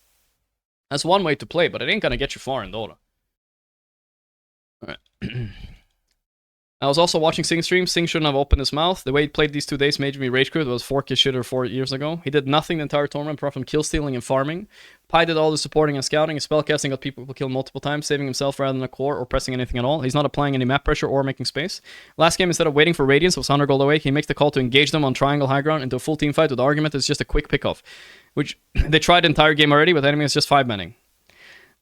that's one way to play, but it ain't gonna get you far in Dota. Alright. I was also watching Sing stream. Sing shouldn't have opened his mouth. The way he played these 2 days made me rage quit. It was 4k shitter 4 years ago. He did nothing the entire tournament apart from kill stealing and farming. Pi did all the supporting and scouting. His spellcasting got people killed multiple times, saving himself rather than a core or pressing anything at all. He's not applying any map pressure or making space. Last game, instead of waiting for Radiance, was 100 gold away. He makes the call to engage them on triangle high ground into a full team fight with the argument it's just a quick pickoff, which they tried the entire game already, but the enemy is just 5-manning.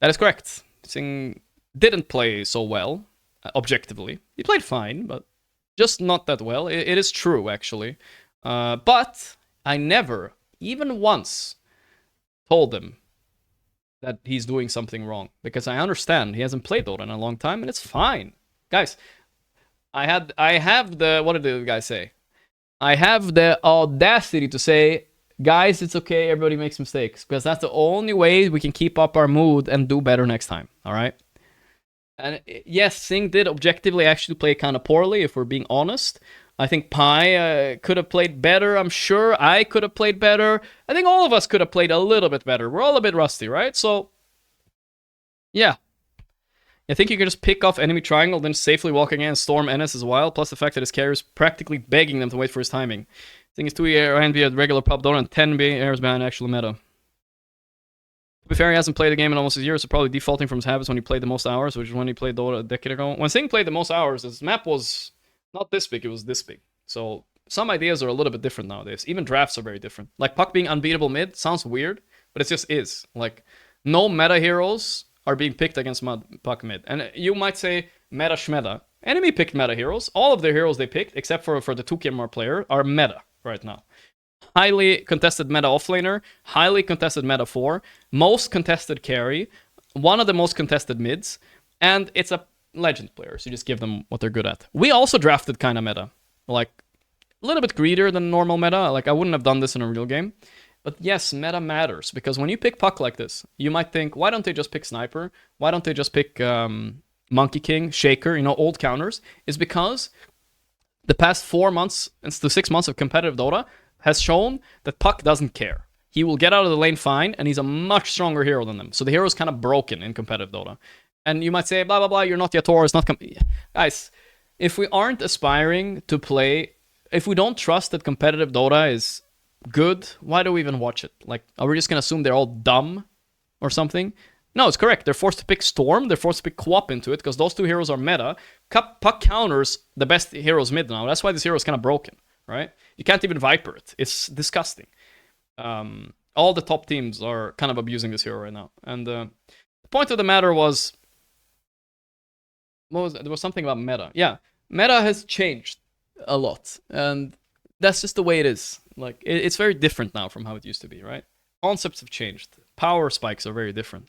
That is correct. Sing didn't play so well, objectively. He played fine, but just not that well. It is true, actually. But I never, even once, told him that he's doing something wrong. Because I understand he hasn't played Dota in a long time, and it's fine. Guys, I have the... What did the guy say? I have the audacity to say, guys, it's okay, everybody makes mistakes. Because that's the only way we can keep up our mood and do better next time. Alright? And yes, Sing did objectively actually play kind of poorly, if we're being honest. I think Pi could have played better, I'm sure. I could have played better. I think all of us could have played a little bit better. We're all a bit rusty, right? So, yeah. I think you can just pick off enemy triangle, then safely walk again and storm NS as well. Plus the fact that his carrier is practically begging them to wait for his timing. I think it's 2 and be a regular pub Dota and 10 airs behind actual meta. To be fair, he hasn't played the game in almost a year, so probably defaulting from his habits when he played the most hours, which is when he played Dota a decade ago. When Sing played the most hours, his map was not this big, it was this big. So some ideas are a little bit different nowadays. Even drafts are very different. Like Puck being unbeatable mid sounds weird, but it just is. Like, no meta heroes are being picked against Puck mid. And you might say meta shmeta. Enemy picked meta heroes. All of the heroes they picked, except for the 2k player, are meta right now. Highly contested meta offlaner, highly contested meta 4, most contested carry, one of the most contested mids, and it's a legend player, so you just give them what they're good at. We also drafted kind of meta, like a little bit greedier than normal meta. Like, I wouldn't have done this in a real game, but yes, meta matters, because when you pick Puck like this, you might think, why don't they just pick Sniper? Why don't they just pick Monkey King, Shaker, you know, old counters? Is because the past 4 months to 6 months of competitive Dota has shown that Puck doesn't care. he will get out of the lane fine, and he's a much stronger hero than them. So the hero is kind of broken in competitive Dota. And you might say, blah, blah, blah, you're not Yator, it's not... Guys, if we aren't aspiring to play... If we don't trust that competitive Dota is good, why do we even watch it? Like, are we just gonna assume they're all dumb or something? No, it's correct. They're forced to pick Storm, they're forced to pick Co-op into it, because those two heroes are meta. Puck counters the best heroes mid now. That's why this hero is kind of broken, right? You can't even Viper it. It's disgusting. All the top teams are kind of abusing this hero right now. And the point of the matter was... What was it? There was something about meta. Yeah, meta has changed a lot. And that's just the way it is. Like, it's very different now from how it used to be, right? Concepts have changed. Power spikes are very different.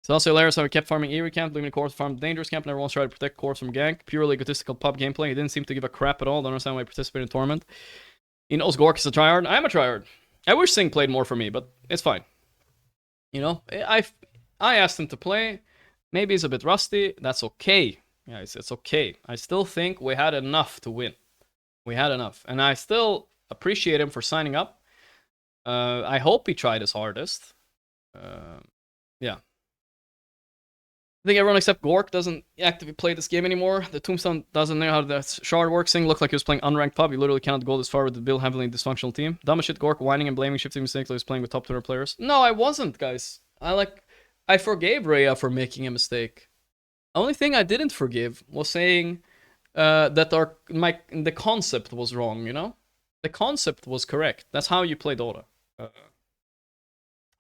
So also hilarious how we kept farming Eerie camp, leaving the core farm dangerous camp, and everyone's trying to protect cores from gank. Purely egotistical pub gameplay. He didn't seem to give a crap at all. Don't understand why he participated in Torment. He knows Gorgc is a tryhard. I am a tryhard. I wish Sing played more for me, but it's fine. You know, I asked him to play. Maybe he's a bit rusty. That's okay. Yeah, it's okay. I still think we had enough to win. We had enough. And I still appreciate him for signing up. I hope he tried his hardest. Yeah. I think everyone except Gorgc doesn't actively play this game anymore. The Tombstone doesn't know how the shard works. Sing looked like he was playing unranked pub. He literally cannot go this far with the build heavily dysfunctional team. Dumb as shit, Gorgc whining and blaming shifting mistakes like he was playing with top 200 players. No, I wasn't, guys. I forgave Rhea for making a mistake. The only thing I didn't forgive was saying that the concept was wrong, you know? The concept was correct. That's how you play Dota.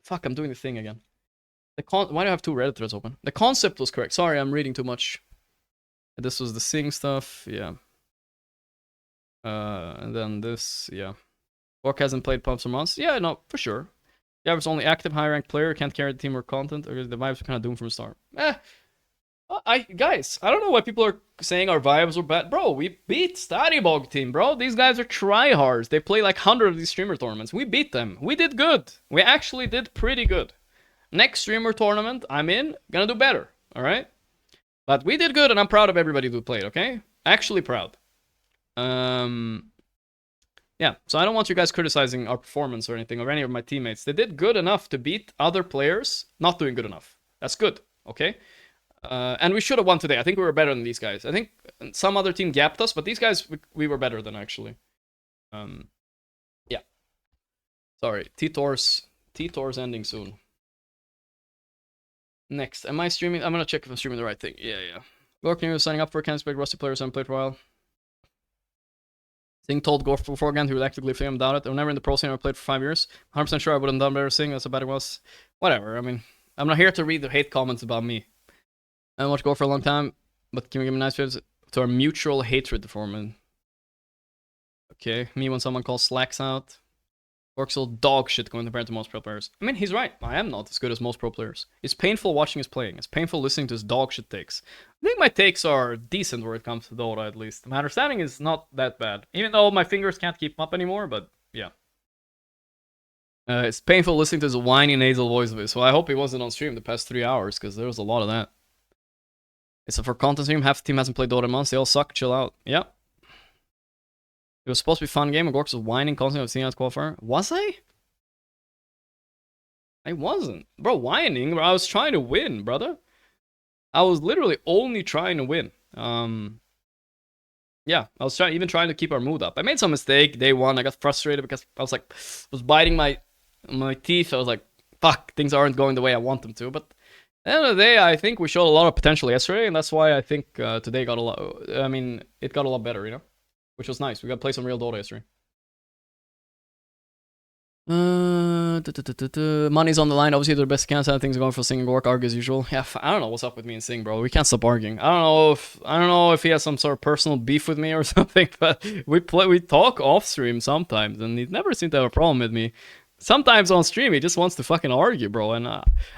Fuck, I'm doing the thing again. Why do I have two Reddit threads open? The concept was correct. Sorry, I'm reading too much. This was the Sing stuff, yeah. And then this, yeah. Gorgc hasn't played pubs for months. Yeah, no, for sure. Yeah, it's only active high-ranked player, can't carry the team or content, or the vibes are kind of doomed from the start. Guys, I don't know why people are saying our vibes were bad. Bro, we beat Stadibog team, bro. These guys are tryhards. They play like 100 of these streamer tournaments. We beat them. We did good. We actually did pretty good. Next streamer tournament I'm in, gonna do better, alright? But we did good, and I'm proud of everybody who played, okay? Actually proud. Yeah, so I don't want you guys criticizing our performance or anything, or any of my teammates. They did good enough to beat other players not doing good enough. That's good, okay? And we should have won today. I think we were better than these guys. I think some other team gapped us, but these guys, we were better than, actually. Yeah. Sorry, T-Tor's ending soon. Next, am I streaming? I'm gonna check if I'm streaming the right thing. Yeah. Gorgc knew he was signing up for a can't expect rusty players haven't played for a while. Sing told Gorgc beforehand he would actively play him, doubt it. I'm never in the pro scene, I played for 5 years. 100% sure I wouldn't done better Sing, that's how bad it was. Whatever, I mean, I'm not here to read the hate comments about me. I haven't watched Gorgc for a long time, but can we give me nice words to our mutual hatred for him? Okay, me when someone calls slacks out. Gorgc's all dog shit going compared to most pro players. I mean, he's right. I am not as good as most pro players. It's painful watching his playing. It's painful listening to his dog shit takes. I think my takes are decent where it comes to Dota, at least. My understanding is not that bad. Even though my fingers can't keep up anymore, but yeah. It's painful listening to his whiny nasal voice of his. So I hope he wasn't on stream the past 3 hours, because there was a lot of that. It's a for content stream. Half the team hasn't played Dota in months. They all suck. Chill out. Yeah. It was supposed to be a fun game, and Gorgc was whining constantly of seeing out qualifier. Was I? I wasn't. Bro, whining? Bro, I was trying to win, brother. I was literally only trying to win. Yeah, I was even trying to keep our mood up. I made some mistake day one. I got frustrated because I was like, was biting my teeth. I was like, fuck, things aren't going the way I want them to. But at the end of the day, I think we showed a lot of potential yesterday, and that's why I think today got a lot. I mean, it got a lot better, you know? Which was nice. We got to play some real Dota history. Money's on the line. Obviously, they're the best accounts. Things are going for Sing and Gorgc. Argue as usual. Yeah, I don't know what's up with me and Sing, bro. We can't stop arguing. I don't know if he has some sort of personal beef with me or something. But we talk off stream sometimes, and he never seemed to have a problem with me. Sometimes on stream, he just wants to fucking argue, bro. And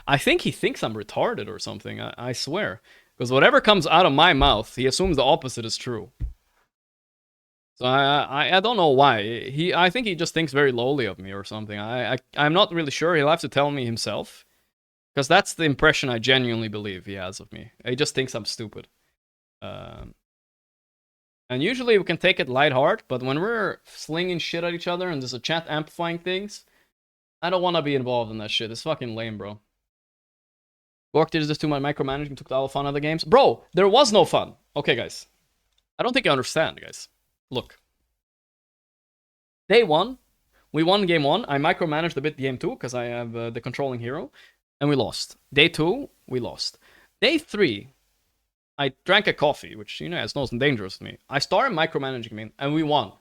I think he thinks I'm retarded or something. I swear, because whatever comes out of my mouth, he assumes the opposite is true. So I don't know why. I think he just thinks very lowly of me or something. I'm not really sure. He'll have to tell me himself. Because that's the impression I genuinely believe he has of me. He just thinks I'm stupid. And usually we can take it lighthearted, but when we're slinging shit at each other and there's a chat amplifying things, I don't want to be involved in that shit. It's fucking lame, bro. Gorgc did this too much micromanagement, took all the fun out of the games. Bro, there was no fun. Okay, guys. I don't think you understand, guys. Look. Day 1, we won game 1. I micromanaged a bit game 2 because I have the controlling hero. And we lost. Day 2, we lost. Day 3, I drank a coffee, which, you know, it's not dangerous to me. I started micromanaging me, and we won.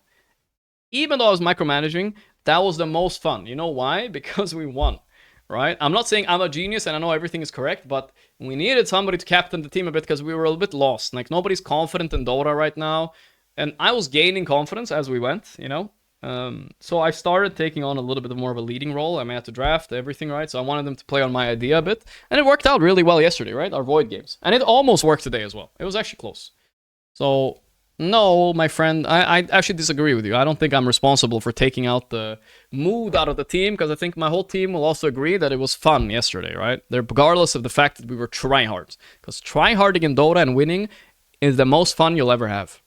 Even though I was micromanaging, that was the most fun. You know why? Because we won, right? I'm not saying I'm a genius and I know everything is correct, but we needed somebody to captain the team a bit because we were a bit lost. Like, nobody's confident in Dota right now. And I was gaining confidence as we went, you know? So I started taking on a little bit more of a leading role. I had to draft everything, right? So I wanted them to play on my idea a bit. And it worked out really well yesterday, right? Our Void games. And it almost worked today as well. It was actually close. So, no, my friend, I actually disagree with you. I don't think I'm responsible for taking out the mood out of the team, because I think my whole team will also agree that it was fun yesterday, right? Regardless of the fact that we were tryhards. Because tryharding in Dota and winning is the most fun you'll ever have.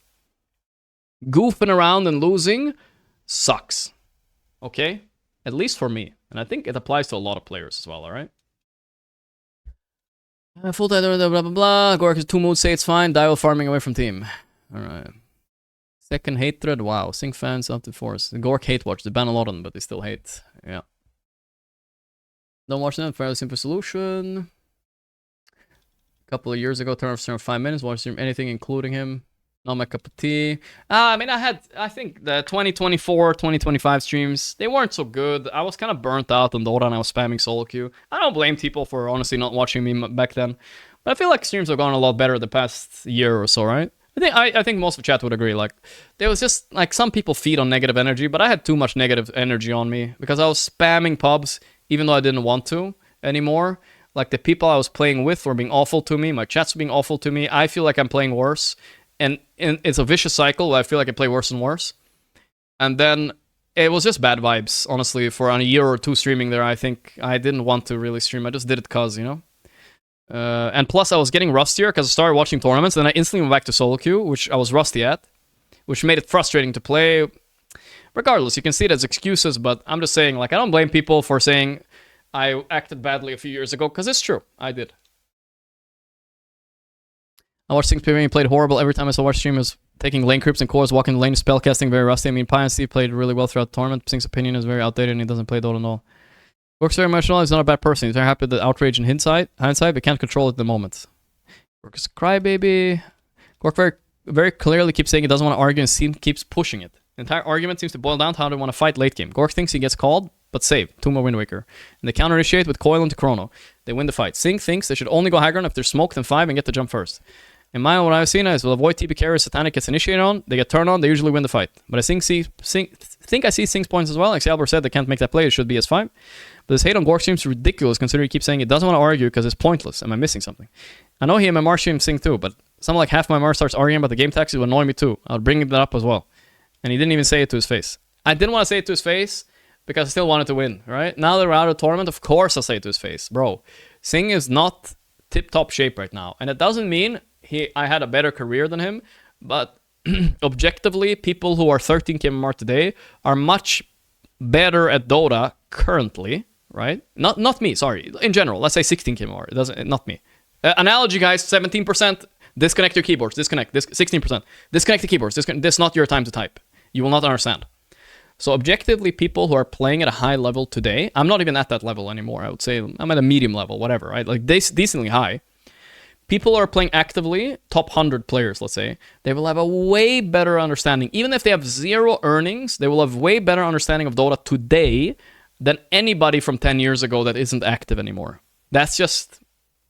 Goofing around and losing sucks. Okay? At least for me. And I think it applies to a lot of players as well, alright? Full time, blah blah blah. Gorgc has 2 moods, say it's fine. Dial farming away from team. Alright. Second hatred, wow. Sync fans up to force. The Gorgc hate watch. They ban a lot of them, but they still hate. Yeah. Don't watch them. Fairly simple solution. A couple of years ago, turn off stream 5 minutes. Watch stream anything, including him. Not my cup of tea. I mean, I think the 2024, 2025 streams, they weren't so good. I was kind of burnt out on Dota and I was spamming solo queue. I don't blame people for honestly not watching me back then. But I feel like streams have gone a lot better the past year or so, right? I think most of the chat would agree. Like, there was just, like, some people feed on negative energy, but I had too much negative energy on me because I was spamming pubs even though I didn't want to anymore. Like, the people I was playing with were being awful to me. My chats were being awful to me. I feel like I'm playing worse. And it's a vicious cycle where I feel like I play worse and worse. And then it was just bad vibes, honestly. For a year or 2 streaming there, I think I didn't want to really stream. I just did it cause, you know? And plus, I was getting rustier because I started watching tournaments. And I instantly went back to solo queue, which I was rusty at. Which made it frustrating to play. Regardless, you can see it as excuses. But I'm just saying, like, I don't blame people for saying I acted badly a few years ago. Because it's true. I did. I watched Sing's PvE, he played horrible. Every time I saw watch stream, he was taking lane creeps and cores, walking the lane, spellcasting, very rusty. I mean, PNC played really well throughout the tournament. Sing's opinion is very outdated and he doesn't play Dota at all. Works very emotional, he's not a bad person. He's very happy with the outrage in hindsight, but can't control it at the moment. Gorgc is a crybaby. Gorgc very clearly keeps saying he doesn't want to argue and keeps pushing it. The entire argument seems to boil down to how they want to fight late game. Gorgc thinks he gets called, but save. 2 more Wind Waker. And they counter initiate with Coil into Chrono. They win the fight. Sing thinks they should only go high ground if they're smoked in 5 and get the jump first. In my own, what I've seen is we'll avoid TP carries, Satanic gets initiated on, they get turned on, they usually win the fight. But I think I see Sing's points as well. Like Albert said, they can't make that play, it should be S5. But this hate on Gorgc seems ridiculous considering he keeps saying he doesn't want to argue because it's pointless. Am I missing something? I know he MMR streams Sing too, but something like half my MMR starts arguing about the game taxes would annoy me too. I'll bring that up as well. And he didn't even say it to his face. I didn't want to say it to his face because I still wanted to win, right? Now that we're out of the tournament, of course I'll say it to his face. Bro, Sing is not tip-top shape right now. And it doesn't mean I had a better career than him, but objectively, people who are 13 KMR today are much better at Dota currently, right? Not me, sorry. In general, let's say 16 KMR. Not me. Analogy, guys, 17%. Disconnect your keyboards. Disconnect. 16%. Disconnect the keyboards. This is not your time to type. You will not understand. So objectively, people who are playing at a high level today, I'm not even at that level anymore. I would say I'm at a medium level, whatever, right? Like decently high. People who are playing actively, top 100 players, let's say, they will have a way better understanding. Even if they have 0 earnings, they will have way better understanding of Dota today than anybody from 10 years ago that isn't active anymore. That's just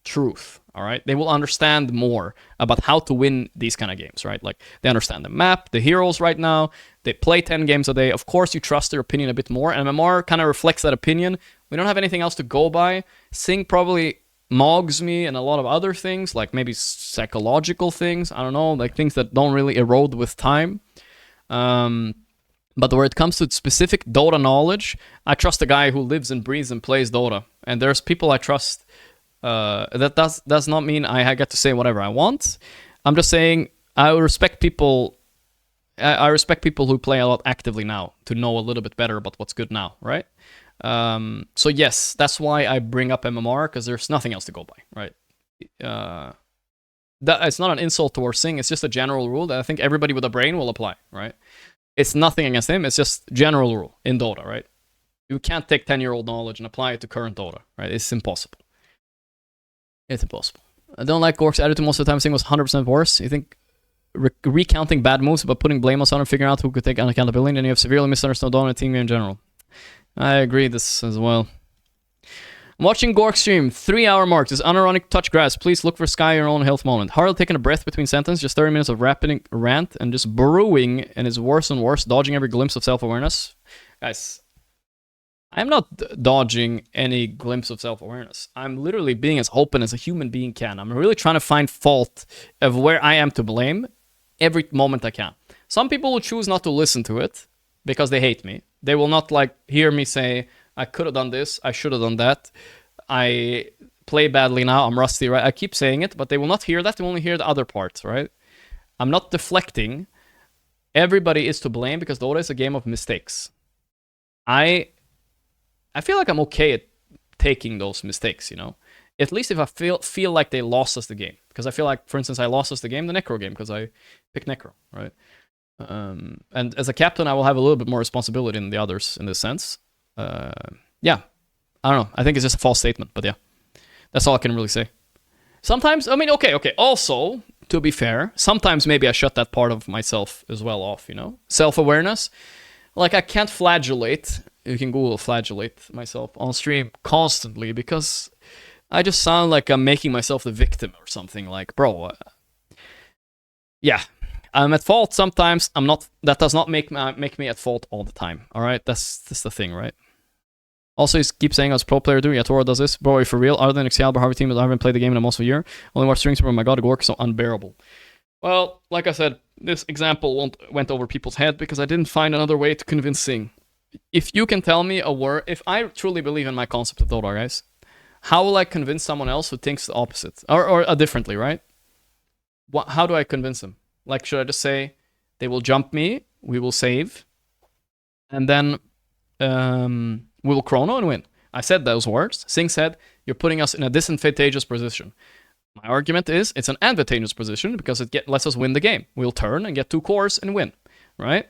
truth, all right? They will understand more about how to win these kind of games, right? Like, they understand the map, the heroes right now, they play 10 games a day. Of course, you trust their opinion a bit more, and MMR kind of reflects that opinion. We don't have anything else to go by. Sing probably mogs me and a lot of other things, like maybe psychological things, I don't know, like things that don't really erode with time. But where it comes to specific Dota knowledge, I trust a guy who lives and breathes and plays Dota. And there's people I trust. That does not mean I get to say whatever I want. I'm just saying I respect people. I respect people who play a lot actively now to know a little bit better about what's good now, right? So yes, that's why I bring up MMR, because there's nothing else to go by, right? That it's not an insult towards Sing. It's just a general rule that I think everybody with a brain will apply, right? It's nothing against him. It's just general rule in Dota, right? You can't take 10-year-old knowledge and apply it to current Dota, right? It's impossible. It's impossible. I don't like Gorgc's attitude most of the time. Sing was 100% worse. You think recounting bad moves but putting blame on someone and figuring out who could take accountability, and you have severely misunderstood Dota and team game in general. I agree this as well. I'm watching Gorgc stream, 3-hour mark. This unironic touch grass. Please look for Sky your own health moment. Hardly taking a breath between sentences, just 30 minutes of rapid rant and just brewing, and it's worse and worse, dodging every glimpse of self-awareness. Guys, I'm not dodging any glimpse of self-awareness. I'm literally being as open as a human being can. I'm really trying to find fault of where I am to blame every moment I can. Some people will choose not to listen to it because they hate me. They will not like hear me say, I could have done this, I should have done that, I play badly now, I'm rusty, right? I keep saying it, but they will not hear that. They will only hear the other parts, right? I'm not deflecting. Everybody is to blame because Dota is a game of mistakes. I feel like I'm okay at taking those mistakes, you know? At least if I feel like they lost us the game. Because I feel like, for instance, I lost us the game, the Necro game, because I picked Necro, right? And as a captain, I will have a little bit more responsibility than the others in this sense. Yeah, I don't know. I think it's just a false statement, but yeah, that's all I can really say. Sometimes, I mean, okay. Also, to be fair, sometimes maybe I shut that part of myself as well off, you know? Self-awareness. Like, I can't flagellate, you can Google flagellate myself on stream constantly because I just sound like I'm making myself the victim or something. Like, bro, yeah. I'm at fault sometimes. I'm not. That does not make me at fault all the time. All right, that's the thing, right? Also, he keeps saying, as pro player do, yeah, Toro does this. Bro, are you for real? Other than Excalibur, Harvey team, I haven't played the game in almost a year. Only watched streams, but my god, Gorgc is so unbearable. Well, like I said, this example went over people's head because I didn't find another way to convince Sing. If you can tell me a word, if I truly believe in my concept of Dota, guys, how will I convince someone else who thinks the opposite? Or differently, right? How do I convince them? Like, should I just say, they will jump me, we will save, and then we will chrono and win? I said those words. Sing said, you're putting us in a disadvantageous position. My argument is, it's an advantageous position because it lets us win the game. We'll turn and get 2 cores and win, right?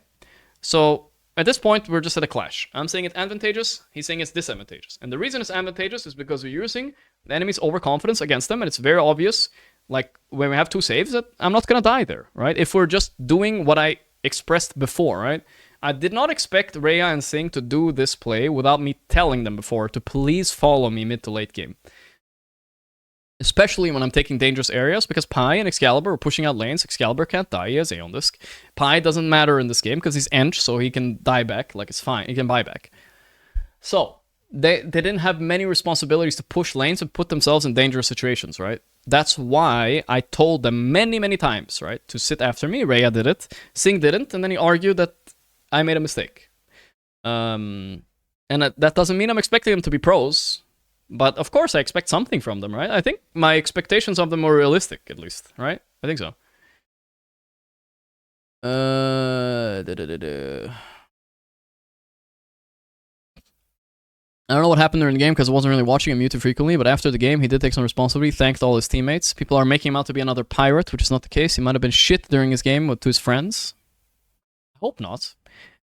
So, at this point, we're just at a clash. I'm saying it's advantageous, he's saying it's disadvantageous. And the reason it's advantageous is because we're using the enemy's overconfidence against them, and it's very obvious, like, when we have 2 saves, that I'm not gonna die there, right? If we're just doing what I expressed before, right? I did not expect Rhea and Sing to do this play without me telling them before to please follow me mid to late game. Especially when I'm taking dangerous areas, because Pi and Excalibur are pushing out lanes. Excalibur can't die, he has Aeon Disc. Pi doesn't matter in this game because he's Ench, so he can die back, like it's fine, he can buy back. So, they didn't have many responsibilities to push lanes and put themselves in dangerous situations, right? That's why I told them many times, right, to sit after me. Rhea did it, Sing didn't, and then he argued that I made a mistake. And that doesn't mean I'm expecting them to be pros, but of course I expect something from them, right? I think my expectations of them are realistic, at least, right? I think so. I don't know what happened during the game because I wasn't really watching and muted frequently, but after the game, he did take some responsibility, thanked all his teammates. People are making him out to be another pirate, which is not the case. He might have been shit during his game to his friends. I hope not.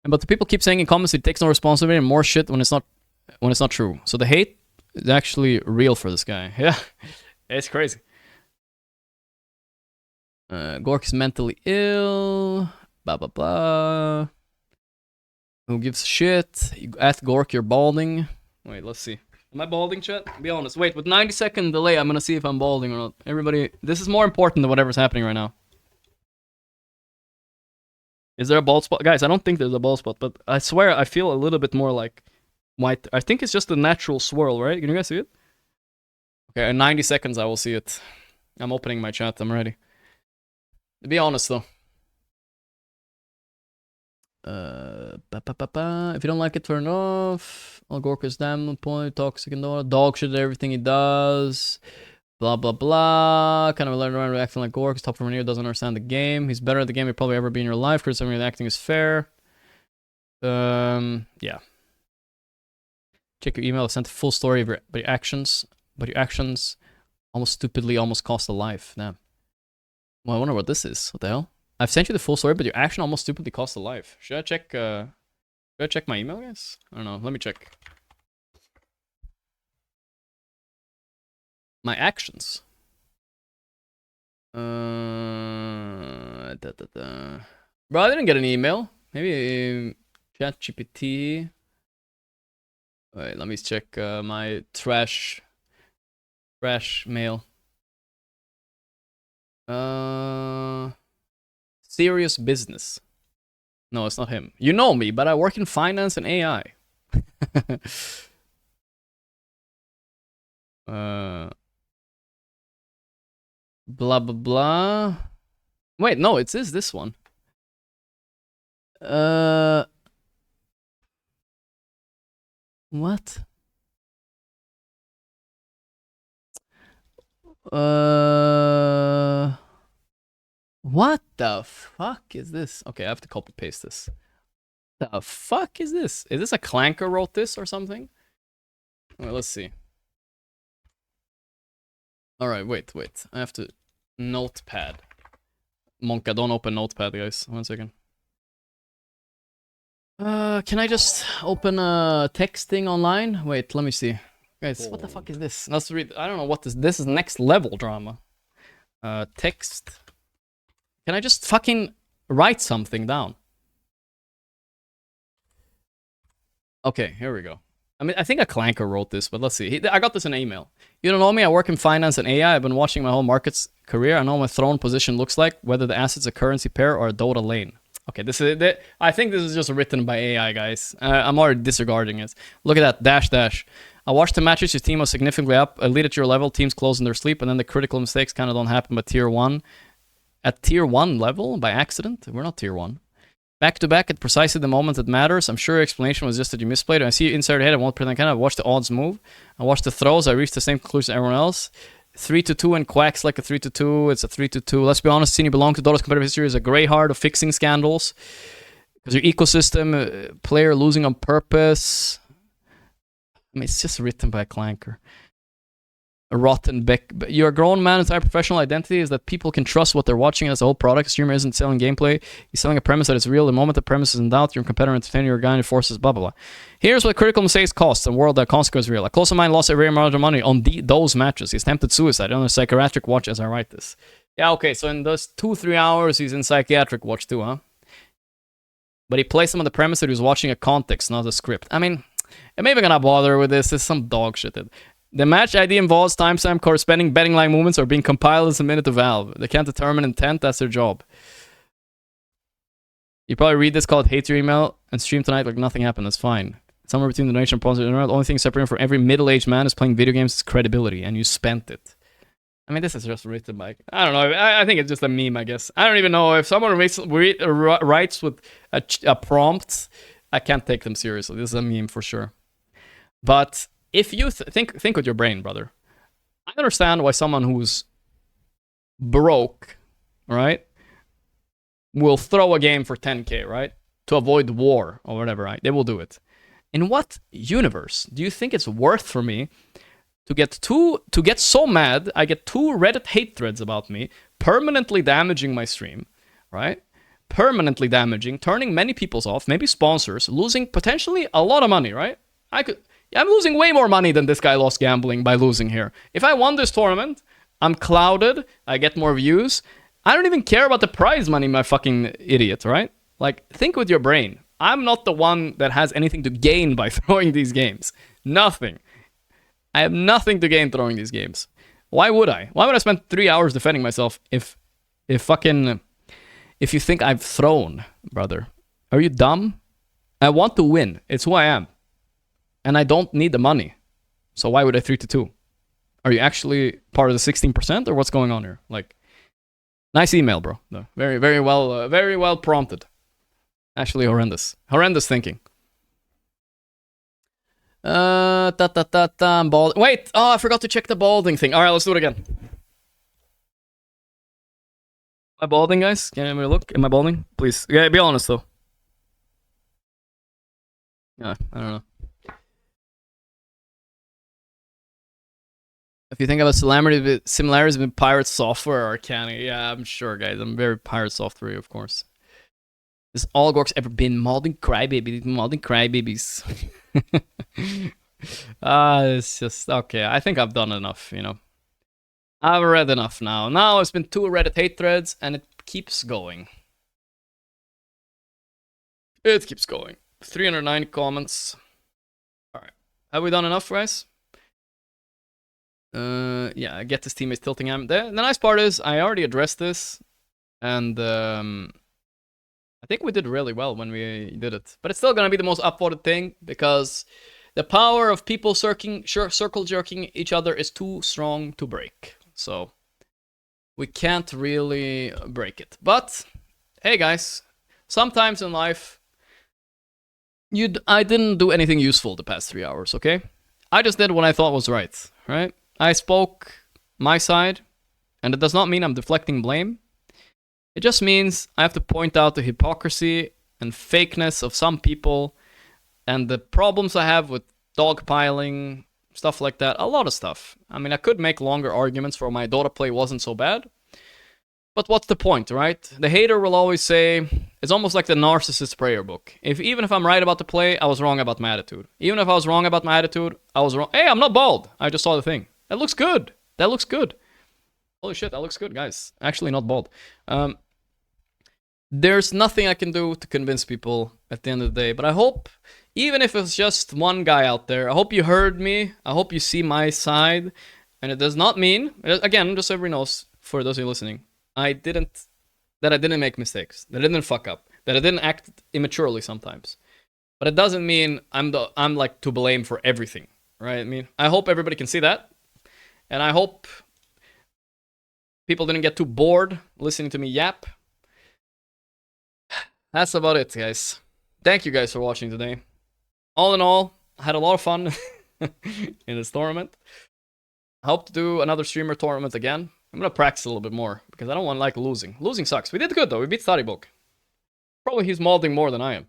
But the people keep saying in comments he takes no responsibility and more shit when it's not true. So the hate is actually real for this guy. Yeah, it's crazy. Gorgc is mentally ill. Blah, blah, blah. Who gives a shit? At Gorgc, you're balding. Wait, let's see. Am I balding, chat? Be honest. Wait, with 90-second delay, I'm gonna see if I'm balding or not. Everybody, this is more important than whatever's happening right now. Is there a bald spot? Guys, I don't think there's a bald spot, but I swear I feel a little bit more like white. I think it's just a natural swirl, right? Can you guys see it? Okay, in 90 seconds I will see it. I'm opening my chat, I'm ready. To be honest though. If you don't like it, turn it off. All Gorgc is damn on point, toxic and all. Dog shit at everything he does. Blah blah blah. Kind of learn around acting like Gorgc. Top from here doesn't understand the game. He's better at the game you'll probably ever be in your life. Because the acting is fair. Yeah. Check your email. I sent a full story of your actions. But your actions almost stupidly almost cost a life. Damn. Well, I wonder what this is. What the hell? I've sent you the full story, but your action almost stupidly cost a life. Should I check my email, guys? I don't know. Let me check. My actions. Bro, I didn't get an email. Maybe ChatGPT. Wait, let me check my trash mail. Serious business. No, it's not him. You know me, but I work in finance and AI. Blah blah blah. Wait, no, it is this one. What? What the fuck is this? Okay, I have to copy paste this. The fuck is this? Is this a clanker wrote this or something? Well, let's see. Alright, wait. I have to... Notepad. Monka, don't open Notepad, guys. 1 second. Can I just open texting online? Wait, let me see. Guys, what the fuck is this? Let's read. I don't know what this is. Next level drama. Text. Can I just fucking write something down? Okay, here we go. I mean, I think a clanker wrote this, but let's see. I got this in an email. You don't know me, I work in finance and AI. I've been watching my whole markets career. I know what throne position looks like, whether the asset's a currency pair or a Dota lane. Okay, this is I think this is just written by AI, guys. I'm already disregarding it. Look at that, dash. I watched the matches, your team was significantly up. A lead at your level, teams close in their sleep, and then the critical mistakes kind of don't happen, but tier 1. At tier 1 level, by accident? We're not tier 1. Back to back at precisely the moment that matters. I'm sure your explanation was just that you misplayed. I see you inside your head. I won't pretend I watched the odds move. I watched the throws. I reached the same conclusion as everyone else. 3-2 and quacks like a 3-2. It's a 3-2. Let's be honest, seeing you belong to Dota's competitive history is a grey heart of fixing scandals. Because your ecosystem, player losing on purpose. I mean, it's just written by a clanker. A rotten beck. You're a grown man. Entire professional identity is that people can trust what they're watching as a whole product. Streamer isn't selling gameplay. He's selling a premise that is real. The moment the premise is in doubt, you're a competitor, entertainer, you're a guy who forces blah, blah, blah. Here's what critical mistakes cost and world that consequence real. A close of mine lost a very amount of money on those matches. He's tempted suicide on a psychiatric watch as I write this. Yeah, okay, so in those 2-3 hours, he's in psychiatric watch too, huh? But he placed him on the premise that he was watching a context, not a script. I mean, I'm even gonna bother with this. It's some dog shit. The match ID involves timestamp corresponding betting line movements or being compiled and submitted to Valve. They can't determine intent, that's their job. You probably read this, call it hate your email, and stream tonight like nothing happened, that's fine. Somewhere between the donation and positive internet, the only thing separating from every middle-aged man is playing video games is credibility, and you spent it. I mean, this is just written by... I don't know, I think it's just a meme, I guess. I don't even know if someone writes with a prompt, I can't take them seriously. This is a meme for sure. But... if you think with your brain, brother, I understand why someone who's broke, right, will throw a game for 10k, right, to avoid war or whatever, right? They will do it. In what universe do you think it's worth for me to get so mad I get 2 Reddit hate threads about me, permanently damaging my stream, right? Permanently damaging, turning many people's off, maybe sponsors, losing potentially a lot of money, right? I'm losing way more money than this guy lost gambling by losing here. If I won this tournament, I'm clouded, I get more views. I don't even care about the prize money, my fucking idiot, right? Like, think with your brain. I'm not the one that has anything to gain by throwing these games. Nothing. I have nothing to gain throwing these games. Why would I? Why would I spend 3 hours defending myself if you think I've thrown, brother? Are you dumb? I want to win. It's who I am. And I don't need the money. So why would I 3-2? Are you actually part of the 16% or what's going on here? Like, nice email, bro. No, very, very well prompted. Actually horrendous. Horrendous thinking. Bald. Wait, I forgot to check the balding thing. Alright, let's do it again. Am I balding, guys? Can you look? Am I balding? Please. Yeah, be honest though. Yeah, I don't know. If you think about similarities with Pirate Software or Arcane, yeah, I'm sure, guys. I'm very Pirate Software, of course. Has all Gorg's ever been modding crybabies? Modding crybabies. It's just okay. I think I've done enough, you know. I've read enough now. Now it's been 2 Reddit hate threads, and it keeps going. It keeps going. 390 comments. Alright. Have we done enough, guys? Yeah, I get this teammate's tilting him. The nice part is, I already addressed this, and I think we did really well when we did it. But it's still gonna be the most upvoted thing, because the power of people circle jerking each other is too strong to break. So, we can't really break it. But, hey guys, sometimes in life, I didn't do anything useful the past 3 hours, okay? I just did what I thought was right? I spoke my side, and it does not mean I'm deflecting blame. It just means I have to point out the hypocrisy and fakeness of some people, and the problems I have with dogpiling, stuff like that, a lot of stuff. I mean, I could make longer arguments for my Dota play wasn't so bad, but what's the point, right? The hater will always say, it's almost like the narcissist prayer book. Even if I'm right about the play, I was wrong about my attitude. Even if I was wrong about my attitude, I was wrong. Hey, I'm not bald. I just saw the thing. That looks good. That looks good. Holy shit, that looks good, guys. Actually not bald. There's nothing I can do to convince people at the end of the day, but I hope, even if it's just one guy out there, I hope you heard me. I hope you see my side. And it does not mean, again, just so everyone knows, for those of you listening, that I didn't make mistakes, that I didn't fuck up, that I didn't act immaturely sometimes. But it doesn't mean I'm like to blame for everything, right? I mean, I hope everybody can see that. And I hope people didn't get too bored listening to me yap. That's about it, guys. Thank you guys for watching today. All in all, I had a lot of fun in this tournament. I hope to do another streamer tournament again. I'm gonna practice a little bit more, because I don't want like losing. Losing sucks. We did good though. We beat Storybook. Probably he's modding more than I am.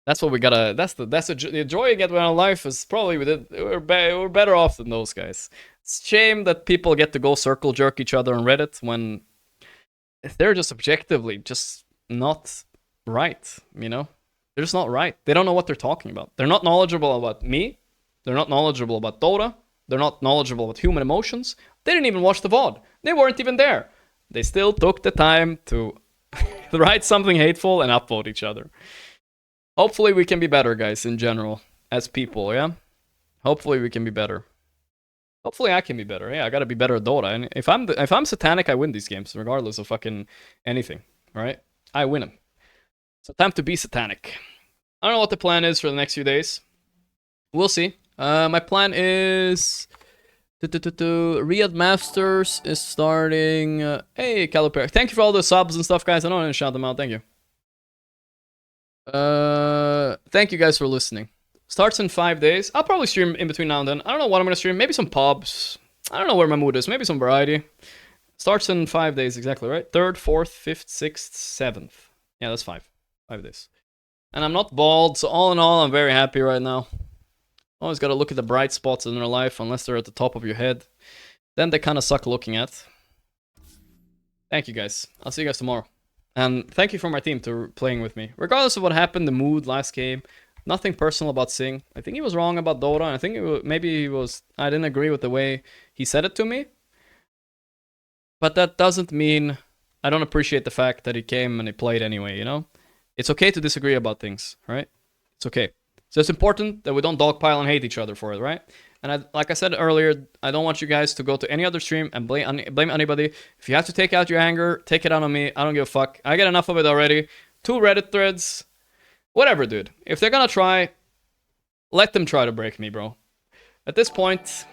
That's what we gotta. That's the joy you get in life is probably we're better off than those guys. It's a shame that people get to go circle jerk each other on Reddit when they're just objectively just not right. You know, they're just not right. They don't know what they're talking about. They're not knowledgeable about me. They're not knowledgeable about Dota. They're not knowledgeable about human emotions. They didn't even watch the VOD. They weren't even there. They still took the time to write something hateful and upvote each other. Hopefully we can be better, guys, in general, as people, yeah? Hopefully we can be better. Hopefully I can be better. Yeah, I gotta be better at Dota. And if I'm satanic, I win these games, regardless of fucking anything, right? I win them. So time to be satanic. I don't know what the plan is for the next few days. We'll see. My plan is... Riyadh Masters is starting... hey, Caliper. Thank you for all the subs and stuff, guys. I don't want to shout them out. Thank you. Thank you guys for listening. Starts in 5 days. I'll probably stream in between now and then. I don't know what I'm going to stream. Maybe some pubs. I don't know where my mood is. Maybe some variety. Starts in 5 days exactly, right? 3rd, 4th, 5th, 6th, 7th. Yeah, that's 5. 5 days. And I'm not bald, so all in all, I'm very happy right now. Always got to look at the bright spots in your life, unless they're at the top of your head. Then they kind of suck looking at. Thank you guys. I'll see you guys tomorrow. And thank you for my team to playing with me. Regardless of what happened, the mood last game, nothing personal about Sing. I think he was wrong about Dota. I think I didn't agree with the way he said it to me. But that doesn't mean I don't appreciate the fact that he came and he played anyway, you know? It's okay to disagree about things, right? It's okay. So it's important that we don't dogpile and hate each other for it, right? And like I said earlier, I don't want you guys to go to any other stream and blame anybody. If you have to take out your anger, take it out on me. I don't give a fuck. I get enough of it already. 2 Reddit threads. Whatever, dude. If they're gonna try, let them try to break me, bro. At this point,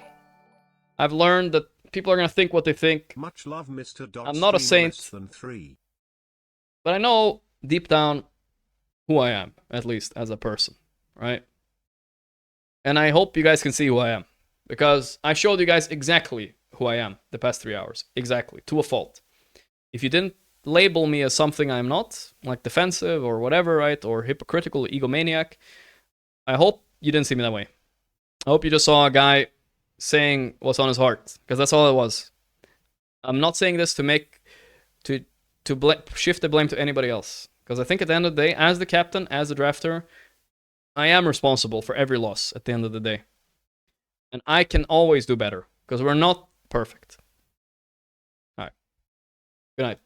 I've learned that people are gonna think what they think. Much love, Mr. I'm not a saint. But I know deep down who I am, at least as a person. Right? And I hope you guys can see who I am. Because I showed you guys exactly who I am the past 3 hours. Exactly. To a fault. If you didn't label me as something I'm not, like defensive or whatever, right? Or hypocritical, egomaniac, I hope you didn't see me that way. I hope you just saw a guy saying what's on his heart, because that's all it was. I'm not saying this to make to shift the blame to anybody else, because I think at the end of the day, as the captain, as the drafter, I am responsible for every loss at the end of the day, and I can always do better because we're not perfect. All right. Good night.